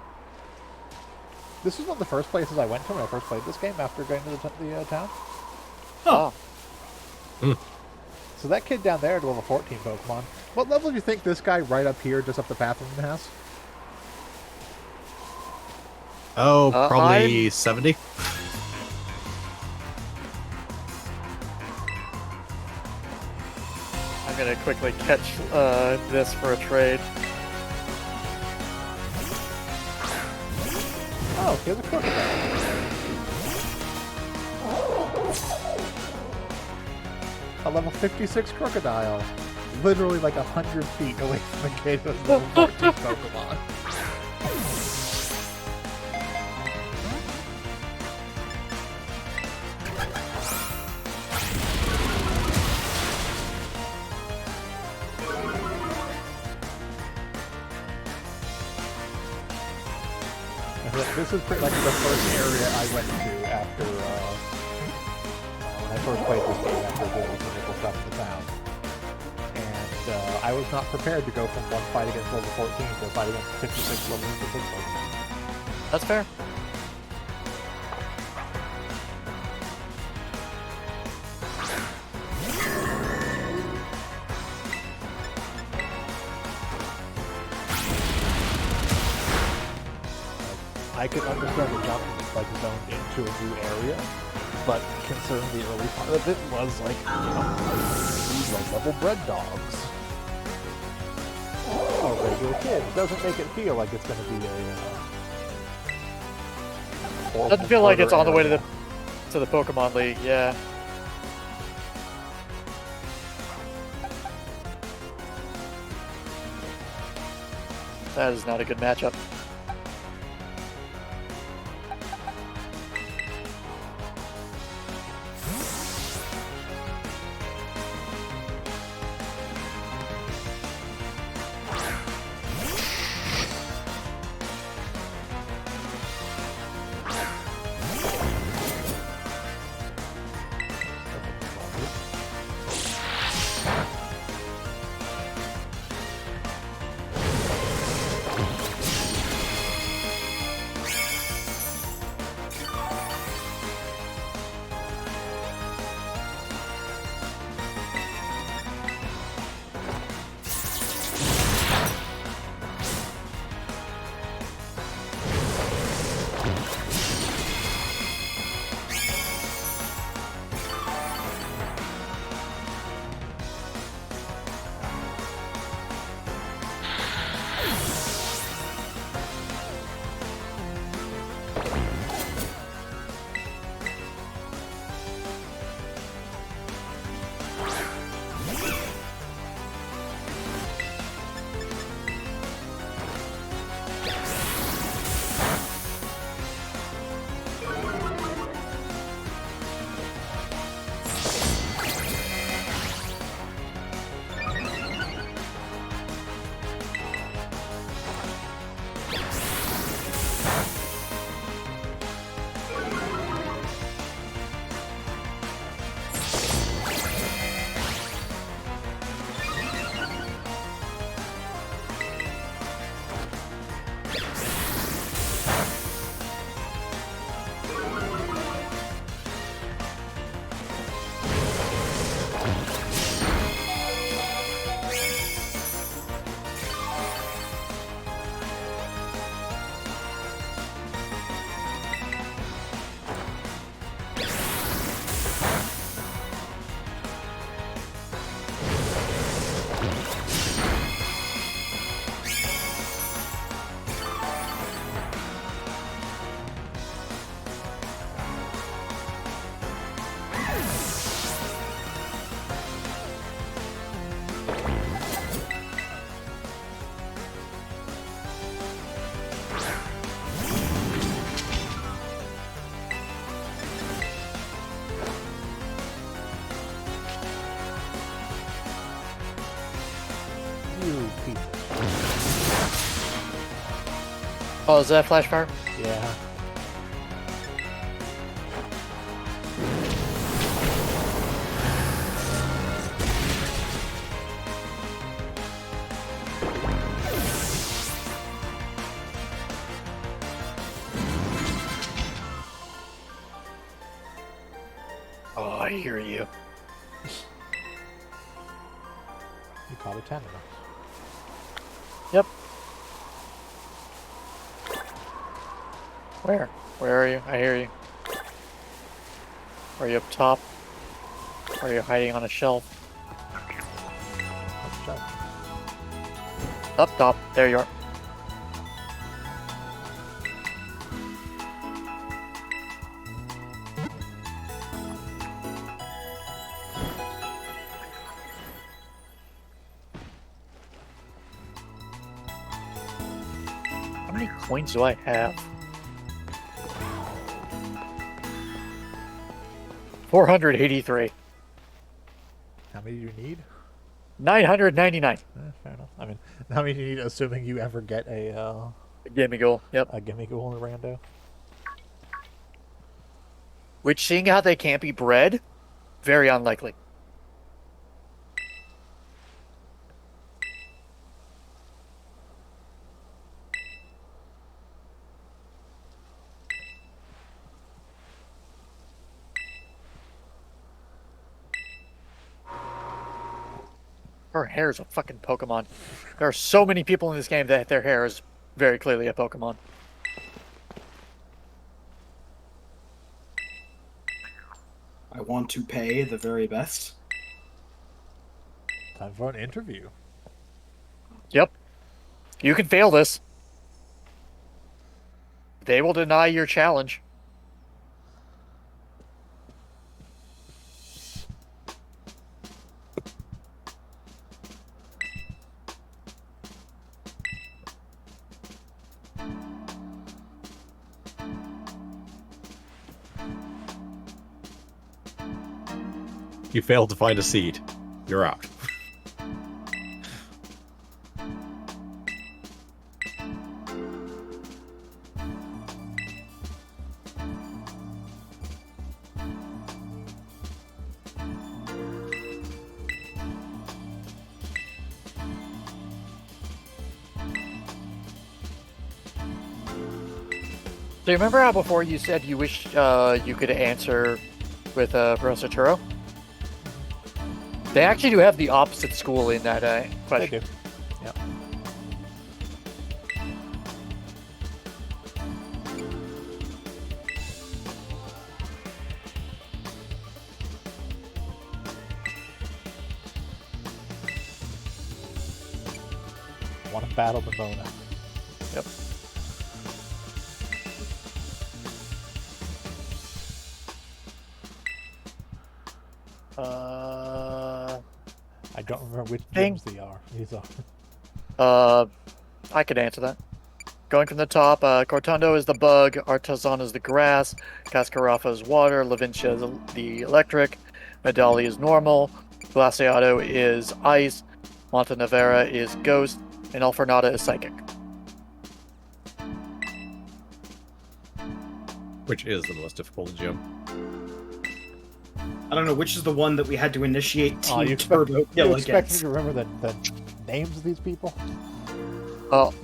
A: This is one of the first places I went to when I first played this game after going to the town.
C: Oh.
A: So that kid down there at level 14 Pokemon. What level do you think this guy right up here, just up the path from him, has?
D: Oh, probably
C: I'm-
D: 70.
C: I'm gonna quickly catch this for a trade.
A: Oh, here's a crocodile. A level 56 crocodile. Literally like 100 feet away from the gate of level 14 Pokemon. This is pretty, like the first area I went to after when I first played this game after doing the initial stuff in the town. And I was not prepared to go from one fight against level 14 to a fight against 56 level 56 Pokemon.
C: That's fair.
A: I can understand the jump like zoned into a new area, but considering the early part of it was like, these low-level bread dogs. A regular kid doesn't make it feel like it's going to be a
C: Doesn't feel like it's on the way to
A: area.
C: the Pokemon League, yeah. That is not a good matchup.
A: You piece of
C: Oh, is that Flash Fire?
A: shit. Yeah.
C: Oh, I hear you.
A: You caught a Tentacle.
C: Yep. Where? Where are you? I hear you. Are you up top? Are you hiding on a shelf?
A: Let's check.
C: Up top. There you are. How many coins do I have? 483.
A: How many do you need?
C: 999.
A: Fair enough. I mean, how many do you need, assuming you ever get a
C: Gimme goal. Yep.
A: gimme goal in the rando?
C: Which, seeing how they can't be bred, very unlikely. Her hair is a fucking Pokemon. There are so many people in this game that their hair is very clearly a Pokemon.
B: I want to pay the very best.
A: Time for an interview.
C: Yep. You can fail this. They will deny your challenge.
D: You failed to find a seed. You're out.
C: Do you remember how before you said you wish you could answer with Professor Turo? They actually do have the opposite school in that
A: They
C: question.
A: do. Yep. Want to battle Mimona.
C: Yep.
A: I don't remember which
C: Thing.
A: gyms these are.
C: I could answer that. Going from the top, Cortondo is the bug, Artazan is the grass, Cascarafa is water, Lavincia is the electric, Medali is normal, Glaciato is ice, Montanevera is ghost, and Alfornata is psychic.
D: Which is the most difficult gym.
B: I don't know which is the one that we had to initiate
A: Oh,
B: Team
A: you
B: Turbo
A: You
B: Kill
A: expect me
B: against.
A: to remember the names of these people?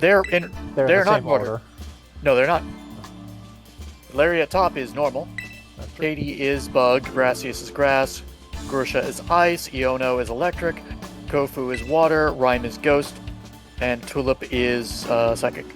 C: They're
A: They're in
C: They're
A: the
C: not
A: same
C: order. No, they're not. Larry at top is normal.
A: That's true.
C: Katie is bug, Gracias is grass, Grusha is ice, Iono is electric, Kofu is water, Rhyme is ghost, and Tulip is psychic.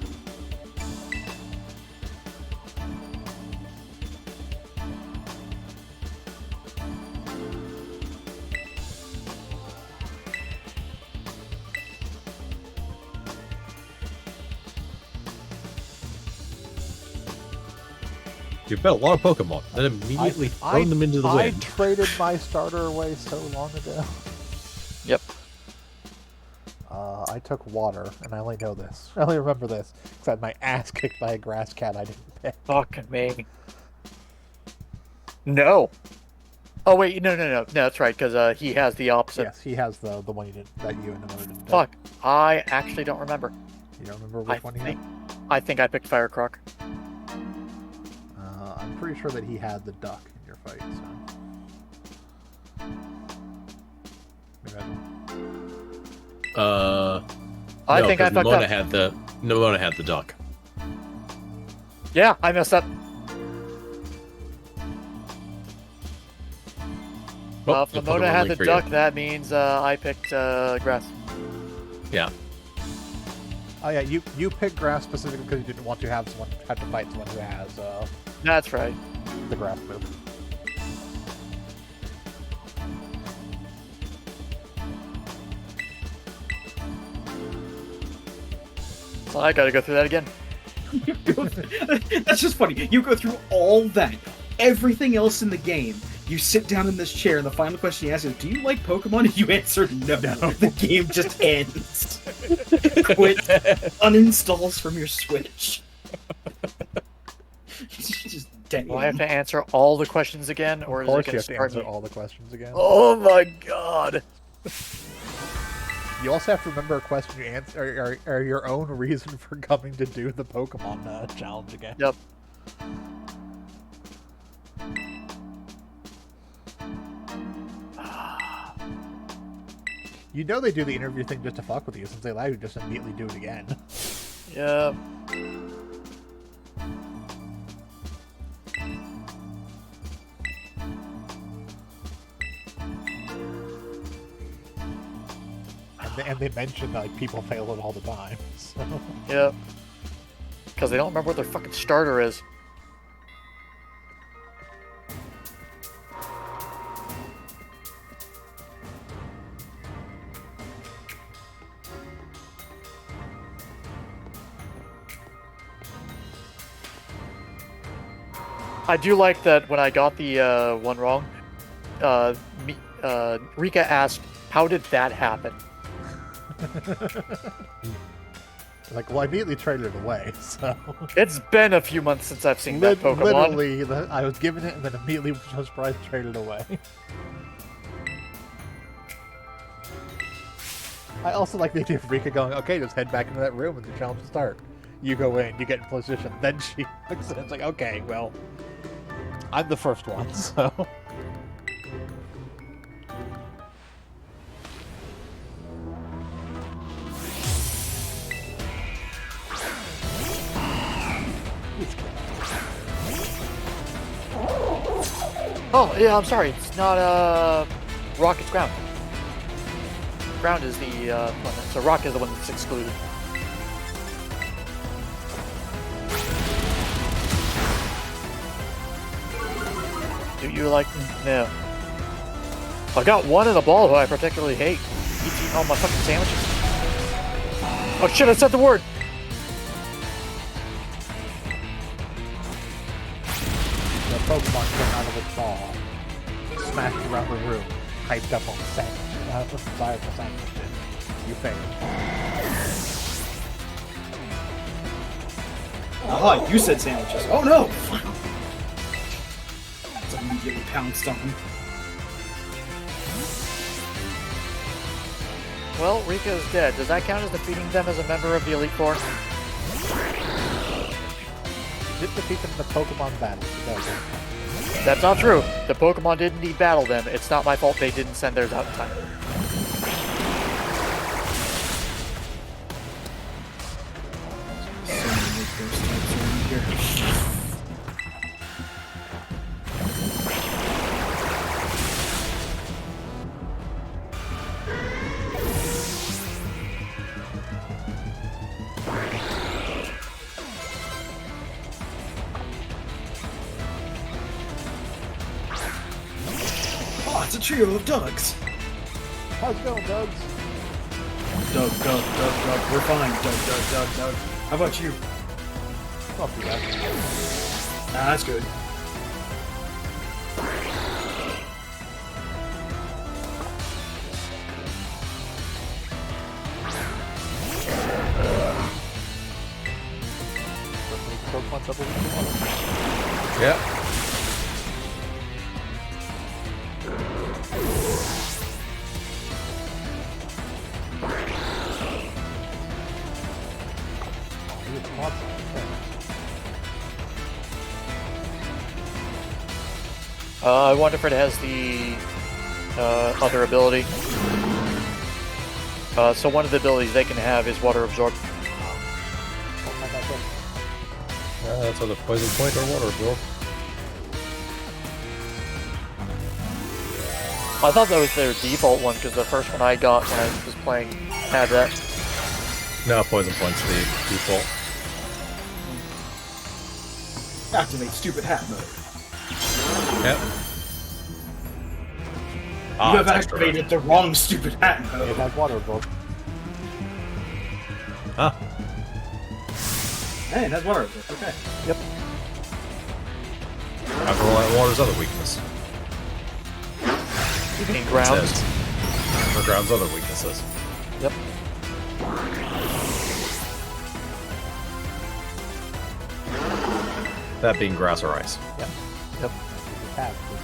D: You've bet a lot of Pokemon, then immediately thrown them into the
A: I
D: wind.
A: traded my starter away so long ago.
C: Yep.
A: I took water, and I only know this. I only remember this because I had my ass kicked by a grass cat I didn't pick.
C: Fucking me. No. Oh wait, no, that's right, because he has the opposite.
A: Yes, he has the one you didn't that you and another didn't pick.
C: Fuck. I actually don't remember.
A: You don't remember which one he had?
C: I think I picked Firecroc.
A: I'm pretty sure that he had the duck in your fight, so. Maybe I don't.
C: I
D: No,
C: think I
D: 'cause
C: fucked
D: Nimona
C: up.
D: had the Nimona had the duck.
C: Yeah, I messed up.
D: Oh,
C: If
D: the
C: Lamona
D: Pokemon
C: had
D: League
C: the
D: for
C: duck,
D: you.
C: that means I picked grass.
D: Yeah.
A: Oh yeah, you picked grass specifically because you didn't want to have to fight someone who has
C: That's right.
A: the grass move.
C: So I gotta go through that again.
B: That's just funny. You go through all that, everything else in the game. You sit down in this chair, and the final question you ask is, "Do you like Pokemon?" And you answer no. The game just ends. Quit. Uninstalls from your Switch. Just damn.
C: Do I have to answer all the questions again, or
A: Of
C: is it
A: course,
C: going
A: you
C: to
A: have to
C: start
A: answer
C: me?
A: all the questions again.
C: Oh my god!
A: You also have to remember a question you answer, or your own reason for coming to do the Pokemon challenge again.
C: Yep.
A: You know they do the interview thing just to fuck with you, since they allow you to just immediately do it again.
C: Yeah.
A: And they mention that like, people fail it all the time. So.
C: Yeah. Because they don't remember what their fucking starter is. I do like that when I got the one wrong, Rika asked, how did that happen?
A: Like, well, I immediately traded it away, so...
C: It's been a few months since I've seen that Pokemon.
A: Literally, I was given it and then immediately was surprised to trade it away. I also like the idea of Rika going, okay, just head back into that room and the challenge will start. You go in, you get in position, then she looks at it, it's like, okay, well, I'm the first one, so...
C: Oh, yeah, I'm sorry. It's not, Rock, it's Ground. Ground is the, one. So Rock is the one that's excluded. Do you like... No. I got one in the ball who I particularly hate. He's eating all my fucking sandwiches. Oh shit, I said the word!
A: The Pokemon came out of its ball, smashed around the room, hyped up on the sandwich. That's what the fire the sandwich did. You failed.
B: Oh, you said sandwiches. Oh no! It's immediately pounced on him.
C: Well, Rika is dead. Does that count as defeating them as a member of the Elite Four?
A: You did defeat them in the Pokemon battle.
C: That's not true. The Pokemon did indeed battle them. It's not my fault they didn't send theirs out in time.
B: So many ghost types around here. Oh, it's a trio of Dougs.
A: How's it going, Doug?
B: Doug. We're fine. Doug. How about you?
A: Not too bad.
B: Ah, that's good.
A: Pokemon double week.
D: Yeah.
C: I wonder if it has the other ability. So one of the abilities they can have is Water Absorb.
D: That's either poison point or water absorb.
C: I thought that was their default one because the first one I got when I was playing had that.
D: No, poison point's the default.
B: Activate stupid hat mode.
D: Yep.
B: You have
D: it's extra.
B: activated the wrong stupid hat
A: It
B: mode.
A: has water absorb.
D: Huh.
B: Hey, that's water. Okay.
A: Yep.
D: After all, that water's other weakness.
C: You mean
D: It
C: ground?
D: says. Or ground's other weaknesses.
C: Yep.
D: That being grass or ice.
A: Yep.
C: Yep.
A: The tab was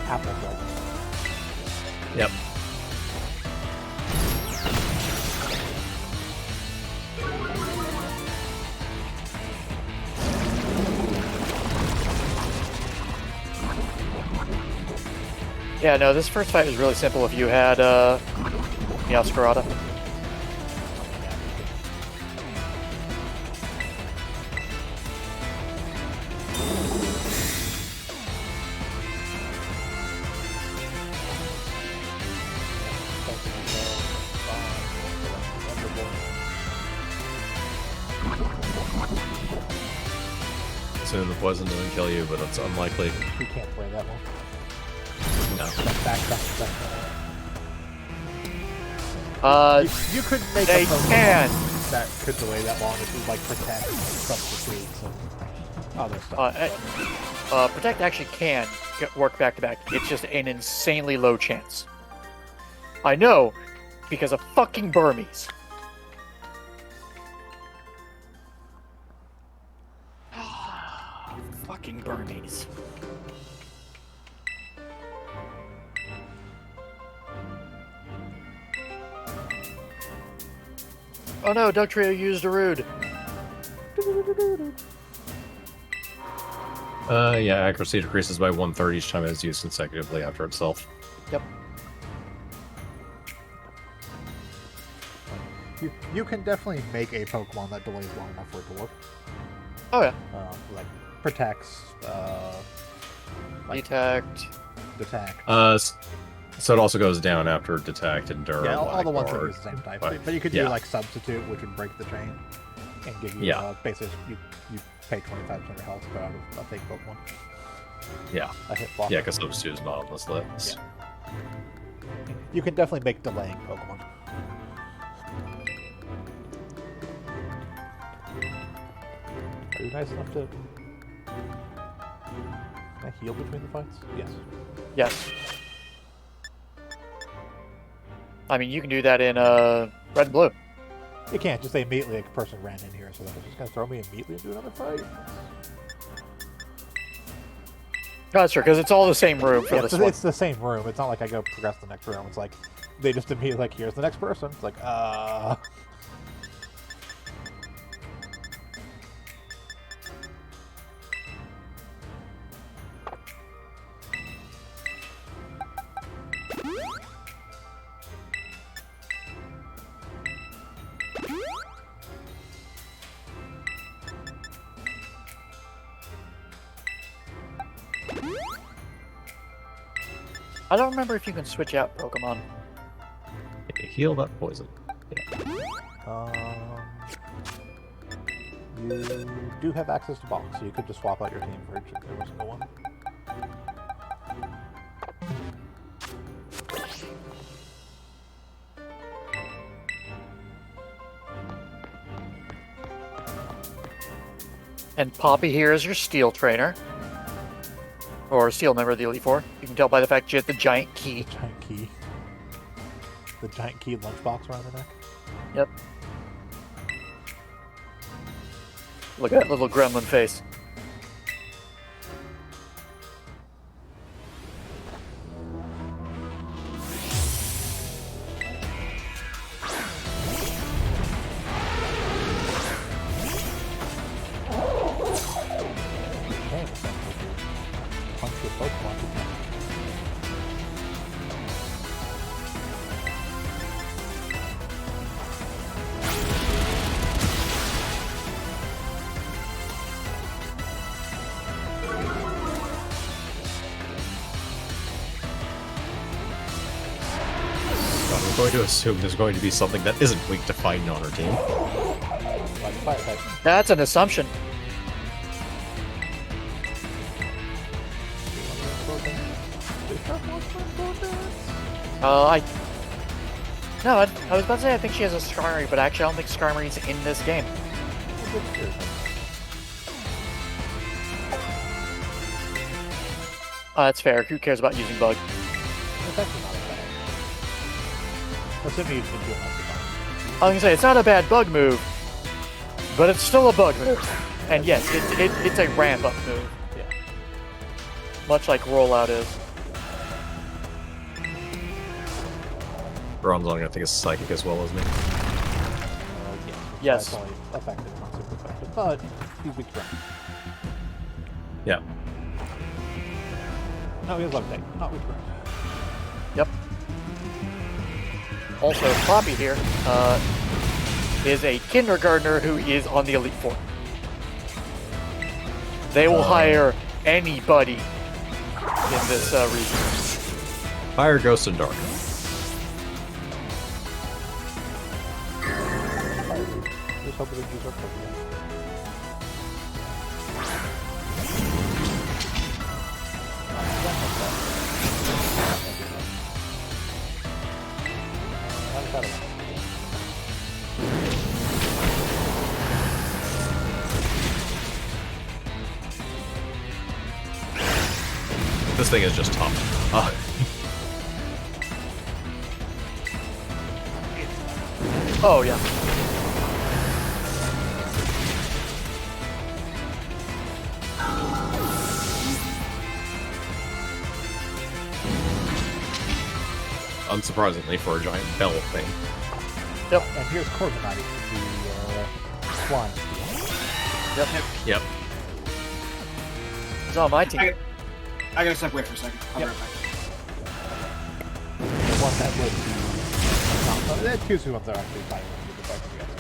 A: apple flavor.
D: Yep.
C: Yeah, no, this first fight was really simple if you had, Scarlet.
D: Soon the poison doesn't kill you, but it's unlikely.
A: You can't play that one.
D: No.
A: Back. You could make
C: They
A: a Pokemon
C: can.
A: that could delay that long if you like protect, substitute, and other stuff.
C: Protect actually can work back to back. It's just an insanely low chance. I know, because of fucking Burmese. Fucking Burmese. Oh no, Dugtrio used a rude.
D: Yeah, accuracy decreases by 1/3 each time it is used consecutively after itself.
C: Yep.
A: You can definitely make a Pokemon that delays long enough for it to work.
C: Oh yeah.
A: Like protects, like
C: Detect.
A: detect.
D: So it also goes down after detect and endure.
A: Yeah, all the ones that
D: or-
A: use the same type.
D: like,
A: But you could
D: yeah.
A: do like substitute, which would break the chain and give you basically you pay 25% of your health to put out a fake Pokemon.
D: Yeah.
A: A hit block.
D: Yeah, because substitute is not on this list.
A: You can definitely make delaying Pokemon. Are you nice enough to... Can I heal between the fights? Yes.
C: Yes. I mean, you can do that in red and blue.
A: You can't just say immediately like a person ran in here, so that was just gonna throw me immediately into another fight.
C: No, that's true, because it's all the same room for
A: Yeah,
C: this
A: it's,
C: one.
A: it's the same room. It's not like I go progress the next room. It's like they just immediately like, here's the next person. It's like,
C: I don't remember if you can switch out Pokemon.
D: Heal that poison.
A: You do have access to box, so you could just swap out your team for every single one.
C: And Poppy here is your Steel trainer. Or Steel member of the Elite Four. You can tell by the fact she has the giant key.
A: The giant key. The giant key lunchbox around her neck.
C: Yep. Look at that little gremlin face.
A: Damn, it's like punch your Pokemon.
D: I'm going to assume there's going to be something that isn't weak to fighting on our team.
A: Like fire type.
C: That's an assumption. No, I was about to say I think she has a Skarmory, but actually I don't think Skarmory's in this game. That's fair. Who cares about using Bug?
A: It's actually not bad. Assuming you can do it multiple times.
C: I was gonna say, it's not a bad Bug move. But it's still a bug move. And yes, it's a ramp-up move.
A: Yeah.
C: Much like rollout is.
D: Bronzong, I think, is psychic as well, isn't he?
C: Yes.
A: That's only effective, not super effective, but he's weak to ground.
D: Yeah.
A: No, he has levitate, not weak to ground.
C: Yep. Also, Poppy here is a kindergartner who is on the Elite Four. They will hire anybody in this region.
D: Hire Ghost and Dark.
A: Just hope we can use our Pokemon.
D: This thing is just tough.
C: Oh, yeah.
D: Unsurprisingly, for a giant bell thing.
C: Yep.
A: And here's Corviknight, the flying steel.
C: Yep.
D: Yep.
C: It's on my team.
B: I gotta step away for a second. I'll be right back.
A: The one that would be... No, the two two ones are actually fighting with the fighting together.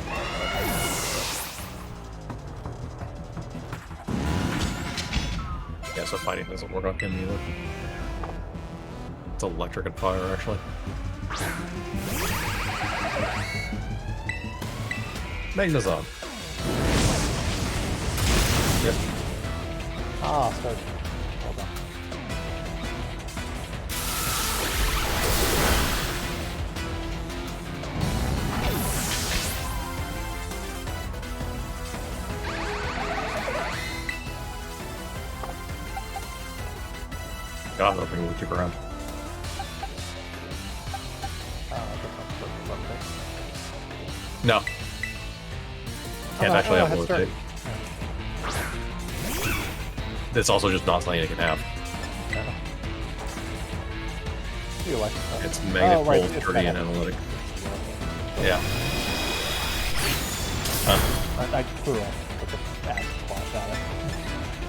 D: Yeah, so fighting doesn't work on him either. It's electric and fire, actually. Magnezone. Yep.
A: Ah, sorry. Well done.
D: God, I don't think we'll keep around. No. Can't actually have levitate. It's also just not something it can have.
A: You like
D: It's Magnet
A: right,
D: Pulse,
A: it's
D: Dirty, and
A: Magnet.
D: Analytic. Yeah.
A: I threw a bad splash at it.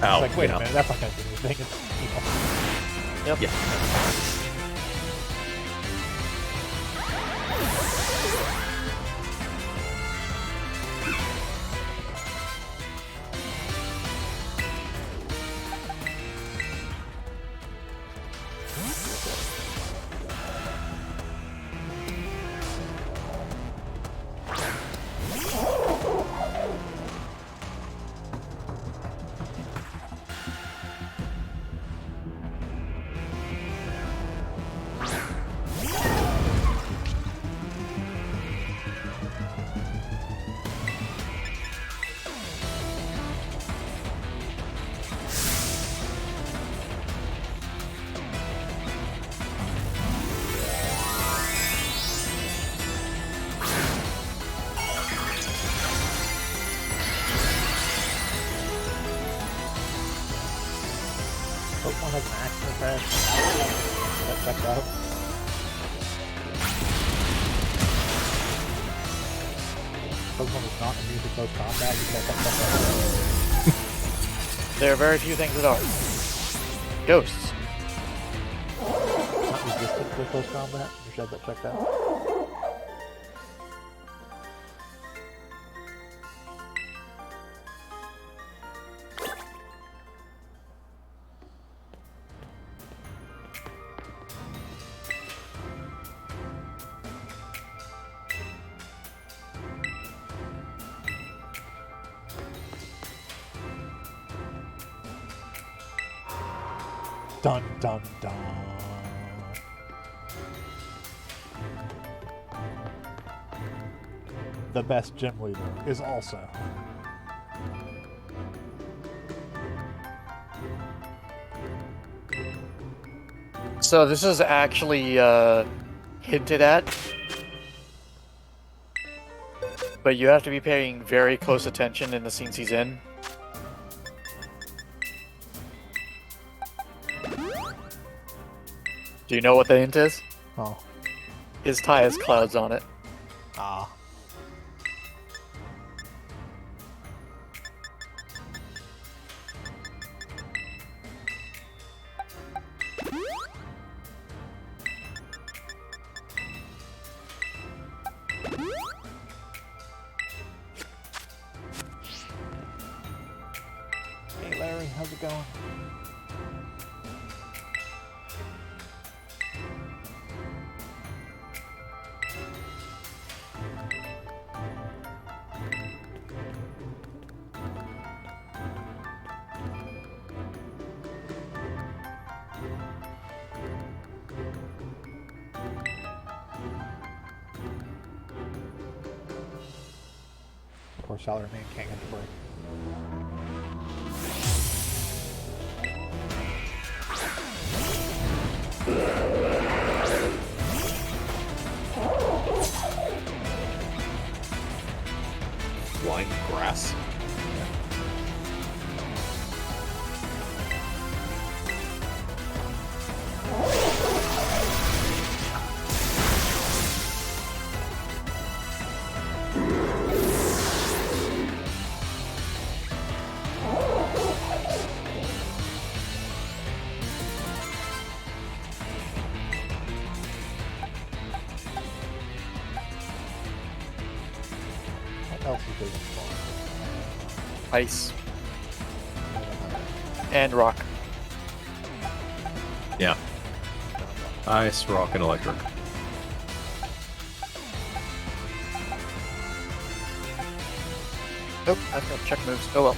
D: Ow.
A: It's like, wait
D: yeah.
A: a minute, that's not going to do anything. It's,
C: Yep.
D: Yeah.
A: Pokemon has an action attack. That checked out. Pokemon is not immune to close combat. You check that.
C: There are very few things that are. Ghosts.
A: Not resistant to close combat. You should have that checked out. Dun dun dun. The best gym leader is also.
C: So this is actually hinted at but you have to be paying very close attention in the scenes he's in. Do you know what the hint is?
A: Oh.
C: His tie has clouds on it.
A: Ah. Hey Larry, how's it going? Poor salary man can't get the break.
D: Flying grass.
A: What else is big and small?
C: Ice. And rock.
D: Yeah. Ice, rock, and electric.
C: Nope, I've got check moves. Oh well.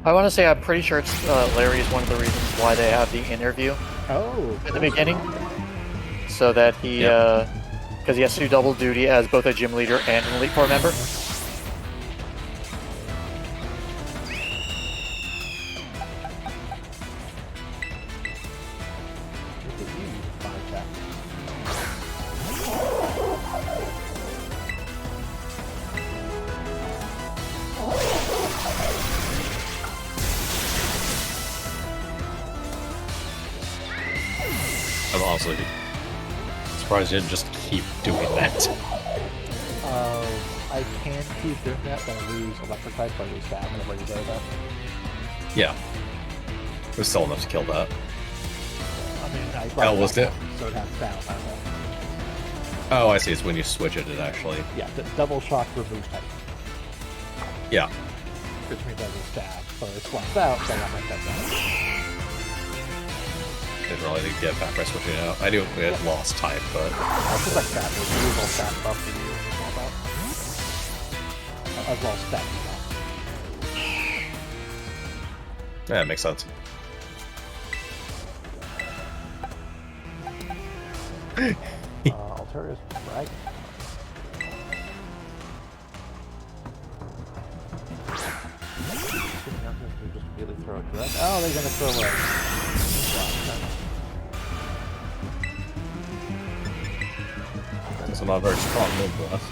C: I want to say I'm pretty sure it's Larry is one of the reasons why they have the interview
A: Oh.
C: at the beginning, so that he, because he has to do double duty as both a gym leader and an Elite Four member.
A: Look at you, fire attack.
D: I'm honestly surprised you didn't just keep doing that.
A: I can keep doing that, but I lose electric type, so I lose stab whenever you go that.
D: Yeah. It was still enough to kill that.
A: I mean, I
D: Oh, was it?
A: So it has down. I don't know.
D: Oh, I see. It's when you switch it, it actually.
A: Yeah, the double shock removes type,
D: Yeah.
A: which means I lose stab. So it swaps out, so I got my step down.
D: Didn't really get back by switching it out. I knew it lost type, but
A: I feel like stab is a usual stab buff for you when you swap out. As well as stab buff.
D: yeah, it makes sense.
A: Alteria's right. Just immediately throw it direct. Oh, they're gonna throw
D: It's not a very strong move for us.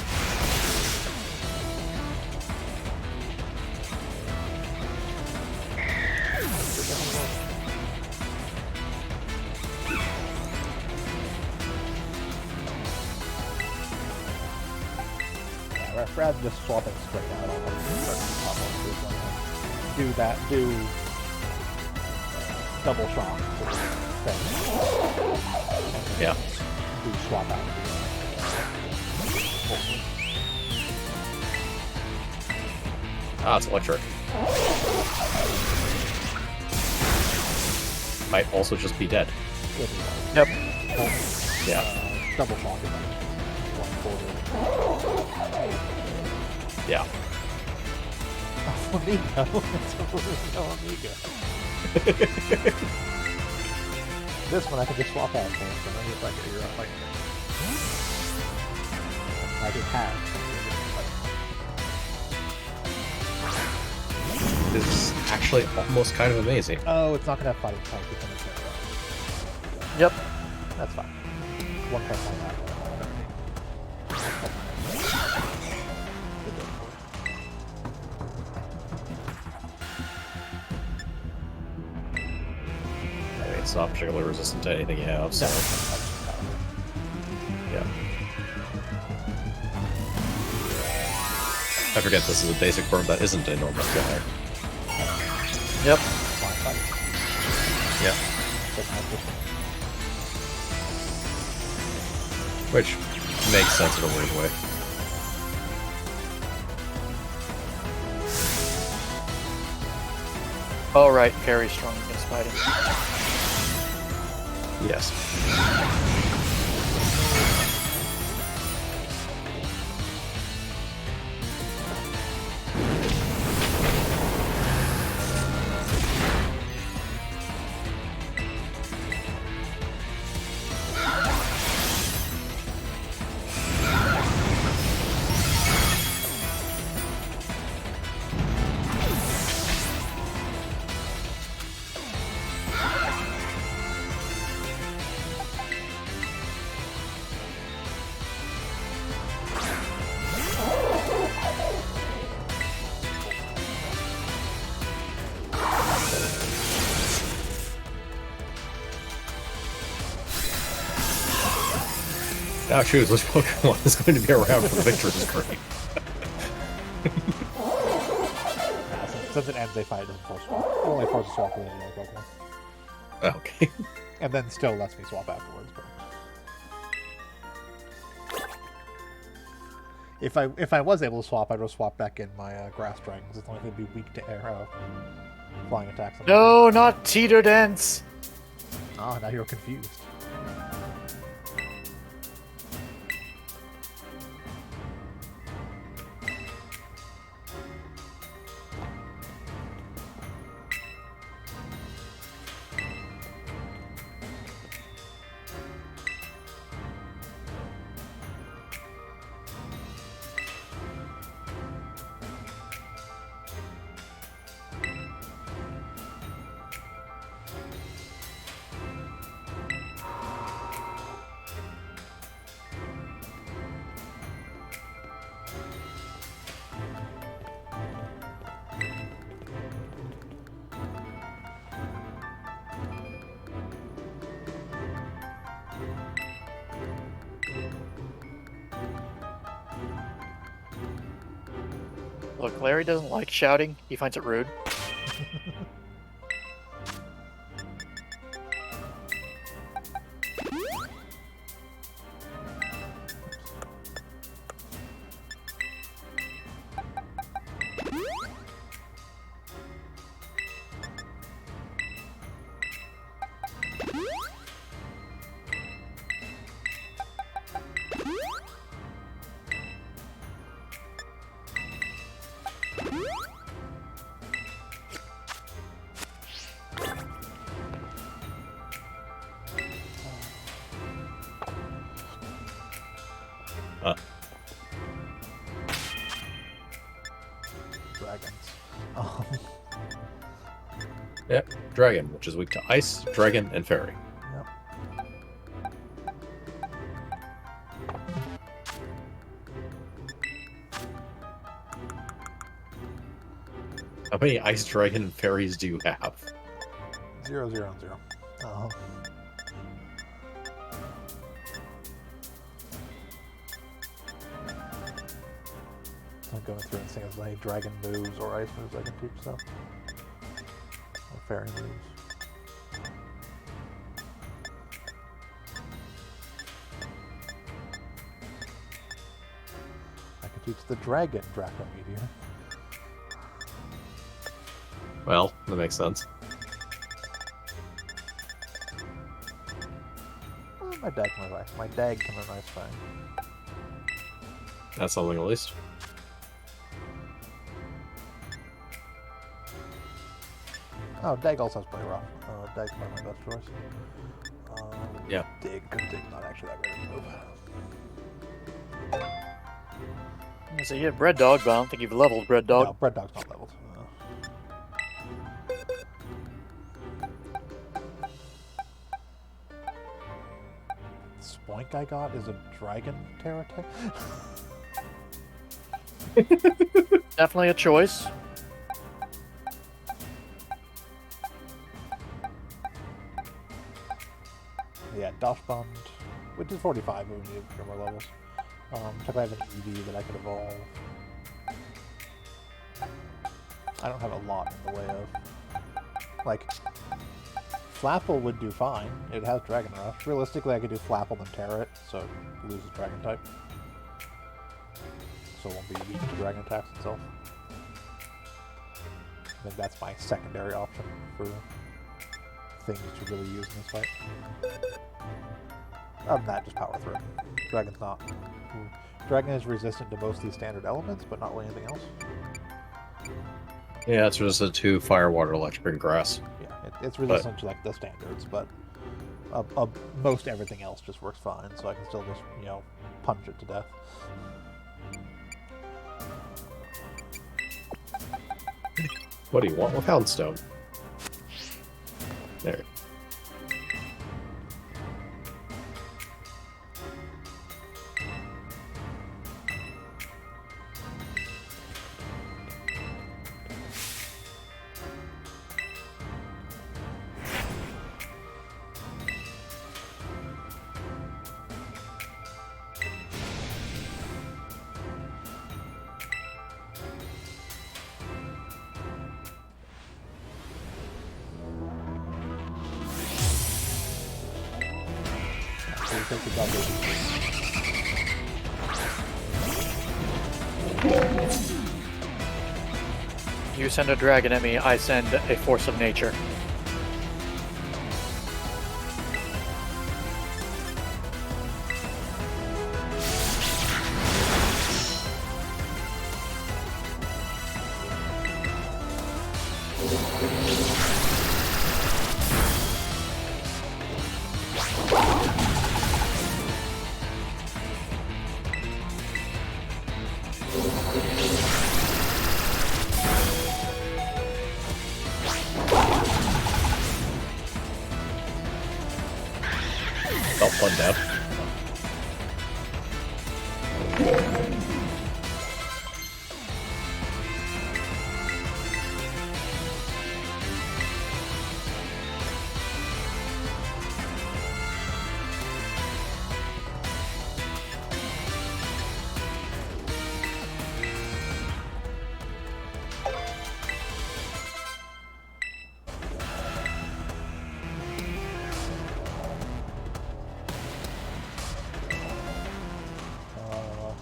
A: Yeah, rather than just swap it straight out on one do that, do double shock.
D: Yeah.
A: Do swap out.
D: Ah, it's electric. Might also just be dead.
C: Yep.
D: Yeah.
A: Double shock is like 1/4.
D: Yeah.
A: Amigo. It's Amigo. This one I can just swap out for, so then you're like, you're fighting it. I did have.
D: This is actually almost kind of amazing.
A: Oh, it's not gonna have fighting type. It's gonna turn.
C: Yep.
A: That's fine. One plus on that.
D: I mean, it's not particularly resistant to anything you have, so yeah. I forget this is a basic bird that isn't a normal guy.
C: Yep.
D: Yeah. Which makes sense in a weird way.
C: All right, very strong against fighting.
D: Yes. Now choose which Pokemon is going to be around for the victory screen.
A: Since it ends, they fight it doesn't force swap. It only forces swap with any other Pokemon.
D: Okay.
A: And then still lets me swap afterwards. But if I was able to swap, I'd just swap back in my Grass Dragon, because it's only going to be weak to arrow flying attacks.
C: No, not Teeter Dance.
A: Ah, now you're confused.
C: Look, Larry doesn't like shouting. He finds it rude.
A: Dragons.
D: Yep. Dragon, which is weak to Ice, Dragon, and Fairy.
A: Yep.
D: How many Ice, Dragon, and Fairies do you have?
A: 0, 0, and 0. I'm going through and seeing as many dragon moves or ice moves I can teach them. Or fairy moves. I can teach the dragon Draco Meteor.
D: Well, that makes sense.
A: Oh, my dag can nice. My dag can a nice thing.
D: That's something at least.
A: Oh, Dag also has Play Rough. Dag's probably my best choice.
D: Yeah.
A: Dig, because Dig's not actually that great of a move.
C: So you have Bread Dog, but I don't think you've leveled Bread Dog.
A: No, Bread Dog's not leveled. Spoink I got is a Dragon Terra type.
C: Definitely a choice.
A: Yeah, Dachshund, which is 45, but we need 3 more levels. Check if I have an EV that I could evolve. I don't have a lot in the way of... Like, Flapple would do fine. It has Dragon Rush. Realistically, I could do Flapple and tear it, so it loses Dragon type. So it won't be weak to Dragon attacks itself. I think that's my secondary option for things to really use in this fight. Other than that, just power through. Dragon's not. Dragon is resistant to most of these standard elements, but not really anything else.
D: Yeah, it's resistant to fire, water, electric, and grass.
A: Yeah, it's resistant to like the standards, but most everything else just works fine. So I can still just punch it to death.
D: What do you want with Houndstone? There.
C: You send a dragon at me, I send a force of nature.
D: Felt fun death.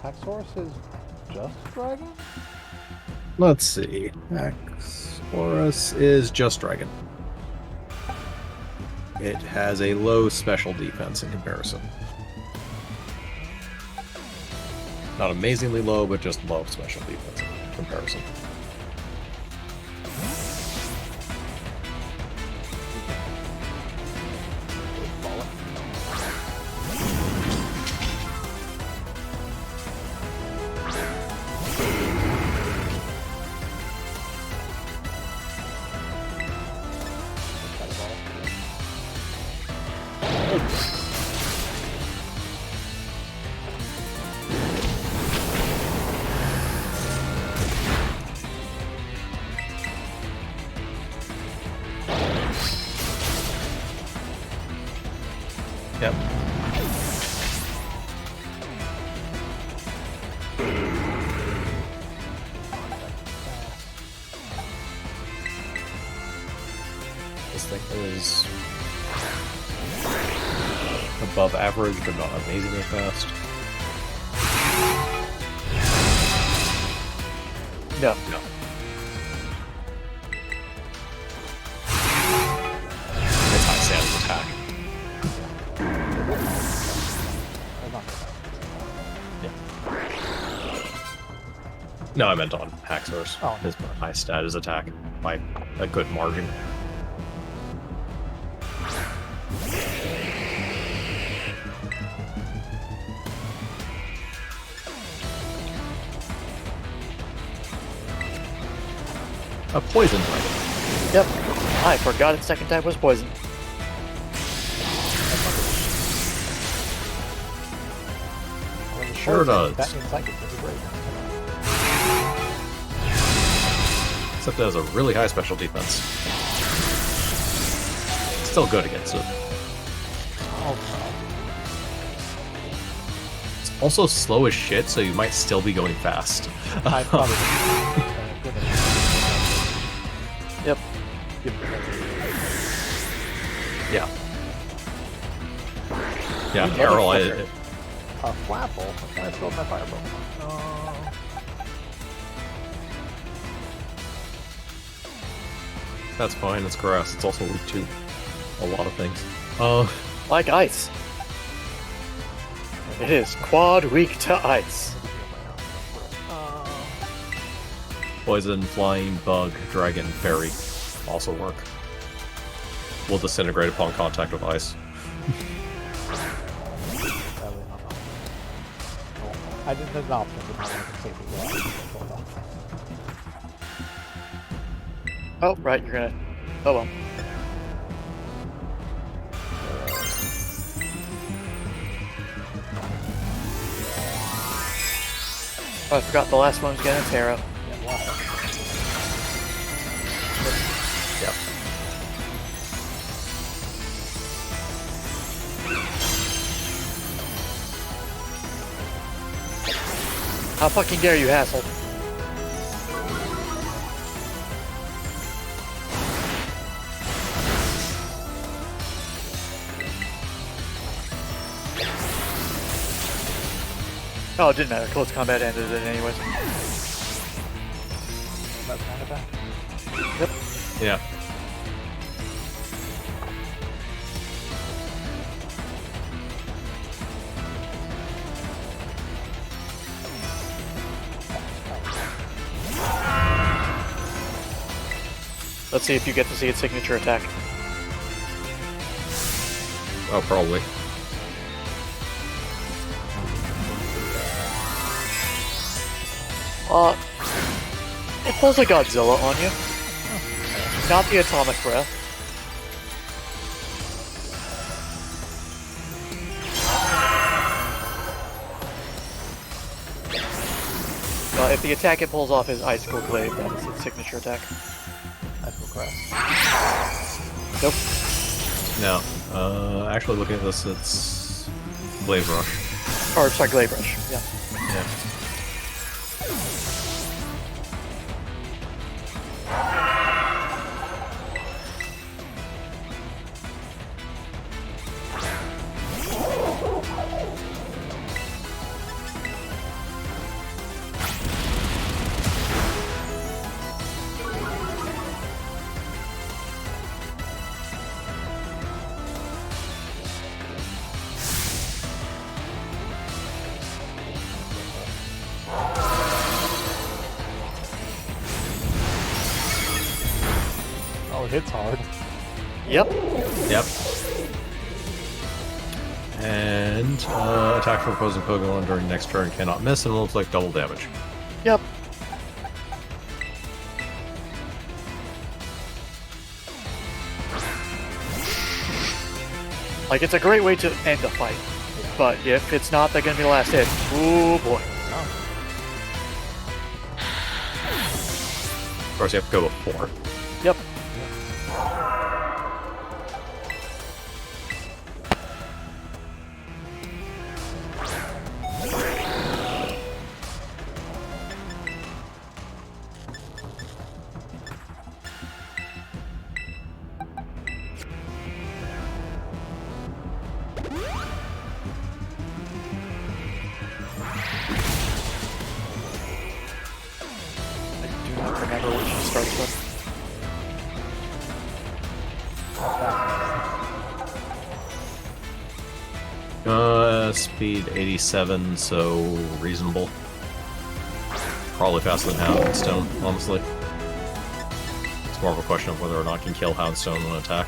A: Haxorus is just dragon?
D: Let's see. Axorus is just dragon. It has a low special defense in comparison. Not amazingly low, but just low special defense in comparison. Yep. This thing is above average, but not amazingly fast.
C: No.
D: No. It's high status attack. No, I meant on Haxorus.
A: Oh.
D: His high status attack by a good margin. A poison type.
C: Yep. I forgot its second type was poison.
D: Sure does.
A: That means psychic is great.
D: Except it has a really high special defense. Still good against it.
A: Oh
D: It's also slow as shit, so you might still be going fast.
A: no. I probably
C: Yep.
D: Yeah. Yeah, Carol,
A: a Flapple. I still have my fireball.
D: that's fine, it's grass. It's also weak to a lot of things.
C: Like ice. It is quad weak to ice.
D: Poison, flying, bug, dragon, fairy also work. Will disintegrate upon contact with ice.
A: I didn't have an option, but now I can safely go out.
C: Oh, right, you're gonna... Oh well. Oh, I forgot the last one's getting its arrow.
D: Yep.
C: How fucking dare you, hassle? Oh, it didn't matter. Close combat ended it anyways.
A: That's kind of bad.
C: Yep.
D: Yeah.
C: Let's see if you get to see its signature attack.
D: Oh, probably.
C: It pulls a Godzilla on you. Not the atomic breath. If the attack it pulls off is Icicle Glaive, that is its signature attack.
A: Icicle Crest.
C: Nope.
D: No. Actually looking at this, it's Blaze Rush.
C: Or, sorry, Glaive Rush. Yeah.
D: Yeah.
A: Oh, it hits hard.
C: Yep.
D: Yep. And attack for opposing Pokemon during next turn cannot miss and will inflict double damage.
C: Yep. Like, it's a great way to end a fight. But if it's not, they're gonna be the last hit. Ooh boy.
D: Of course, you have to go with 4.
C: Yep. I do not remember what she starts with.
D: Speed 87, so reasonable. Probably faster than Houndstone, honestly. It's more of a question of whether or not I can kill Houndstone on attack.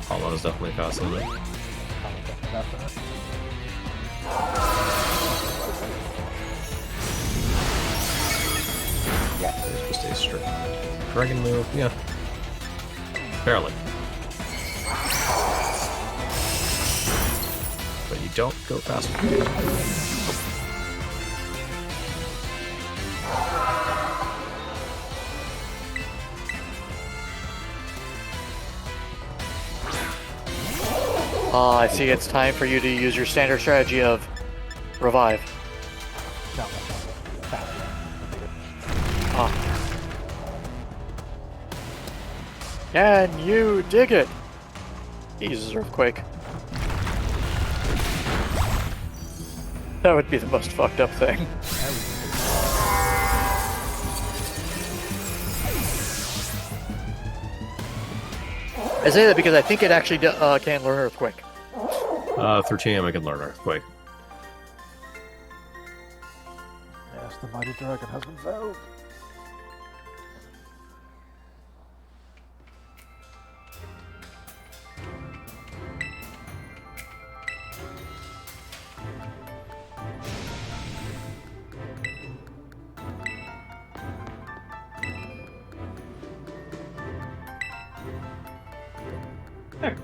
D: Hollow is definitely constantly.
A: Yeah.
D: It's just a straight dragon move. Yeah. Barely. But you don't go faster.
C: I see it's time for you to use your standard strategy of revive.
A: No, that's not it.
C: Ah. Can you dig it? He uses Earthquake. That would be the most fucked up thing. I say that because I think it actually can learn Earthquake.
D: Through TM, I can learn Earthquake.
A: Yes, the mighty dragon has been found.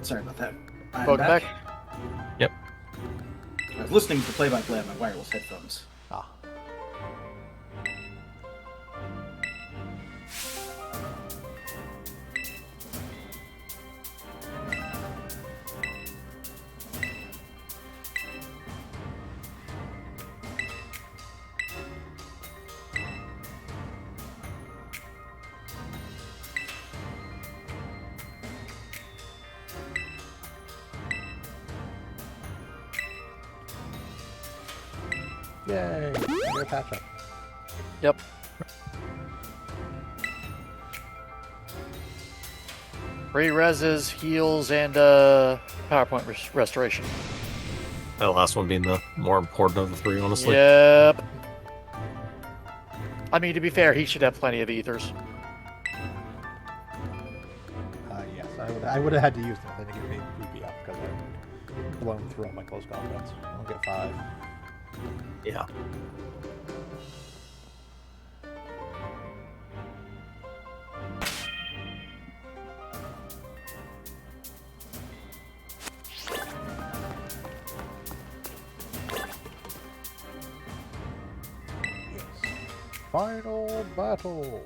B: Sorry about that. I'm
C: Welcome back.
D: Yep.
B: I was listening to play-by-play on my wireless headphones.
A: Ah. Yay! You're a patch up.
C: Yep. Free reses, heals, and PowerPoint restoration.
D: That last one being the more important of the three, honestly.
C: Yep. I mean, to be fair, he should have plenty of ethers.
A: Yes, I would have had to use them. Then to give me PP up because I've blown through all my close combats. I'll get 5.
D: Yeah.
A: Yes. Final battle.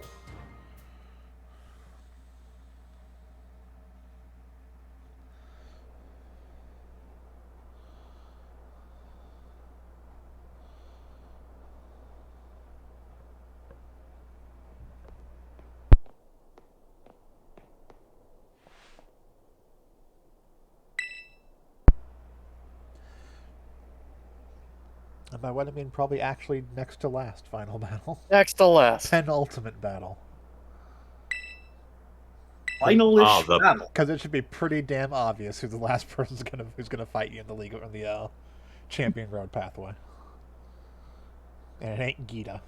A: And by what I mean probably actually next to last final battle.
C: Next to last.
A: Penultimate battle.
B: Final-ish
D: the-
B: battle.
A: Because it should be pretty damn obvious who the last person's who's gonna fight you in the league or the champion road pathway. And it ain't Gita.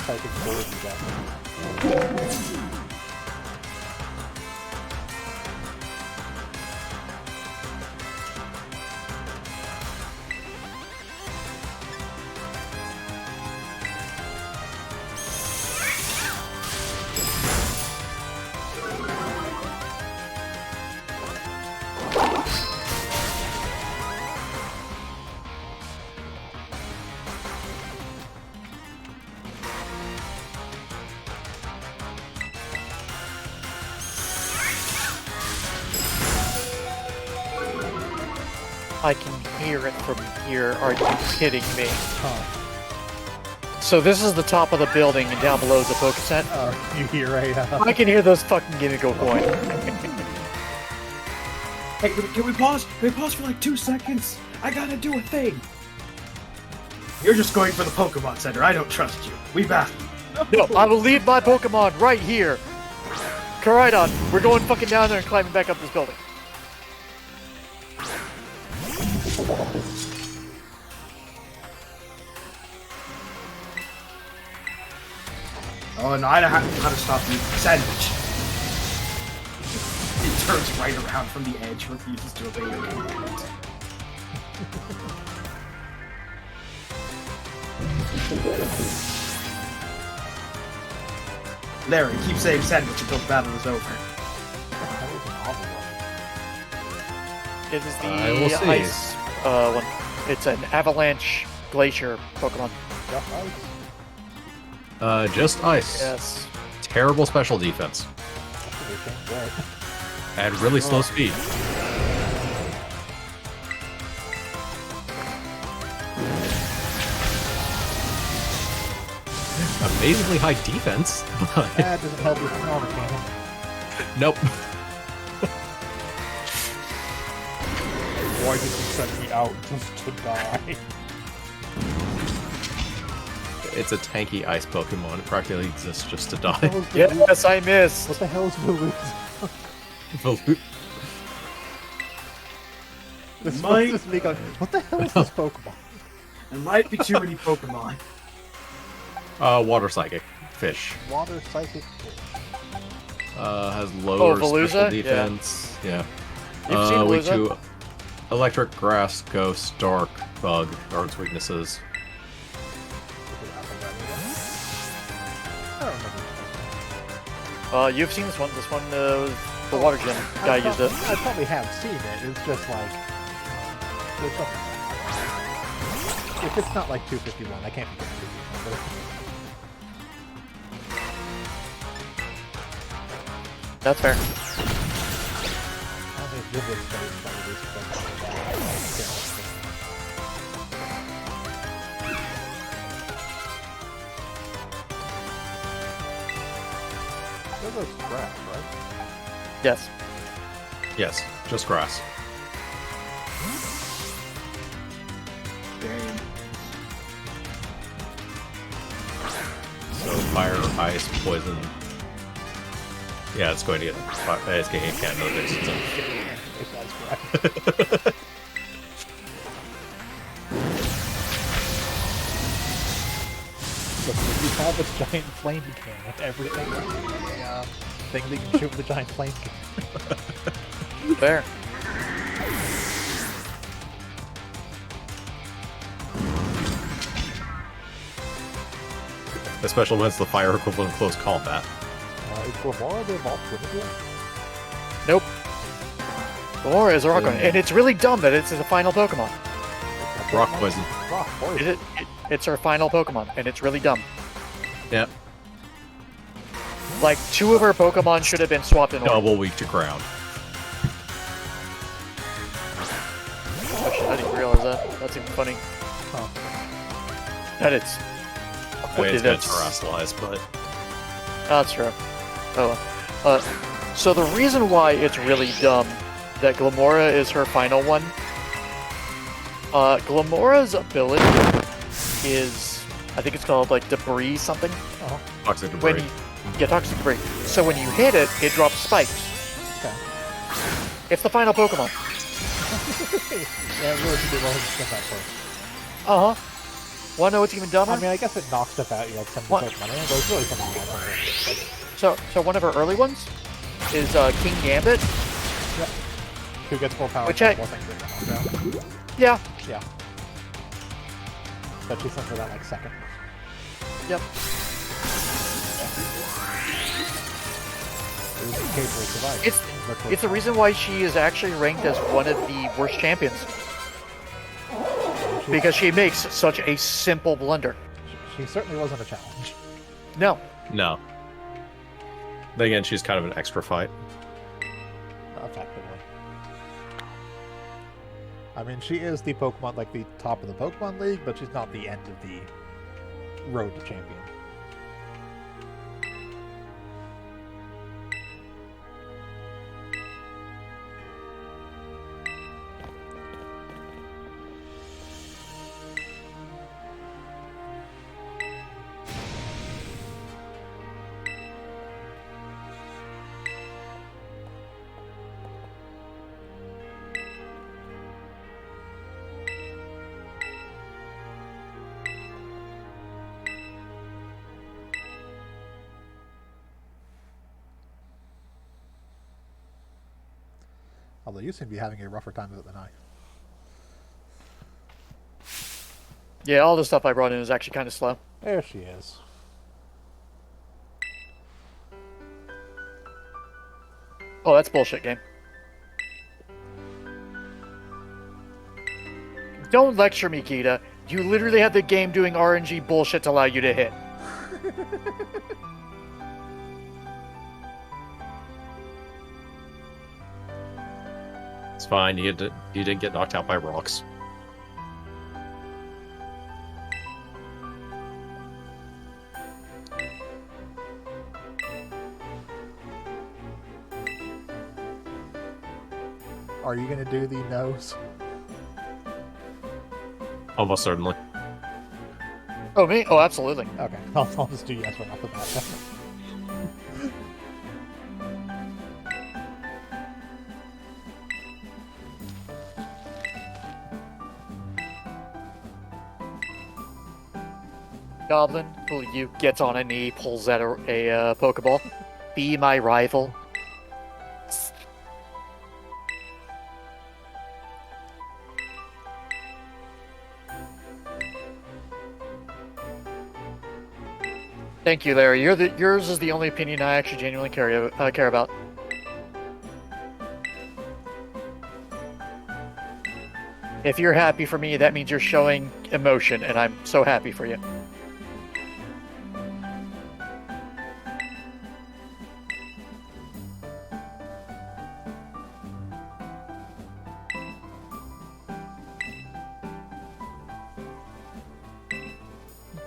A: Typing forward and back.
C: I can hear it from here. Are you kidding me?
A: Huh.
C: So this is the top of the building, and down below is a Pokecent.
A: You hear a...
C: I can hear those fucking Ginkgo coin.
B: Hey, can we pause? Can we pause for like 2 seconds? I gotta do a thing. You're just going for the Pokemon Center. I don't trust you. We battle.
C: No, I will leave my Pokemon right here. Koraidon, we're going fucking down there and climbing back up this building.
B: Oh no, I know how to stop you. Sandwich. He turns right around from the edge, refuses to obey your command. Larry, keep saying sandwich until the battle is over.
C: It is
D: we'll
C: the
D: see.
C: ice one. It's an avalanche glacier Pokemon.
D: Just ice.
C: Yes.
D: Terrible special defense. And really slow speed. Amazingly high defense.
A: That doesn't help with the normal cannon.
D: Nope.
A: Why did you send me out just to die?
D: It's a tanky ice Pokemon. It practically exists just to
A: What
D: die.
A: the hell is the
C: Yes, I missed.
A: What the hell is Veluza? This
B: Might-
A: is me going, what the hell is this Pokemon?
B: There might be too many Pokemon.
D: Water Psychic. Fish.
A: Water Psychic Fish.
D: Has lower
C: Veluza?
D: special
C: Yeah.
D: defense. Yeah.
C: You've seen
D: Weak
C: Veluza?
D: to Electric, Grass, Ghost, Dark, Bug are its weaknesses.
A: I don't remember.
C: You've seen this one. This one, the water gym guy used it.
A: I probably have seen it. It's just like there's something. If it's not like 251, I can't be getting 251.
C: That's fair.
A: I don't think this is probably There's a scratch, right?
C: Yes.
D: Yes, just Grass.
B: Damn.
D: So Fire, Ice, Poison. Yeah, it's going to get. It's getting a cat notification.
A: If that's correct. Look, if you have this giant flame cannon, everything thing that you can shoot with a giant flame cannon.
C: Fair.
D: Especially when it's the fire equivalent of close combat.
A: Is Glamora the evolved Winnebago?
C: Nope. Or is a rock one. And it's really dumb that it's the final Pokemon.
D: Rock Poison.
A: Rock poison.
C: It's our final Pokemon, and it's really dumb.
D: Yep.
C: Like, 2 of her Pokemon should have been swapped in order.
D: Double weak to ground.
C: Actually, I didn't realize that. That's even funny.
A: Huh.
C: That it's...
D: I mean, it's going to
C: that's-
D: terrestrialize, but
C: That's true. Oh well. So the reason why it's really dumb that Glamora is her final one, Glamora's ability is, I think it's called like debris something.
D: toxic
C: When
D: debris.
C: you get toxic debris. So when you hit it, it drops spikes.
A: Okay.
C: It's the final Pokemon.
A: Yeah, it really should be well stuff out first.
C: Uh huh. Wanna know what's even dumber?
A: I mean, I guess it knocks stuff out, you know, some of the
C: What?
A: Pokemon, and there's really something else on it.
C: So one of her early ones is King Gambit.
A: Who gets more power?
C: Which
A: more
C: I-
A: things that get knocked out.
C: Yeah.
A: Yeah. Especially since we're that like second.
C: Yep.
A: It was incapable of surviving.
C: It's the reason why she is actually ranked as one of the worst champions. Because she makes such a simple blunder.
A: She certainly wasn't a challenge.
C: No.
D: No. Then again, she's kind of an extra fight.
A: Effectively. I mean, she is the Pokemon, like the top of the Pokemon League, but she's not the end of the road to champion. Although you seem to be having a rougher time of it than I.
C: Yeah, all the stuff I brought in is actually kind of slow.
A: There she is.
C: Oh, that's bullshit, game. Don't lecture me, Kita. You literally have the game doing RNG bullshit to allow you to hit.
D: It's fine. You didn't get knocked out by rocks.
A: Are you going to do the nose?
D: Almost certainly.
C: Oh, me? Oh, absolutely.
A: Okay, I'll just do yes right off the bat.
C: Goblin, will you gets on a knee, pulls out a Pokeball. Be my rival. Thank you, Larry. Yours is the only opinion I actually genuinely care about. If you're happy for me, that means you're showing emotion, and I'm so happy for you.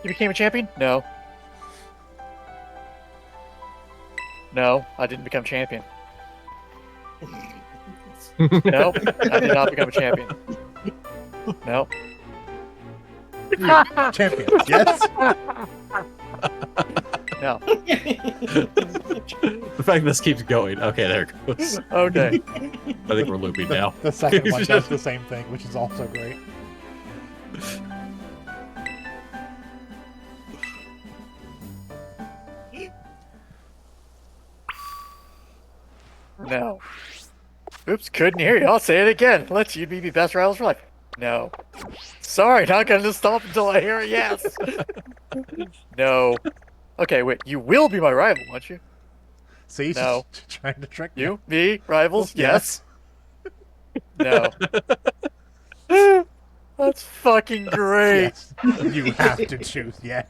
C: You became a champion? No. No, I didn't become champion. No, I did not become a champion. No.
A: Champion, yes?
C: No.
D: The fact this keeps going. Okay, there it goes.
C: Okay.
D: I think we're looping now.
A: The second one does the same thing, which is also great.
C: No. Oops, couldn't hear you. I'll say it again. Let's you be best rivals for life. No. Sorry, not gonna stop until I hear a yes. No. Okay, wait. You will be my rival, won't you?
A: See, she's
C: No.
A: trying to trick
C: You, me, rivals? Yes.
A: Yes.
C: No. That's fucking great.
A: Yes. You have to choose yes.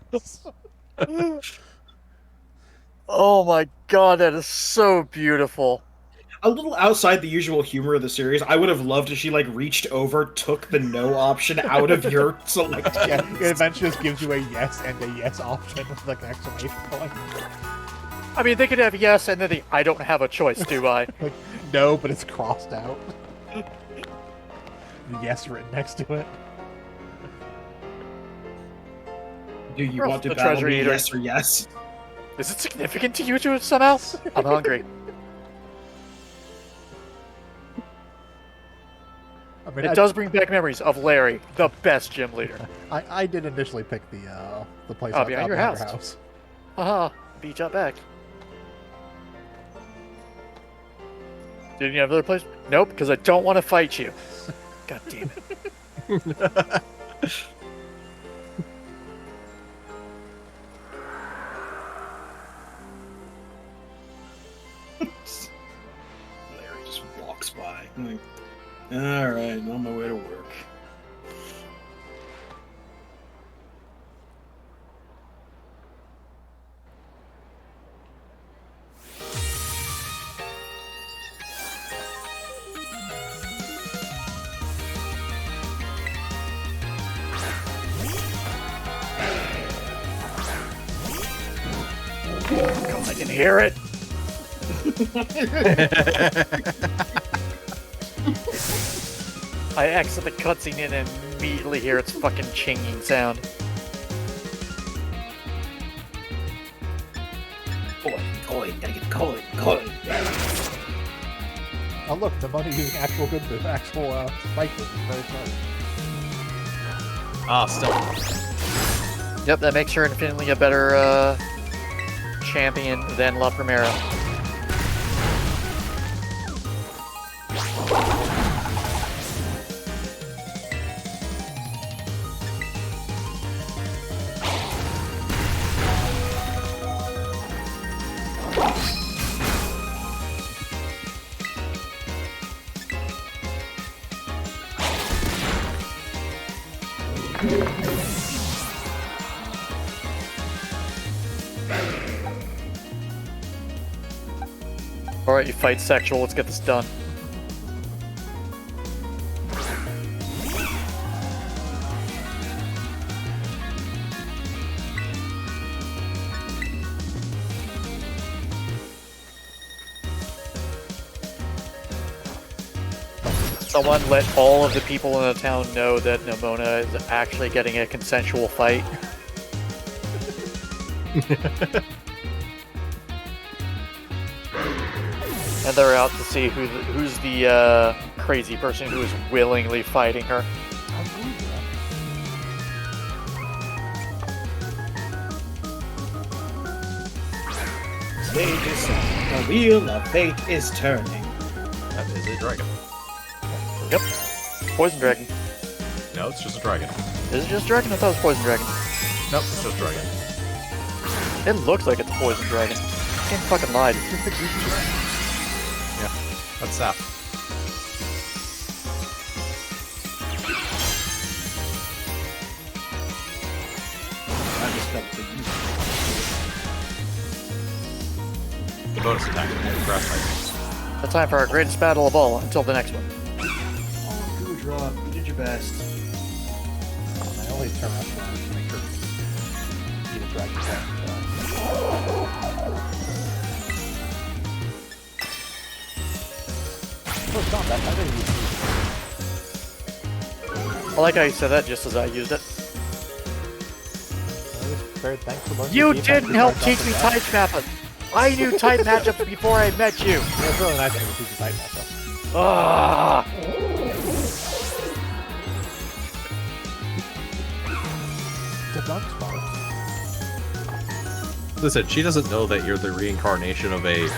C: Oh my god, that is so beautiful.
B: A little outside the usual humor of the series, I would have loved if she like reached over, took the no option out of your selection.
A: Yeah, it eventually just gives you a yes and a yes option with like an exclamation point.
C: I mean, they could have yes and then I don't have a choice, do I?
A: Like, no, but it's crossed out. Yes written next to it.
B: Do you
C: Or
B: want to
C: the
B: battle
C: treasure
B: me,
C: eater.
B: yes or yes?
C: Is it significant to you two somehow? I'm hungry.
A: I mean,
C: It does bring back memories of Larry, the best gym leader.
A: I did initially pick the place
C: Oh,
A: out
C: behind your
A: behind
C: house. Haha, beach out back. Did you have another place? Nope, because I don't want to fight you. God damn it.
B: Larry just walks by. I'm like, alright, on my way to work.
C: I can hear it. I exit the cutscene and immediately hear its fucking chinging sound.
B: Coin, gotta get the coin.
A: Oh look, the money using actual good move, actual spike move is very smart.
D: Ah, still.
C: Yep, that makes her infinitely a better champion than La Primera. Alright, you fight sexual, let's get this done. Someone let all of the people in the town know that Nimona is actually getting a consensual fight. And they're out to see who's the crazy person who is willingly fighting her.
B: Stage is set. The wheel of fate is turning.
D: That is a dragon.
C: Yep. Poison dragon.
D: No, it's just a dragon.
C: Is it just dragon? I thought it was poison dragon.
D: Nope, it's just dragon.
C: It looks like it's a poison dragon. Can't fucking lie.
D: Yeah, that's sap.
B: I just felt
D: The bonus attack is grass type.
C: It's time for our greatest battle of all until the next one.
B: Oh, Gudra, you did your best.
A: I always turn around to make sure eat a dragon attack. Oh, it's not that. I didn't use it.
C: I like how you said that just as I used it.
A: Thanks for learning
C: You
A: the defense
C: didn't help
A: before I
C: teach me
A: got to
C: type mapping. I knew type matchups before I met you.
A: that. Yeah, it's really nice to teach you type matchup.
C: Ah.
A: The dark spot.
D: Listen, she doesn't know that you're the reincarnation of a,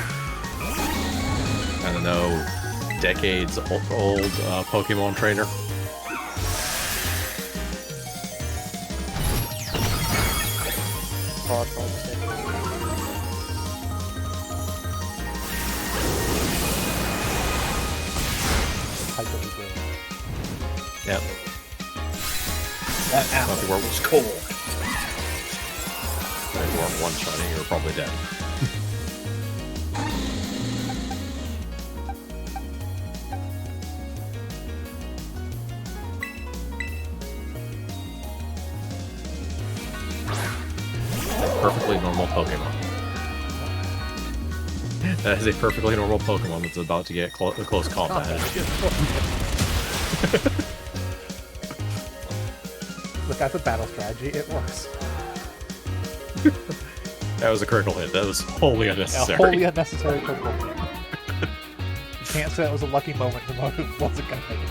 D: I don't know, decades old Pokemon trainer.
A: Type will be good.
D: Yep.
B: That apple was cold.
D: If you weren't one shiny, you're probably dead. Perfectly normal Pokemon. That is a perfectly normal Pokemon that's about to get close combat.
A: Look, that's a battle strategy. It works.
D: That was a critical hit. That was wholly unnecessary.
A: A wholly unnecessary critical hit. You can't say that was a lucky moment. The moment wasn't going to make it.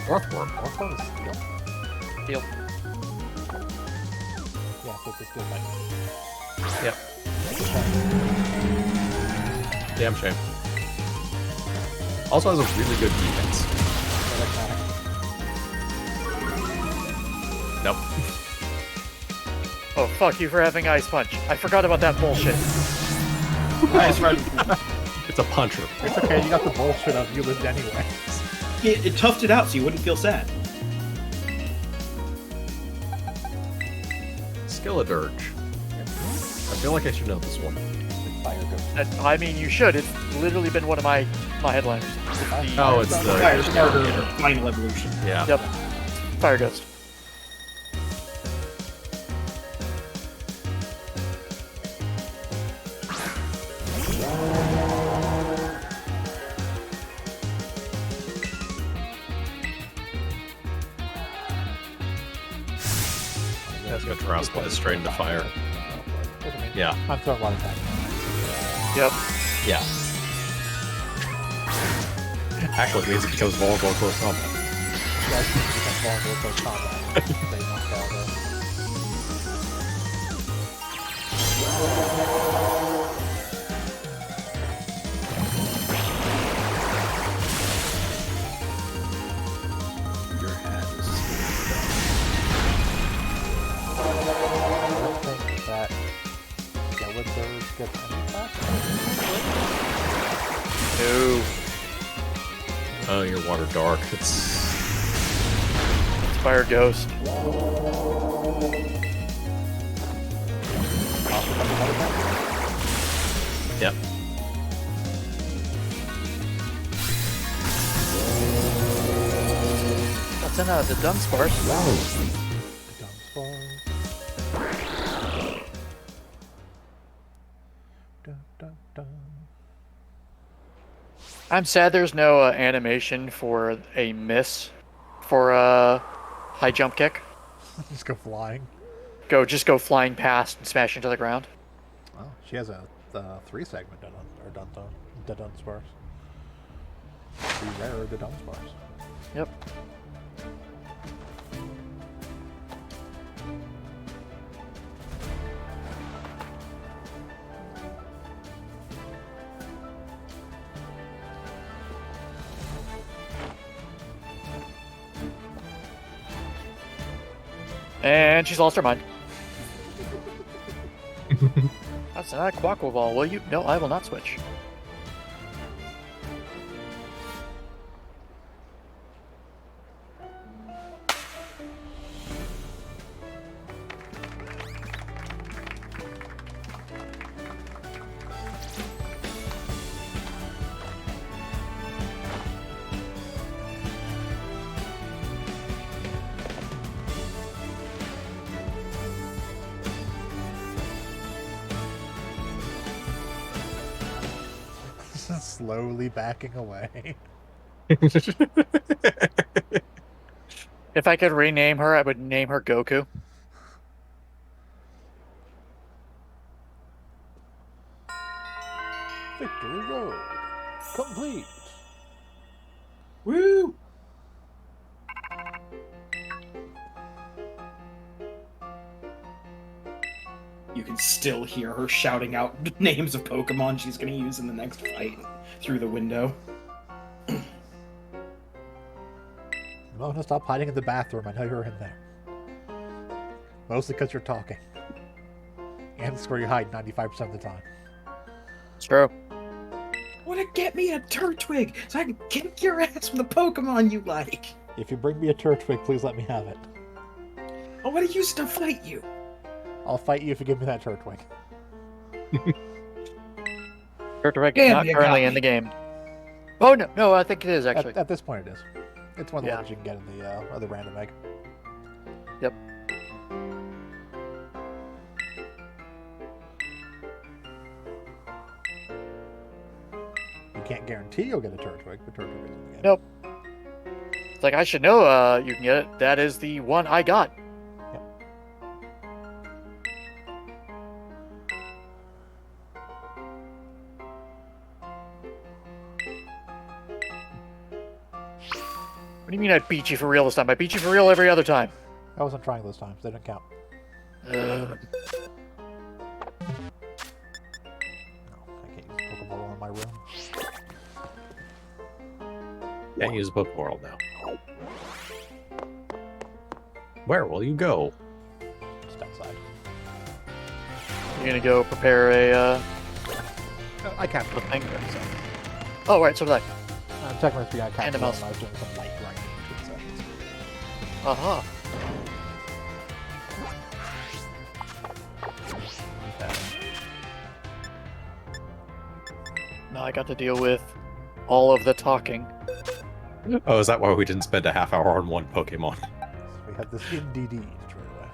D: Northworm.
A: Orphan is steel?
C: Steel.
A: Yeah, but the steel fight.
D: Yep. Damn shame. Also has a really good defense. Nope.
C: Oh, fuck you for having Ice Punch. I forgot about that bullshit.
B: Nice run.
D: It's a puncher.
A: It's okay, you got the bullshit of you lived anyway.
B: It toughed it out so you wouldn't feel sad.
D: Skilledirge. I feel like I should know this one.
A: Fire Ghost.
C: I mean, you should. It's literally been one of my headliners. It's the
D: Oh, it's the
B: Fire Starter Final Evolution.
D: yeah.
C: Yep. Fire Ghost.
D: That's good. Terraspa is straight into fire.
A: Look at me.
D: Yeah.
A: I'm throwing one attack.
C: Yep.
D: Yeah. Actually, it means it becomes vulnerable in close combat.
A: Guys, you become vulnerable to close combat. They knocked out
B: Your hat is.
A: I don't think that Skeletor gets any faster.
C: No.
D: Oh, your water dark. It's
C: Fire Ghost.
D: yep.
C: What's in the Dunsparce?
A: Dun, dun, dun.
C: I'm sad there's no animation for a miss for a high jump kick.
A: Just go flying.
C: Just go flying past and smash into the ground.
A: Well, she has a 3-segment Dunsparce. 3 rarer Dunsparce.
C: Yep. And she's lost her mind. That's not a Quackle will you? No, I will not switch.
A: Slowly backing away.
C: If I could rename her, I would name her Goku.
A: Victory Road complete.
B: Woo! You can still hear her shouting out names of Pokemon she's going to use in the next fight through the window.
A: Mona, stop hiding in the bathroom. I know you're in there. Mostly because you're talking. And it's where you hide 95% of the time.
C: It's true.
B: Want to get me a Turtwig so I can kick your ass with a Pokemon you like?
A: If you bring me a Turtwig, please let me have it.
B: I want to use it to fight you.
A: I'll fight you if you give me that Turtwig.
C: Turtwig
B: Damn,
C: not
B: you
C: currently
B: got
C: in
B: me.
C: the game. Oh no, I think it is actually.
A: At this point, it is. It's one of the
C: Yeah.
A: ones you can get in the other random egg.
C: Yep.
A: You can't guarantee you'll get a Turtwig, but Turtwig is in the game.
C: Nope. It's like I should know. You can get it. That is the one I got. What do you mean I beat you for real this time? I beat you for real every other time.
A: I wasn't trying those times. They didn't count.
C: Uh,
A: No, I can't use Pokeball in my room.
D: Can't use Pokeball now. Where will you go?
A: Just outside.
C: you're gonna go prepare a
A: I can't.
C: thing. Oh, right, so did I.
A: Technically, speaking, I can't.
C: And a mouse.
A: I was doing some light grinding between sessions.
C: Uh-huh. I got to deal with all of the talking.
D: Oh, is that why we didn't spend a half hour on one Pokemon?
A: So we have this MDD to trade away.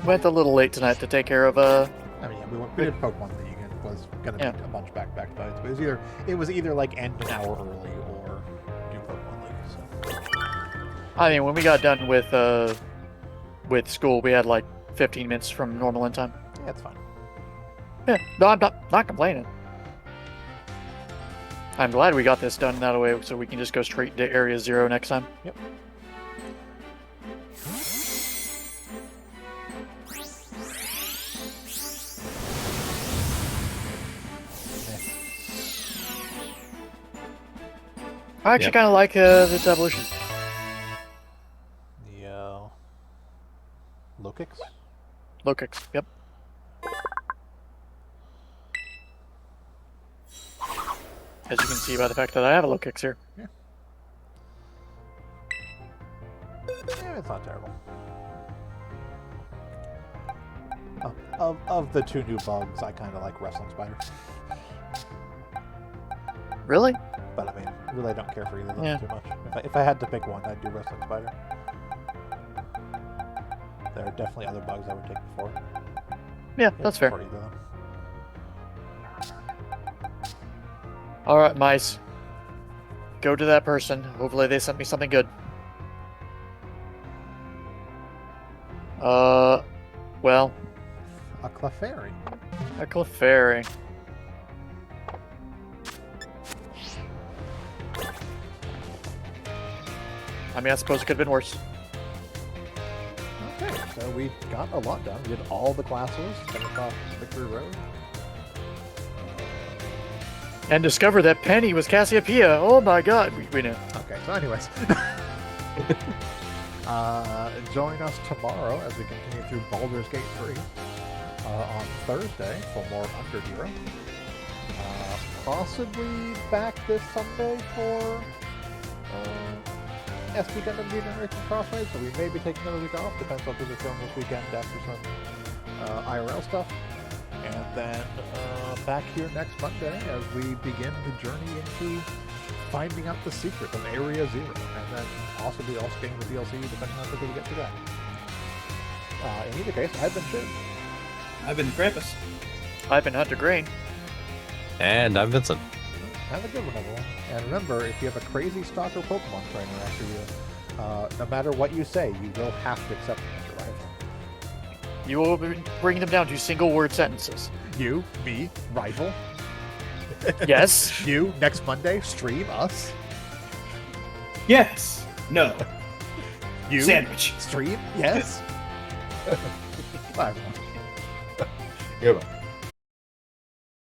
C: Went a little late tonight to take care of
A: I mean, yeah, we did Pokemon League, and it was gonna be a bunch back-to-back fights, but it was either like end an hour early or do Pokemon League. So
C: I mean, when we got done with school, we had like 15 minutes from normal end time.
A: yeah, it's fine.
C: Yeah, no, I'm not complaining. I'm glad we got this done that way, so we can just go straight to Area 0 next time.
A: Yep.
C: I actually kind of like this evolution.
A: The Lokix.
C: Lokix, yep. As you can see by the fact that I have a Lokix here.
A: Yeah, it's not terrible. Of the two new bugs, I kind of like Wrestling Spider.
C: Really?
A: But I mean, really, I don't care for either of them
C: Yeah.
A: too much. If I had to pick one, I'd do Wrestling Spider. There are definitely other bugs I would take before.
C: Yeah, that's fair.
A: Before either of them.
C: Alright, mice. Go to that person. Hopefully they sent me something good. Well,
A: A Clefairy.
C: a Clefairy. I mean, I suppose it could have been worse.
A: Okay, so we got a lot done. We did all the classes, finished off Victory Road.
C: And discover that Penny was Cassiopeia. Oh my god, we knew.
A: Okay, so anyways. Join us tomorrow as we continue through Baldur's Gate 3 on Thursday for more Under Hero. Possibly back this Sunday for SP Gundam Generation Crossways, so we may be taking another week off. Depends on who's filming this weekend after some IRL stuff. And then back here next Monday as we begin the journey into finding out the secret of Area 0, and then possibly also getting the DLC depending on how we get to that. In either case, I've been Shiv.
B: I've been Krampus.
C: I've been Hunter Green.
D: And I'm Vincent.
A: Have a good one, everyone. And remember, if you have a crazy stalker Pokemon trainer after you, no matter what you say, you will have to accept them as your rival.
C: You will be bringing them down to single word sentences.
A: You, me, rival.
C: Yes.
A: You, next Monday, stream us.
B: Yes. No.
A: You,
B: Sandwich.
A: stream, yes. Bye, everyone.
D: Goodbye.